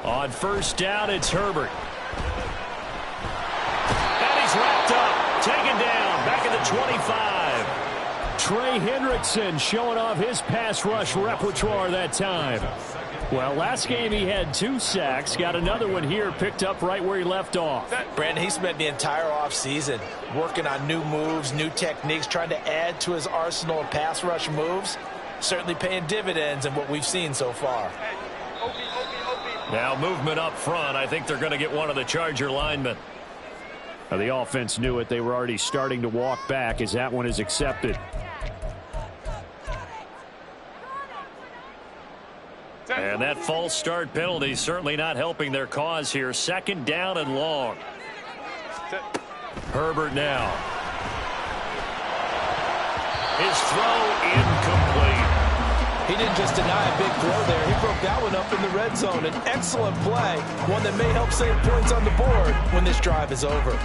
On 1st down, it's Herbert. And he's wrapped up, taken down, back at the 25. Trey Hendrickson showing off his pass rush repertoire that time. Well, last game he had 2 sacks. Got another one here, picked up right where he left off. Brandon, he spent the entire offseason working on new moves, new techniques, trying to add to his arsenal of pass rush moves. Certainly paying dividends in what we've seen so far. Now movement up front. I think they're going to get one of the Charger linemen. Now, the offense knew it. They were already starting to walk back as that one is accepted. And that false start penalty certainly not helping their cause here. 2nd down and long. Herbert now. His throw incomplete. He didn't just deny a big throw there. He broke that one up in the red zone. An excellent play, one that may help save points on the board when this drive is over.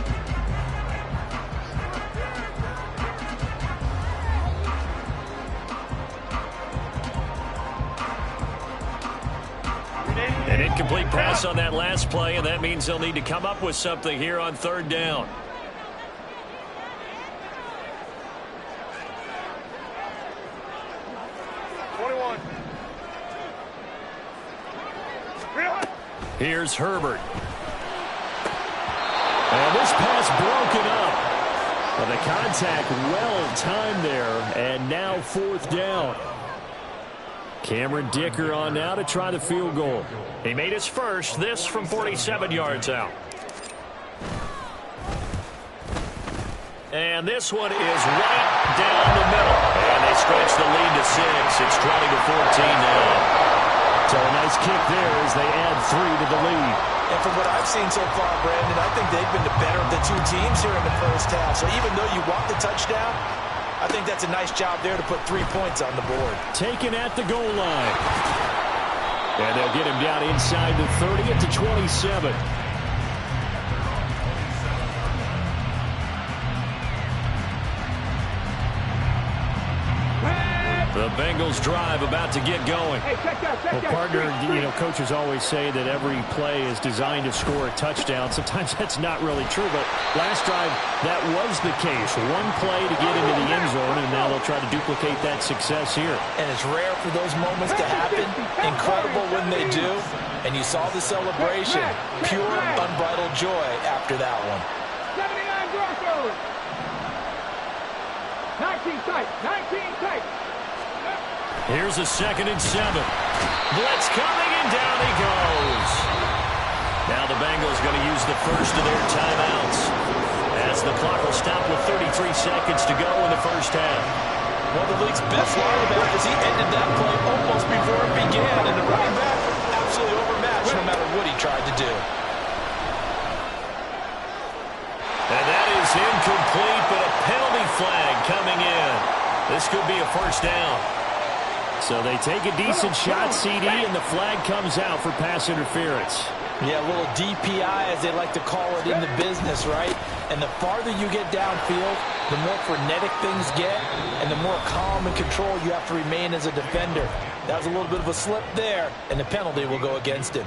An incomplete pass on that last play, and that means they'll need to come up with something here on 3rd down. Here's Herbert. And this pass broken up. Well, the contact well timed there, and now 4th down. Cameron Dicker on now to try the field goal. He made his first, this from 47 yards out. And this one is right down the middle. And they stretch the lead to 6. It's 20-14 now. So a nice kick there as they add 3 to the lead. And from what I've seen so far, Brandon, I think they've been the better of the 2 teams here in the first half. So even though you want the touchdown, I think that's a nice job there to put 3 points on the board. Taken at the goal line. And they'll get him down inside the 30 at the 27. The Bengals drive about to get going. Hey, check that. Well, partner, coaches always say that every play is designed to score a touchdown. Sometimes that's not really true, but last drive, that was the case. One play to get into the end zone, and now they'll try to duplicate that success here. And it's rare for those moments to happen. Incredible when they do. And you saw the celebration. Pure, unbridled joy after that one. 79 Broncos. 19 tight. 19 tight. Here's a 2nd and 7. Blitz coming, and down he goes. Now the Bengals going to use the first of their timeouts as the clock will stop with 33 seconds to go in the first half. One of the league's best linebackers, he ended that play almost before it began, and the running back absolutely overmatched no matter what he tried to do. And that is incomplete, This could be a first down. So they take a decent shot, CD, and the flag comes out for pass interference. Yeah, a little DPI, as they like to call it in the business, right? And the farther you get downfield, the more frenetic things get, and the more calm and control you have to remain as a defender. That was a little bit of a slip there, and the penalty will go against him.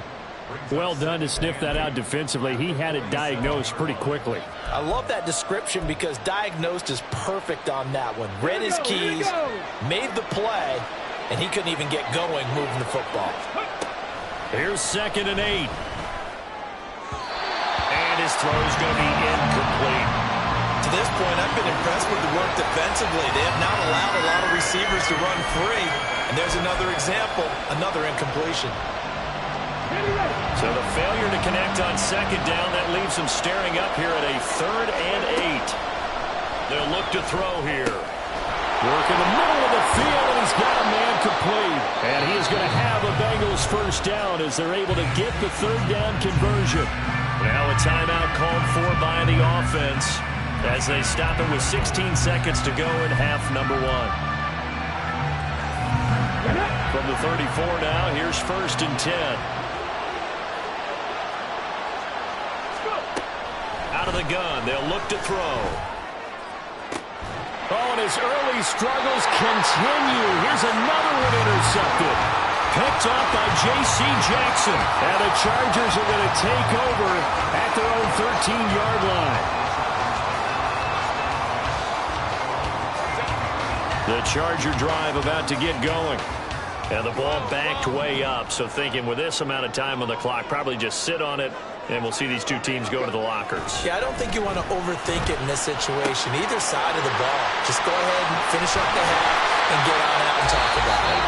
Well done to sniff that out defensively. He had it diagnosed pretty quickly. I love that description because diagnosed is perfect on that one. Read his keys, made the play, and he couldn't even get going moving the football. Here's 2nd and 8. And his throw is going to be incomplete. To this point, I've been impressed with the work defensively. They have not allowed a lot of receivers to run free. And there's another example, another incompletion. So the failure to connect on 2nd down, that leaves them staring up here at a 3rd and 8. They'll look to throw here. Work in the middle of the field, and he's got a man complete. And he is going to have a Bengals first down as they're able to get the 3rd down conversion. Now a timeout called for by the offense as they stop it with 16 seconds to go in half number 1. From the 34 now, here's 1st and 10. Out of the gun, they'll look to throw. Oh, and his early struggles continue. Here's another one intercepted. Picked off by J.C. Jackson. And the Chargers are going to take over at their own 13-yard line. The Charger drive about to get going. And the ball backed way up. So thinking with this amount of time on the clock, probably just sit on it. And we'll see these two teams go to the lockers. Yeah, I don't think you want to overthink it in this situation. Either side of the ball. Just go ahead and finish up the half and get on out and talk about it.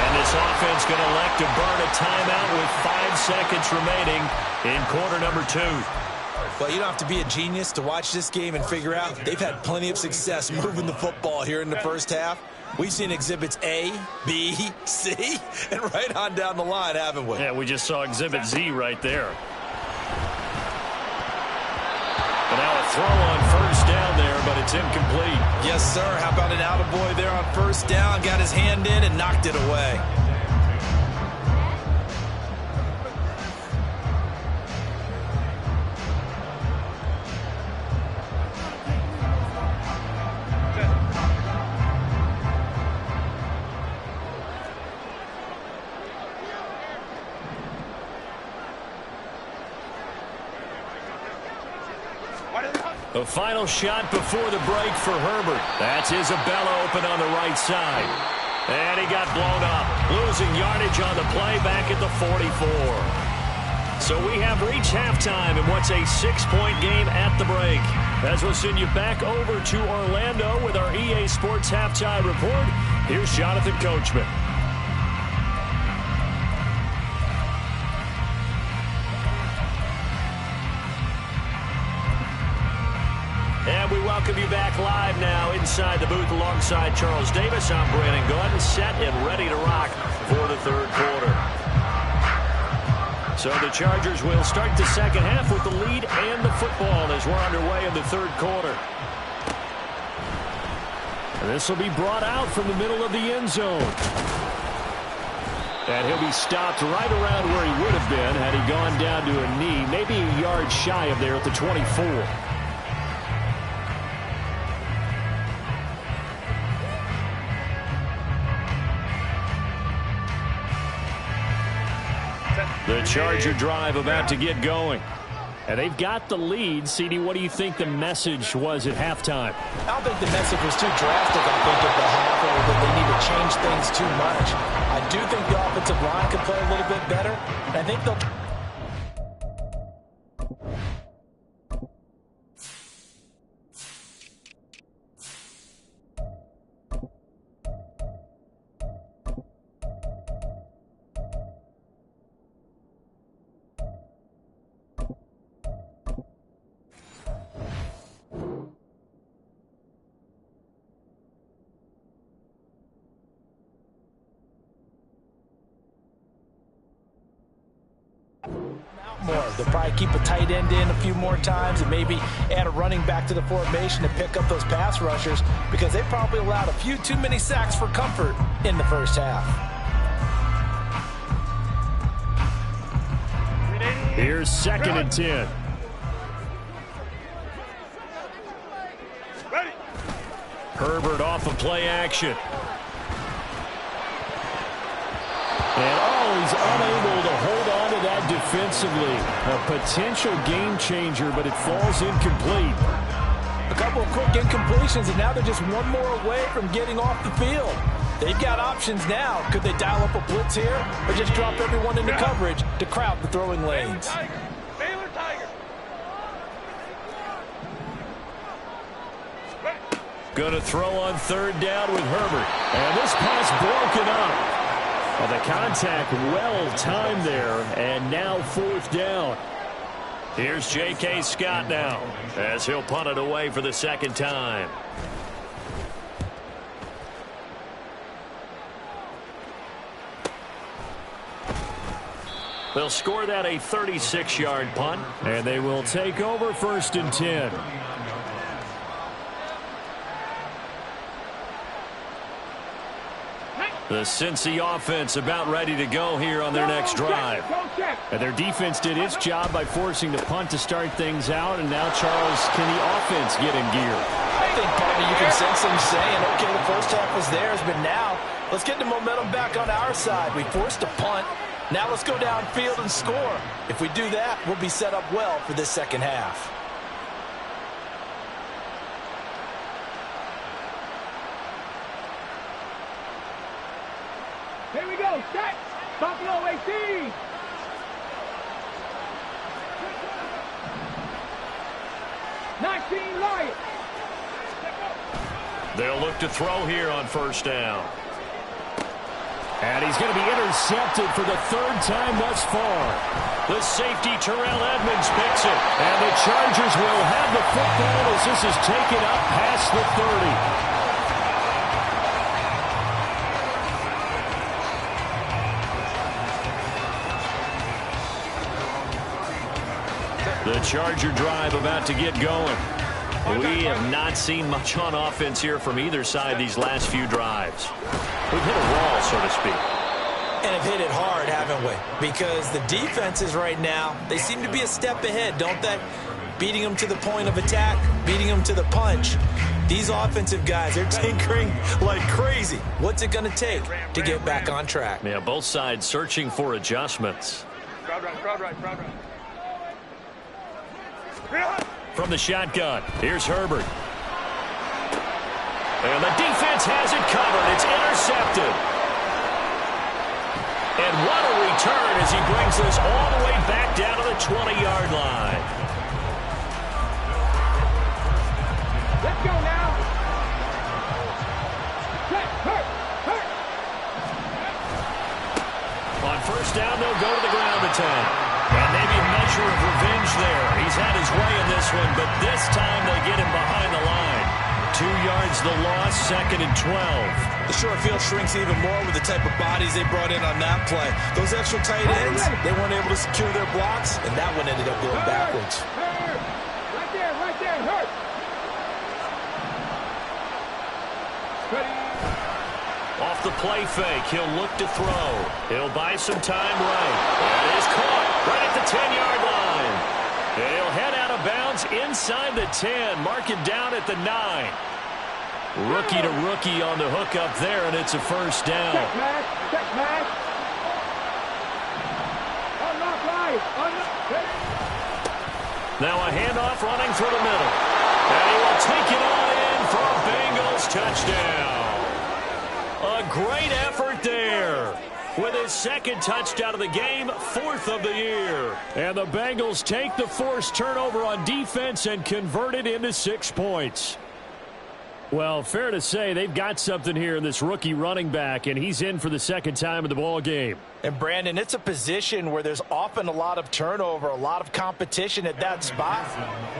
And this offense going to elect to burn a timeout with 5 seconds remaining in quarter number 2. Well, you don't have to be a genius to watch this game and figure out they've had plenty of success moving the football here in the first half. We've seen exhibits A, B, C, and right on down the line, haven't we? Yeah, we just saw exhibit Z right there. And now a throw on 1st down there, but it's incomplete. Yes, sir. How about an attaboy there on 1st down? Got his hand in and knocked it away. The final shot before the break for Herbert. That's Isabella open on the right side. And he got blown up. Losing yardage on the play back at the 44. So we have reached halftime in what's a 6-point game at the break. As we'll send you back over to Orlando with our EA Sports Halftime Report, here's Jonathan Coachman. And we welcome you back live now inside the booth alongside Charles Davis. I'm Brandon Gordon, set and ready to rock for the 3rd quarter. So the Chargers will start the 2nd half with the lead and the football as we're underway in the 3rd quarter. And this will be brought out from the middle of the end zone. And he'll be stopped right around where he would have been had he gone down to a knee, maybe a yard shy of there at the 24. The Charger drive about to get going. And they've got the lead. CD, what do you think the message was at halftime? I don't think the message was too drastic, I think, at the half, or that they need to change things too much. I do think the offensive line could play a little bit better. I think they'll... lot more. They'll probably keep a tight end in a few more times and maybe add a running back to the formation to pick up those pass rushers because they probably allowed a few too many sacks for comfort in the first half. Here's 2nd and 10. Ready. Herbert off of play action. And he's unable to hold on to that defensively. A potential game changer, but it falls incomplete. A couple of quick incompletions, and now they're just one more away from getting off the field. They've got options now. Could they dial up a blitz here or just drop everyone into coverage to crowd the throwing lanes? Baylor Tiger. Going to throw on 3rd down with Herbert. And this pass broken up. Well, the contact well timed there, and now 4th down. Here's J.K. Scott now as he'll punt it away for the 2nd time. They'll score that a 36-yard punt, and they will take over 1st and 10. The Cincy offense about ready to go here on their next drive. And their defense did its job by forcing the punt to start things out, and now, Charles, can the offense get in gear? I think probably you can sense them saying, okay, the first half was theirs, but now let's get the momentum back on our side. We forced a punt. Now let's go downfield and score. If we do that, we'll be set up well for this second half. Here we go, set. Buffalo AC. Lions. They'll look to throw here on 1st down. And he's going to be intercepted for the 3rd time thus far. The safety, Terrell Edmonds, picks it. And the Chargers will have the football as this is taken up past the 30. The Charger drive about to get going. We have not seen much on offense here from either side these last few drives. We've hit a wall, so to speak. And have hit it hard, haven't we? Because the defenses right now, they seem to be a step ahead, don't they? Beating them to the point of attack, beating them to the punch. These offensive guys, they're tinkering like crazy. What's it going to take to get back on track? Yeah, both sides searching for adjustments. Crowd right. From the shotgun, here's Herbert. And the defense has it covered. It's intercepted. And what a return as he brings this all the way back down to the 20-yard line. Let's go now. Hurt. On 1st down, they'll go to the ground attack. And maybe a measure of revenge there. He's had his way in this one, but this time they get him behind the line. 2 yards the loss, 2nd and 12. The short field shrinks even more with the type of bodies they brought in on that play. Those extra tight ends, they weren't able to secure their blocks, and that one ended up going backwards. Right there, hurt. Ready. Off the play fake, he'll look to throw. He'll buy some time right. That is caught right at the 10-yard line. And he'll head out of bounds inside the 10. Mark him down at the 9. Rookie to rookie on the hook up there, and it's a 1st down. Check match. Unlock right. Now a handoff running through the middle. And he will take it on in for a Bengals touchdown. A great effort there. With his 2nd touchdown of the game, 4th of the year. And the Bengals take the forced turnover on defense and convert it into 6 points. Well, fair to say they've got something here in this rookie running back, and he's in for the 2nd time of the ball game. And, Brandon, it's a position where there's often a lot of turnover, a lot of competition at that spot.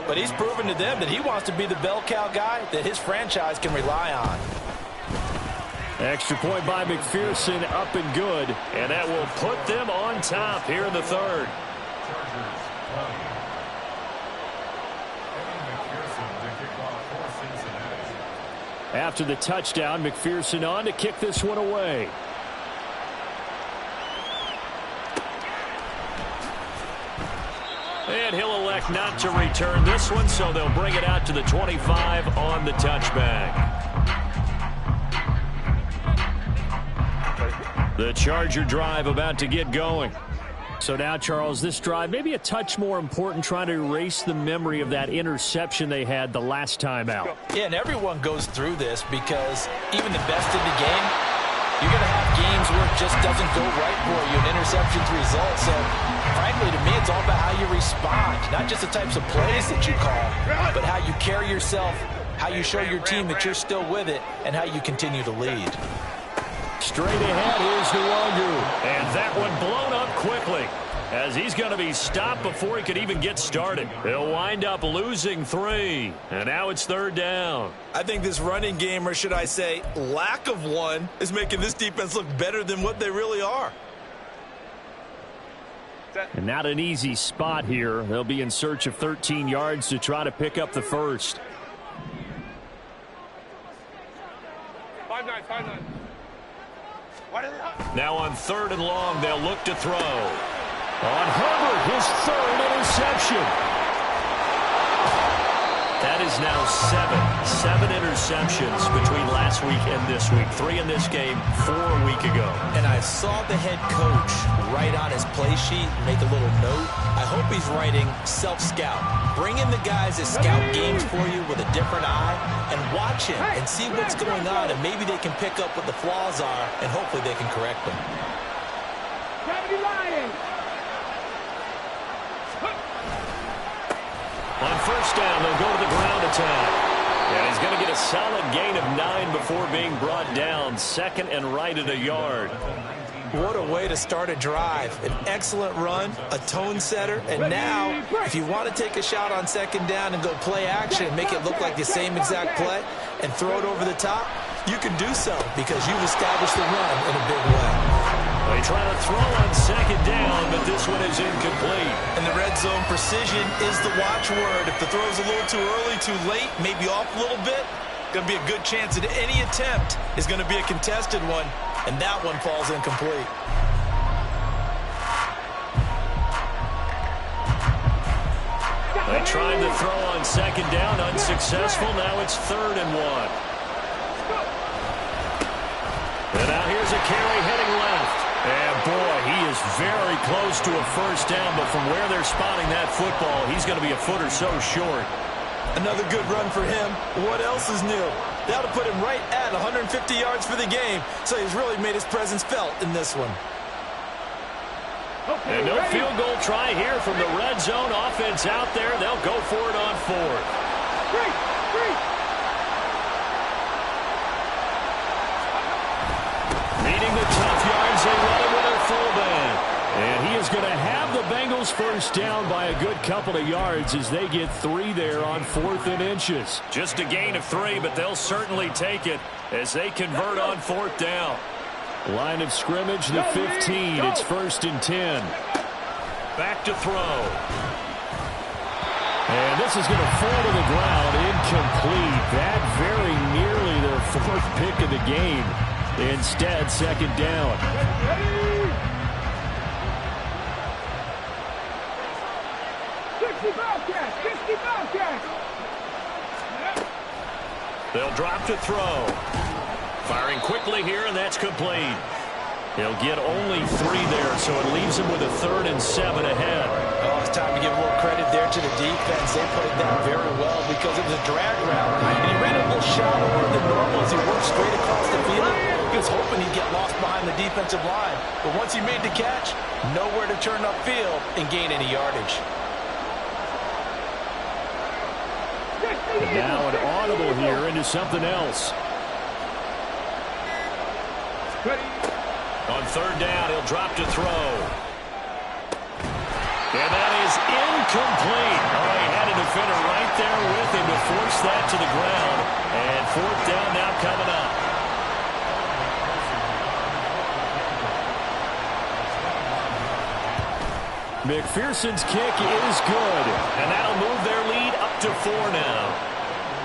But he's proven to them that he wants to be the bell cow guy that his franchise can rely on. Extra point by McPherson, up and good. And that will put them on top here in the 3rd. After the touchdown, McPherson on to kick this one away. And he'll elect not to return this one, so they'll bring it out to the 25 on the touchback. The Charger drive about to get going. So now, Charles, this drive maybe a touch more important, trying to erase the memory of that interception they had the last time out. Yeah, and everyone goes through this because even the best in the game, you're going to have games where it just doesn't go right for you, and interceptions result. So, frankly, to me, it's all about how you respond, not just the types of plays that you call, but how you carry yourself, how you show your team that you're still with it, and how you continue to lead. Straight ahead, here's Nwangu. And that one blown up quickly, as he's going to be stopped before he could even get started. He'll wind up losing 3. And now it's 3rd down. I think this running game, or should I say lack of one, is making this defense look better than what they really are. And not an easy spot here. They'll be in search of 13 yards to try to pick up the first. 5-9. Now on 3rd and long, they'll look to throw. On Herbert, his 3rd interception. That is now 7 interceptions between last week and this week. 3 in this game, 4 a week ago. And I saw the head coach write on his play sheet, make a little note. I hope he's writing self-scout. Bring in the guys that scout games for you with a different eye and watch him and see what's going on, and maybe they can pick up what the flaws are, and hopefully they can correct them. On 1st down, they'll go to the ground attack. And he's going to get a solid gain of 9 before being brought down. 2nd and right at a yard. What a way to start a drive. An excellent run, a tone setter, and now if you want to take a shot on 2nd down and go play action and make it look like the same exact play and throw it over the top, you can do so because you've established the run in a big way. They try to throw on 2nd down, but this one is incomplete. And the red zone precision is the watchword. If the throw's a little too early, too late, maybe off a little bit, going to be a good chance that any attempt is going to be a contested one, and that one falls incomplete. They tried to throw on 2nd down, unsuccessful. Now it's 3rd and 1. And now here's a carry heading left. And boy, he is very close to a 1st down, but from where they're spotting that football, he's going to be a foot or so short. Another good run for him. What else is new? That'll put him right at 150 yards for the game, so he's really made his presence felt in this one. And no field goal try here from the red zone. Offense out there. They'll go for it on 4th. Needing the tough yards, they run it with a fullback. And he is going to have the Bengals 1st down by a good couple of yards as they get 3 there on 4th and inches. Just a gain of 3, but they'll certainly take it as they convert on 4th down. Line of scrimmage, the 15. It's 1st and 10. Back to throw. And this is going to fall to the ground, incomplete. That very nearly their 4th pick of the game. Instead, 2nd down. They'll drop to throw. Firing quickly here, and that's complete. He'll get only 3 there, so it leaves him with a 3rd and 7 ahead. Oh, it's time to give a little credit there to the defense. They played that very well because it was a drag route. And he ran a little shallower than normal as he worked straight across the field. He was hoping he'd get lost behind the defensive line. But once he made the catch, nowhere to turn upfield and gain any yardage. Now an audible here into something else. On 3rd down, he'll drop to throw. And that is incomplete. Oh, he had a defender right there with him to force that to the ground. And 4th down now coming up. McPherson's kick is good. And that'll move their lead up to 4 now.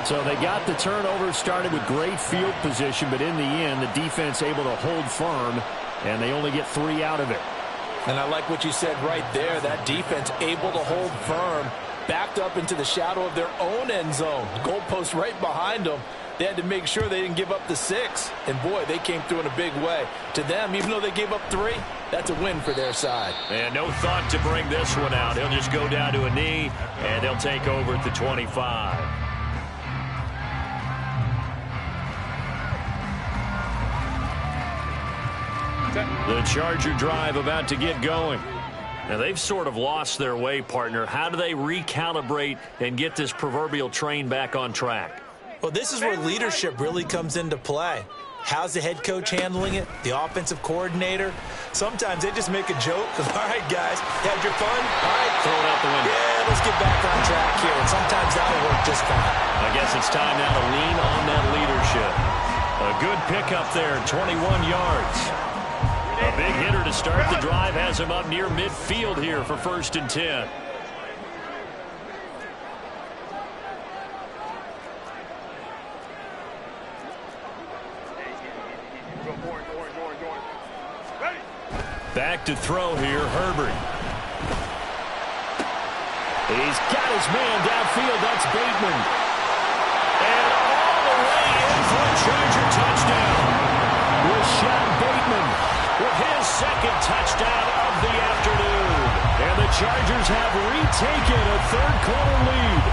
So they got the turnover started with great field position, but in the end, the defense able to hold firm, and they only get 3 out of it. And I like what you said right there. That defense able to hold firm, backed up into the shadow of their own end zone. Goalpost right behind them. They had to make sure they didn't give up the 6. And, boy, they came through in a big way. To them, even though they gave up 3, that's a win for their side. And no thought to bring this one out. He'll just go down to a knee, and they'll take over at the 25. The Charger drive about to get going. Now, they've sort of lost their way, partner. How do they recalibrate and get this proverbial train back on track? Well, this is where leadership really comes into play. How's the head coach handling it? The offensive coordinator? Sometimes they just make a joke. All right, guys, you had your fun? All right. Throw it out the window. Yeah, let's get back on track here. And sometimes that'll work just fine. I guess it's time now to lean on that leadership. A good pickup there, 21 yards. A big hitter to start the drive has him up near midfield here for 1st and 10. Back to throw here, Herbert. He's got his man downfield. That's Bateman. And all the way in for a Charger touchdown. Rashad Bateman with his 2nd touchdown of the afternoon. And the Chargers have retaken a 3rd-quarter lead.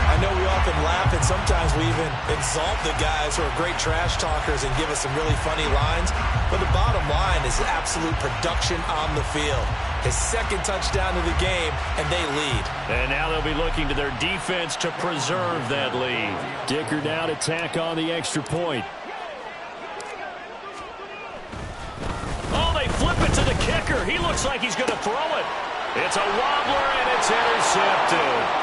I know we often laugh, and sometimes we even exalt the guys who are great trash talkers and give us some really funny lines. But the bottom line is absolute production on the field. His 2nd touchdown of the game, and they lead. And now they'll be looking to their defense to preserve that lead. Dicker now to tack on the extra point. Oh, they flip it to the kicker. He looks like he's going to throw it. It's a wobbler, and it's intercepted.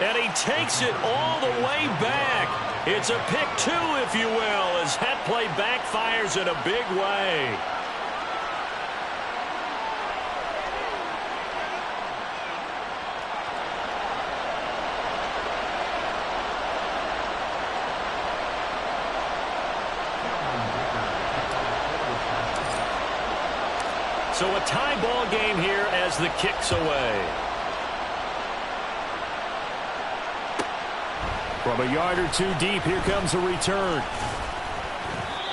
And he takes it all the way back. It's a pick 2, if you will, as that play backfires in a big way. So a tie ball game here as the kick's away. From a yard or 2 deep, here comes a return.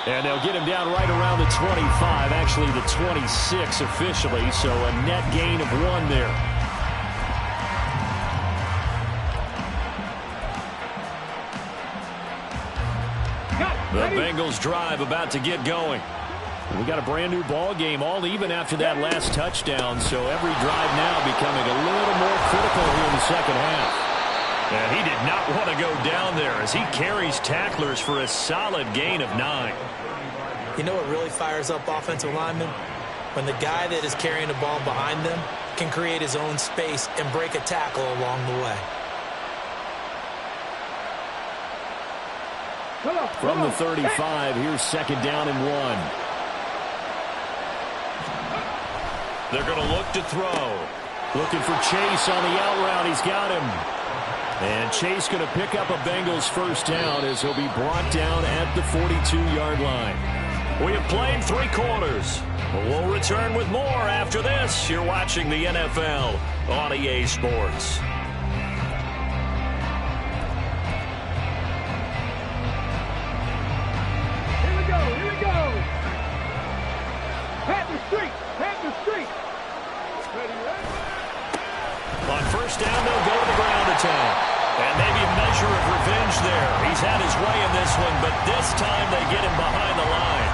And they'll get him down right around the 25, actually the 26 officially, so a net gain of 1 there. The Bengals drive about to get going. We got a brand new ball game, all even after that last touchdown, so every drive now becoming a little more critical here in the 2nd half. And he did not want to go down there as he carries tacklers for a solid gain of 9. You know what really fires up offensive linemen? When the guy that is carrying the ball behind them can create his own space and break a tackle along the way. From the 35, here's 2nd down and 1. They're going to look to throw. Looking for Chase on the out route. He's got him. And Chase going to pick up a Bengals 1st down as he'll be brought down at the 42-yard line. We have played 3 quarters. We'll return with more after this. You're watching the NFL on EA Sports. Here we go, here we go. Panther Street, Panther Street. Ready, ready. On 1st down, they'll go to the ground attack. And maybe a measure of revenge there. He's had his way in this one, but this time they get him behind the line.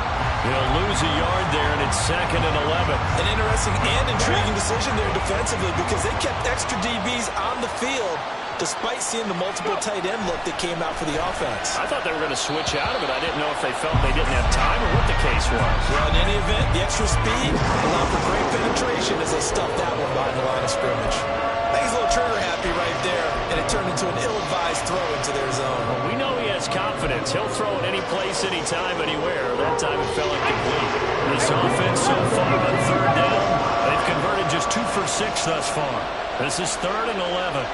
He'll lose a yard there, and it's 2nd and 11. An interesting and intriguing decision there defensively because they kept extra DBs on the field despite seeing the multiple tight end look that came out for the offense. I thought they were going to switch out of it. I didn't know if they felt they didn't have time or what the case was. Well, in any event, the extra speed allowed for great penetration as they stuffed that one behind the line of scrimmage. I think he's a little trigger happy right there, and it turned into an ill-advised throw into their zone. Well, we know he has confidence. He'll throw it any place, anytime, anywhere. That time it fell incomplete. This offense so far on 3rd down for 6 thus far. This is 3rd and 11.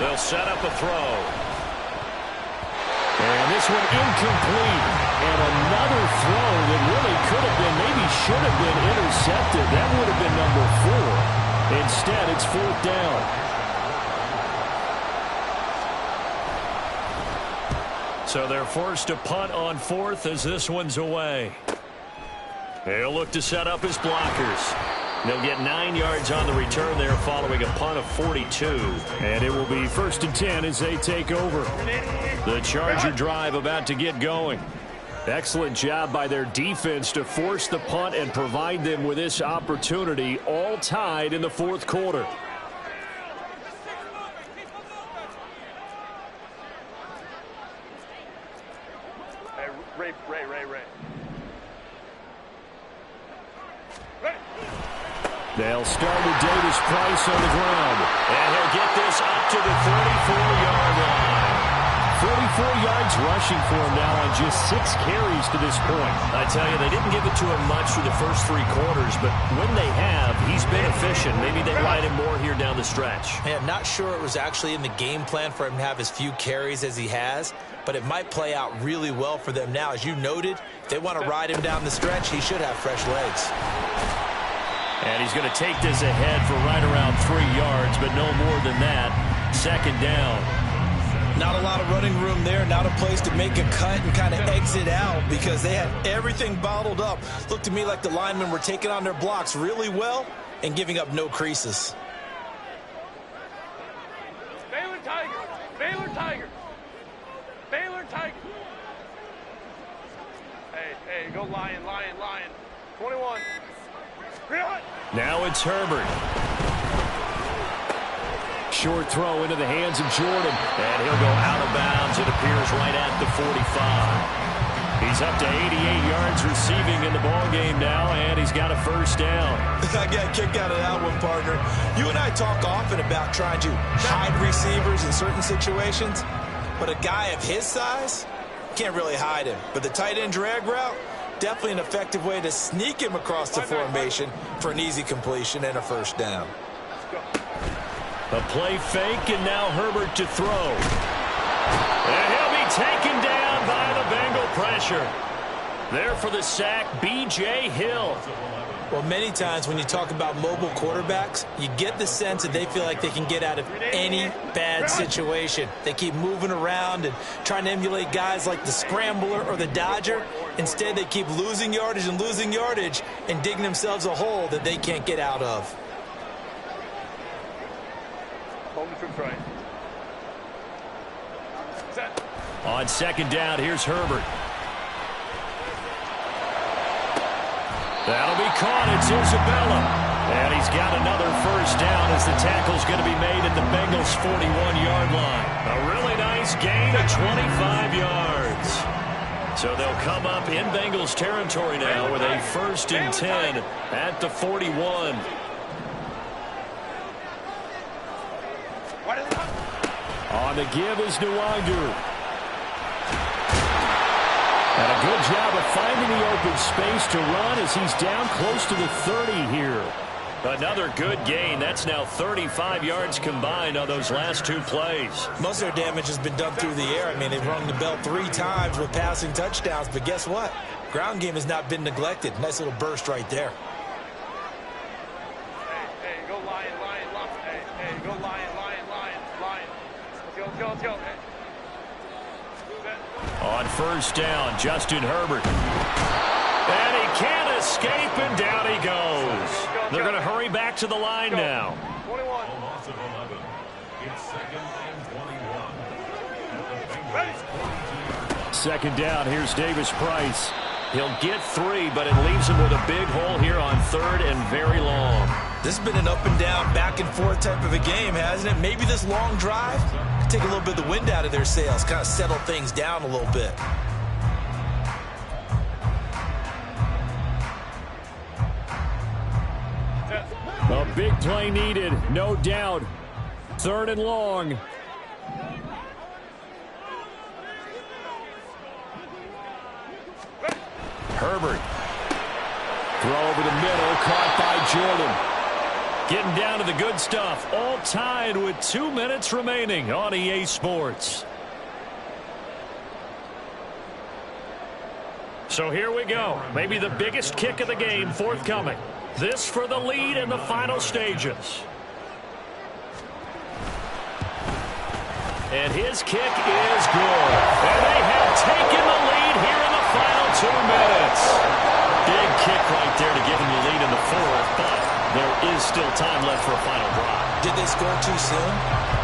They'll set up a throw. And this one incomplete. And another throw that really could have been, maybe should have been intercepted. That would have been number 4. Instead, it's 4th down. So they're forced to punt on 4th as this one's away. They'll look to set up his blockers. They'll get 9 yards on the return there following a punt of 42. And it will be 1st and 10 as they take over. The Charger drive about to get going. Excellent job by their defense to force the punt and provide them with this opportunity, all tied in the 4th quarter. Hey, Ray. They'll start with Davis Price on the ground. And he'll get this up to the 34-yard line. 44 yards rushing for him now on just 6 carries to this point. I tell you, they didn't give it to him much through the first 3 quarters, but when they have, he's been efficient. Maybe they ride him more here down the stretch. Hey, I'm not sure it was actually in the game plan for him to have as few carries as he has, but it might play out really well for them now. As you noted, if they want to ride him down the stretch, he should have fresh legs. And he's going to take this ahead for right around 3 yards, but no more than that. 2nd down. Not a lot of running room there, not a place to make a cut and kind of exit out because they had everything bottled up. Looked to me like the linemen were taking on their blocks really well and giving up no creases. Baylor Tigers. Baylor Tigers. Baylor Tigers. Hey, go Lion. 21. Now it's Herbert. Short throw into the hands of Jordan. And he'll go out of bounds. It appears right at the 45. He's up to 88 yards receiving in the ballgame now, and he's got a 1st down. I got a kick out of that one, partner. You and I talk often about trying to hide receivers in certain situations, but a guy of his size can't really hide him. But the tight end drag route, definitely an effective way to sneak him across the formation for an easy completion and a 1st down. A play fake, and now Herbert to throw. And he'll be taken down by the Bengal pressure. There for the sack, B.J. Hill. Well, many times when you talk about mobile quarterbacks, you get the sense that they feel like they can get out of any bad situation. They keep moving around and trying to emulate guys like the Scrambler or the Dodger. Instead, they keep losing yardage and digging themselves a hole that they can't get out of. Hold the troops right. Set. On 2nd down, here's Herbert. That'll be caught. It's Isabella. And he's got another 1st down as the tackle's going to be made at the Bengals' 41-yard line. A really nice gain of 25 yards. So they'll come up in Bengals territory now with a 1st and 10 at the 41. On the give is Nwangu. And a good job of finding the open space to run as he's down close to the 30 here. Another good gain. That's now 35 yards combined on those last 2 plays. Most of their damage has been done through the air. I mean, they've rung the bell 3 times with passing touchdowns. But guess what? Ground game has not been neglected. Nice little burst right there. Hey, go Lion. Hey, go Lion. Let's go. Hey. On 1st down, Justin Herbert. And he can't escape, and down he goes. They're going to hurry back to the line now. 21. A loss of 11. It's 2nd and 21. Ready. 2nd down, here's Davis Price. He'll get 3, but it leaves him with a big hole here on 3rd and very long. This has been an up and down, back and forth type of a game, hasn't it? Maybe this long drive could take a little bit of the wind out of their sails, kind of settle things down a little bit. A big play needed, no doubt. 3rd and long. Herbert. Throw over the middle, caught by Jordan. Getting down to the good stuff. All tied with 2 minutes remaining on EA Sports. So here we go. Maybe the biggest kick of the game forthcoming. This for the lead in the final stages. And his kick is good. And they have taken the lead here in the final 2 minutes. Big kick right there to give them the lead in the fourth, but there is still time left for a final drive. Did they score too soon?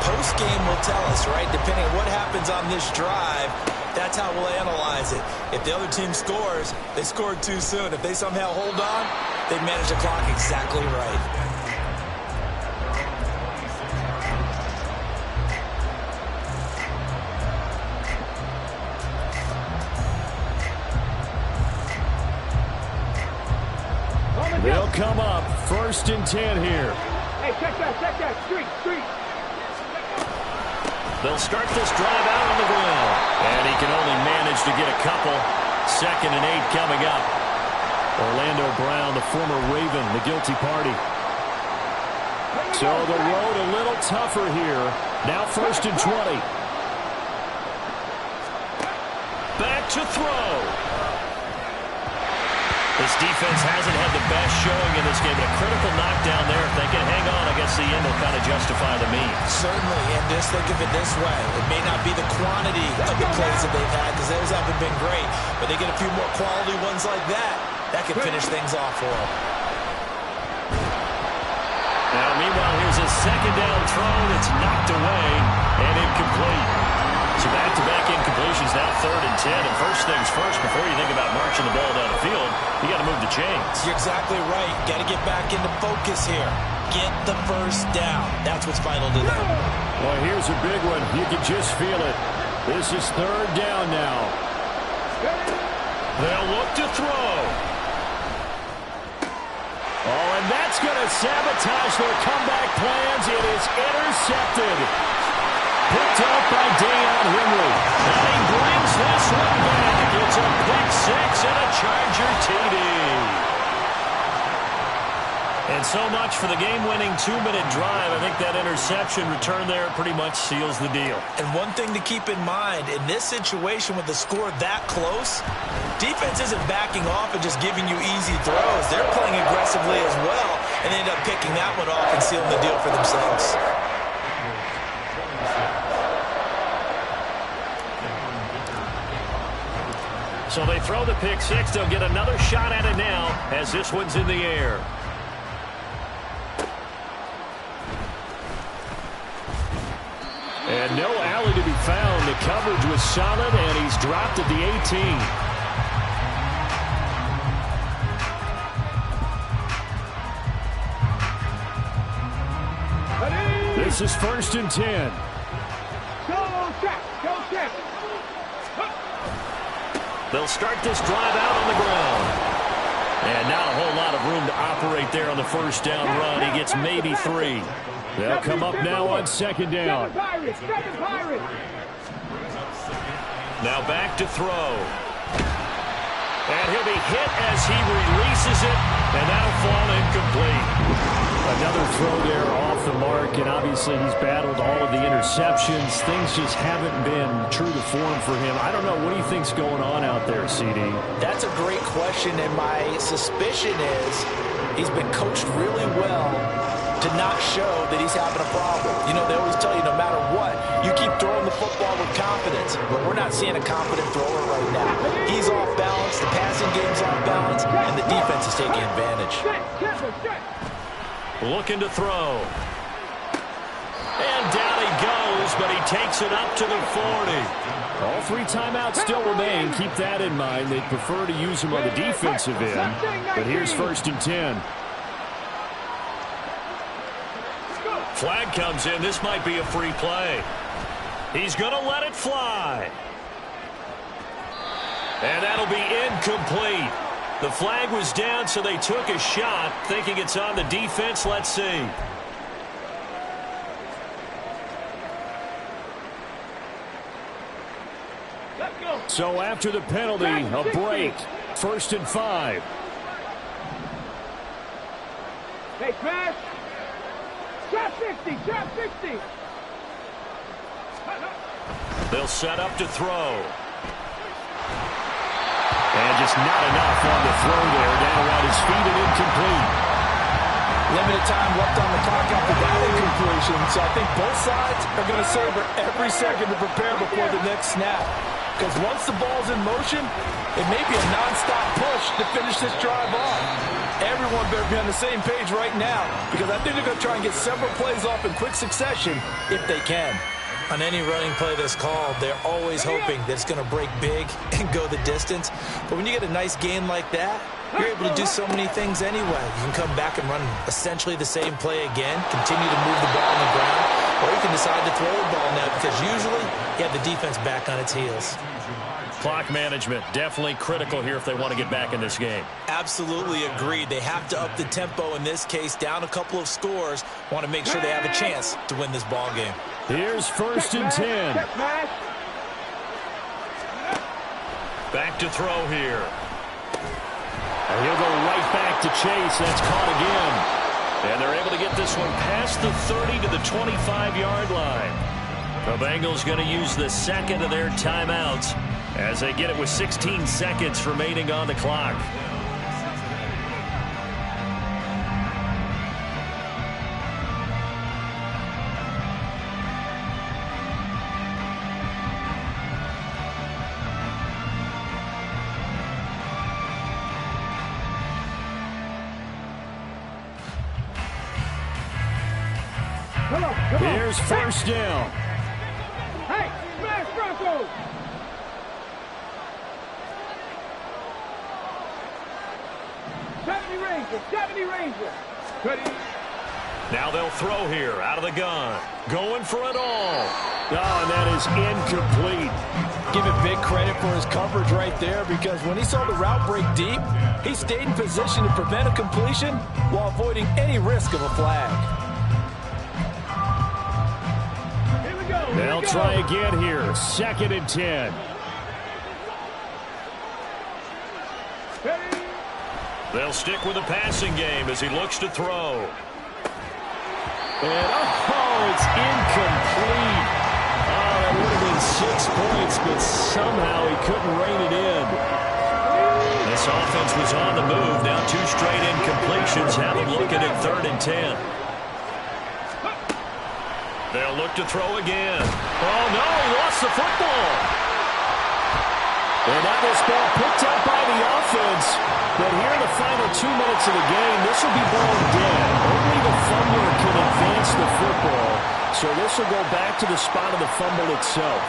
Post-game will tell us, right? Depending on what happens on this drive, that's how we'll analyze it. If the other team scores, they scored too soon. If they somehow hold on, they manage the clock exactly right. They'll come up 1st and 10 here. Hey, check that, street. They'll start this drive out on the ground. And he can only manage to get a couple. 2nd and 8 coming up. Orlando Brown, the former Raven, the guilty party. So the road a little tougher here. Now 1st and 20. Back to throw. This defense hasn't had the best showing in this game, but a critical knockdown there. If they can hang on, I guess the end will kind of justify the means. Certainly, and just think of it this way. It may not be the quantity of the plays that they've had, because those haven't been great, but they get a few more quality ones like that. That could finish things off for them. Now, meanwhile, here's a 2nd down throw that's knocked away and incomplete. So back-to-back incompletions, now 3rd and 10. And first things first, before you think about marching the ball down the field, you got to move the chains. You're exactly right. Got to get back into focus here. Get the first down. That's what's vital to them. Well, here's a big one. You can just feel it. This is 3rd down now. They'll look to throw. Oh, and that's going to sabotage their comeback plans. It is intercepted. Picked up by Deion Henry. And he brings this one back. It's a pick six and a Charger TD. And so much for the game-winning 2-minute drive. I think that interception return there pretty much seals the deal. And one thing to keep in mind, in this situation with the score that close, defense isn't backing off and just giving you easy throws. They're playing aggressively as well, and they end up picking that one off and sealing the deal for themselves. So they throw the pick six. They'll get another shot at it now as this one's in the air. And no alley to be found. The coverage was solid, and he's dropped at the 18. This is 1st and 10. Go check. They'll start this drive out on the ground. And not a whole lot of room to operate there on the first down run. He gets maybe 3. They'll come up now on 2nd down. Now back to throw. And he'll be hit as he releases it, and that'll fall incomplete. Another throw there off the mark, and obviously he's battled all of the interceptions. Things just haven't been true to form for him. I don't know. What do you think's going on out there, CD? That's a great question, and my suspicion is he's been coached really well to not show that he's having a problem. You know, they always tell you no matter what, you keep throwing the football with confidence. But we're not seeing a confident thrower right now. He's off balance, the passing game's off balance, and the defense is taking advantage. Looking to throw. And down he goes, but he takes it up to the 40. All 3 timeouts still remain. Keep that in mind. They'd prefer to use him on the defensive end. But here's 1st and 10. Flag comes in. This might be a free play. He's going to let it fly. And that'll be incomplete. The flag was down, so they took a shot, thinking it's on the defense. Let's see. So after the penalty, a break. 1st and 5. Hey, pass. Trap 60, trap 60. They'll set up to throw. And just not enough on the throw there. Down around his feet and incomplete. Limited time left on the clock after that incompletion. So I think both sides are going to savor every second to prepare before the next snap. Because once the ball's in motion, it may be a nonstop push to finish this drive off. Everyone better be on the same page right now, because I think they're going to try and get several plays off in quick succession if they can. On any running play that's called, they're always hoping that it's going to break big and go the distance. But when you get a nice gain like that, you're able to do so many things anyway. You can come back and run essentially the same play again, continue to move the ball on the ground, or you can decide to throw the ball now because usually you have the defense back on its heels. Clock management, definitely critical here if they want to get back in this game. Absolutely agreed. They have to up the tempo in this case, down a couple of scores. Want to make sure they have a chance to win this ball game. Here's 1st and 10. Back to throw here. And he'll go right back to Chase. That's caught again. And they're able to get this one past the 30 to the 25-yard line. The Bengals going to use the second of their timeouts as they get it with 16 seconds remaining on the clock. Here's 1st down. Hey, smash Broncos. Seventy Ranger. Ready. Now they'll throw here out of the gun. Going for it all. Oh, and that is incomplete. Give it big credit for his coverage right there, because when he saw the route break deep, he stayed in position to prevent a completion while avoiding any risk of a flag. They'll try again here. 2nd and 10. They'll stick with the passing game as he looks to throw. And, oh, it's incomplete. Oh, that would have been 6 points, but somehow he couldn't rein it in. This offense was on the move. Now 2 straight incompletions have them looking at 3rd and 10. They'll look to throw again. Oh, no, he lost the football. And that was ball picked up by the offense. But here in the final 2 minutes of the game, this will be ball dead. Only the fumbler can advance the football. So this will go back to the spot of the fumble itself.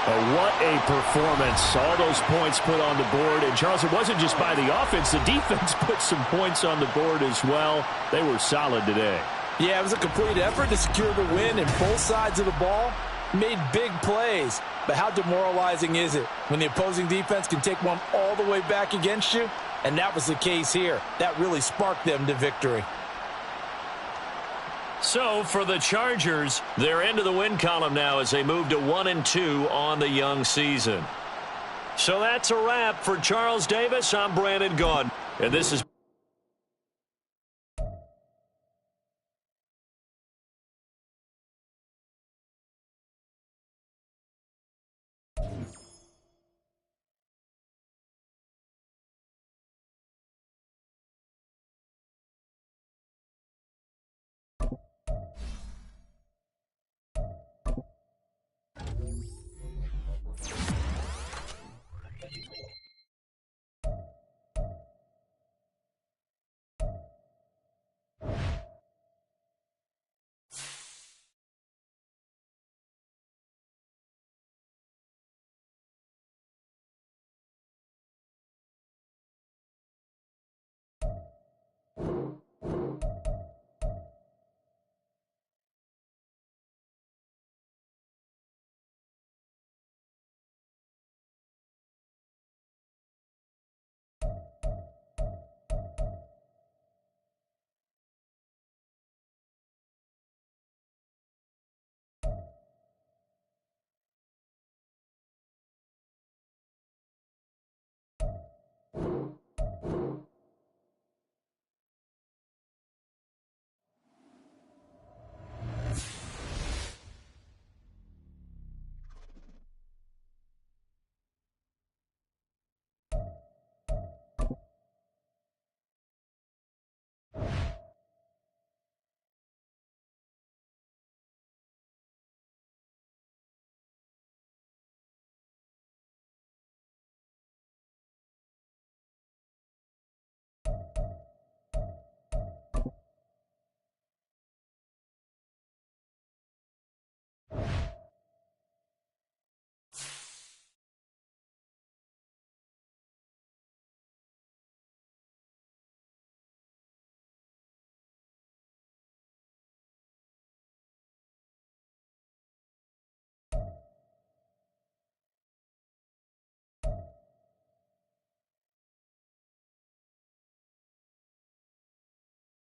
But what a performance. All those points put on the board. And, Charles, it wasn't just by the offense. The defense put some points on the board as well. They were solid today. Yeah, it was a complete effort to secure the win, and both sides of the ball made big plays. But how demoralizing is it when the opposing defense can take one all the way back against you? And that was the case here. That really sparked them to victory. So for the Chargers, they're into the win column now as they move to 1-2 on the young season. So that's a wrap for Charles Davis. I'm Brandon Gaudin, and this is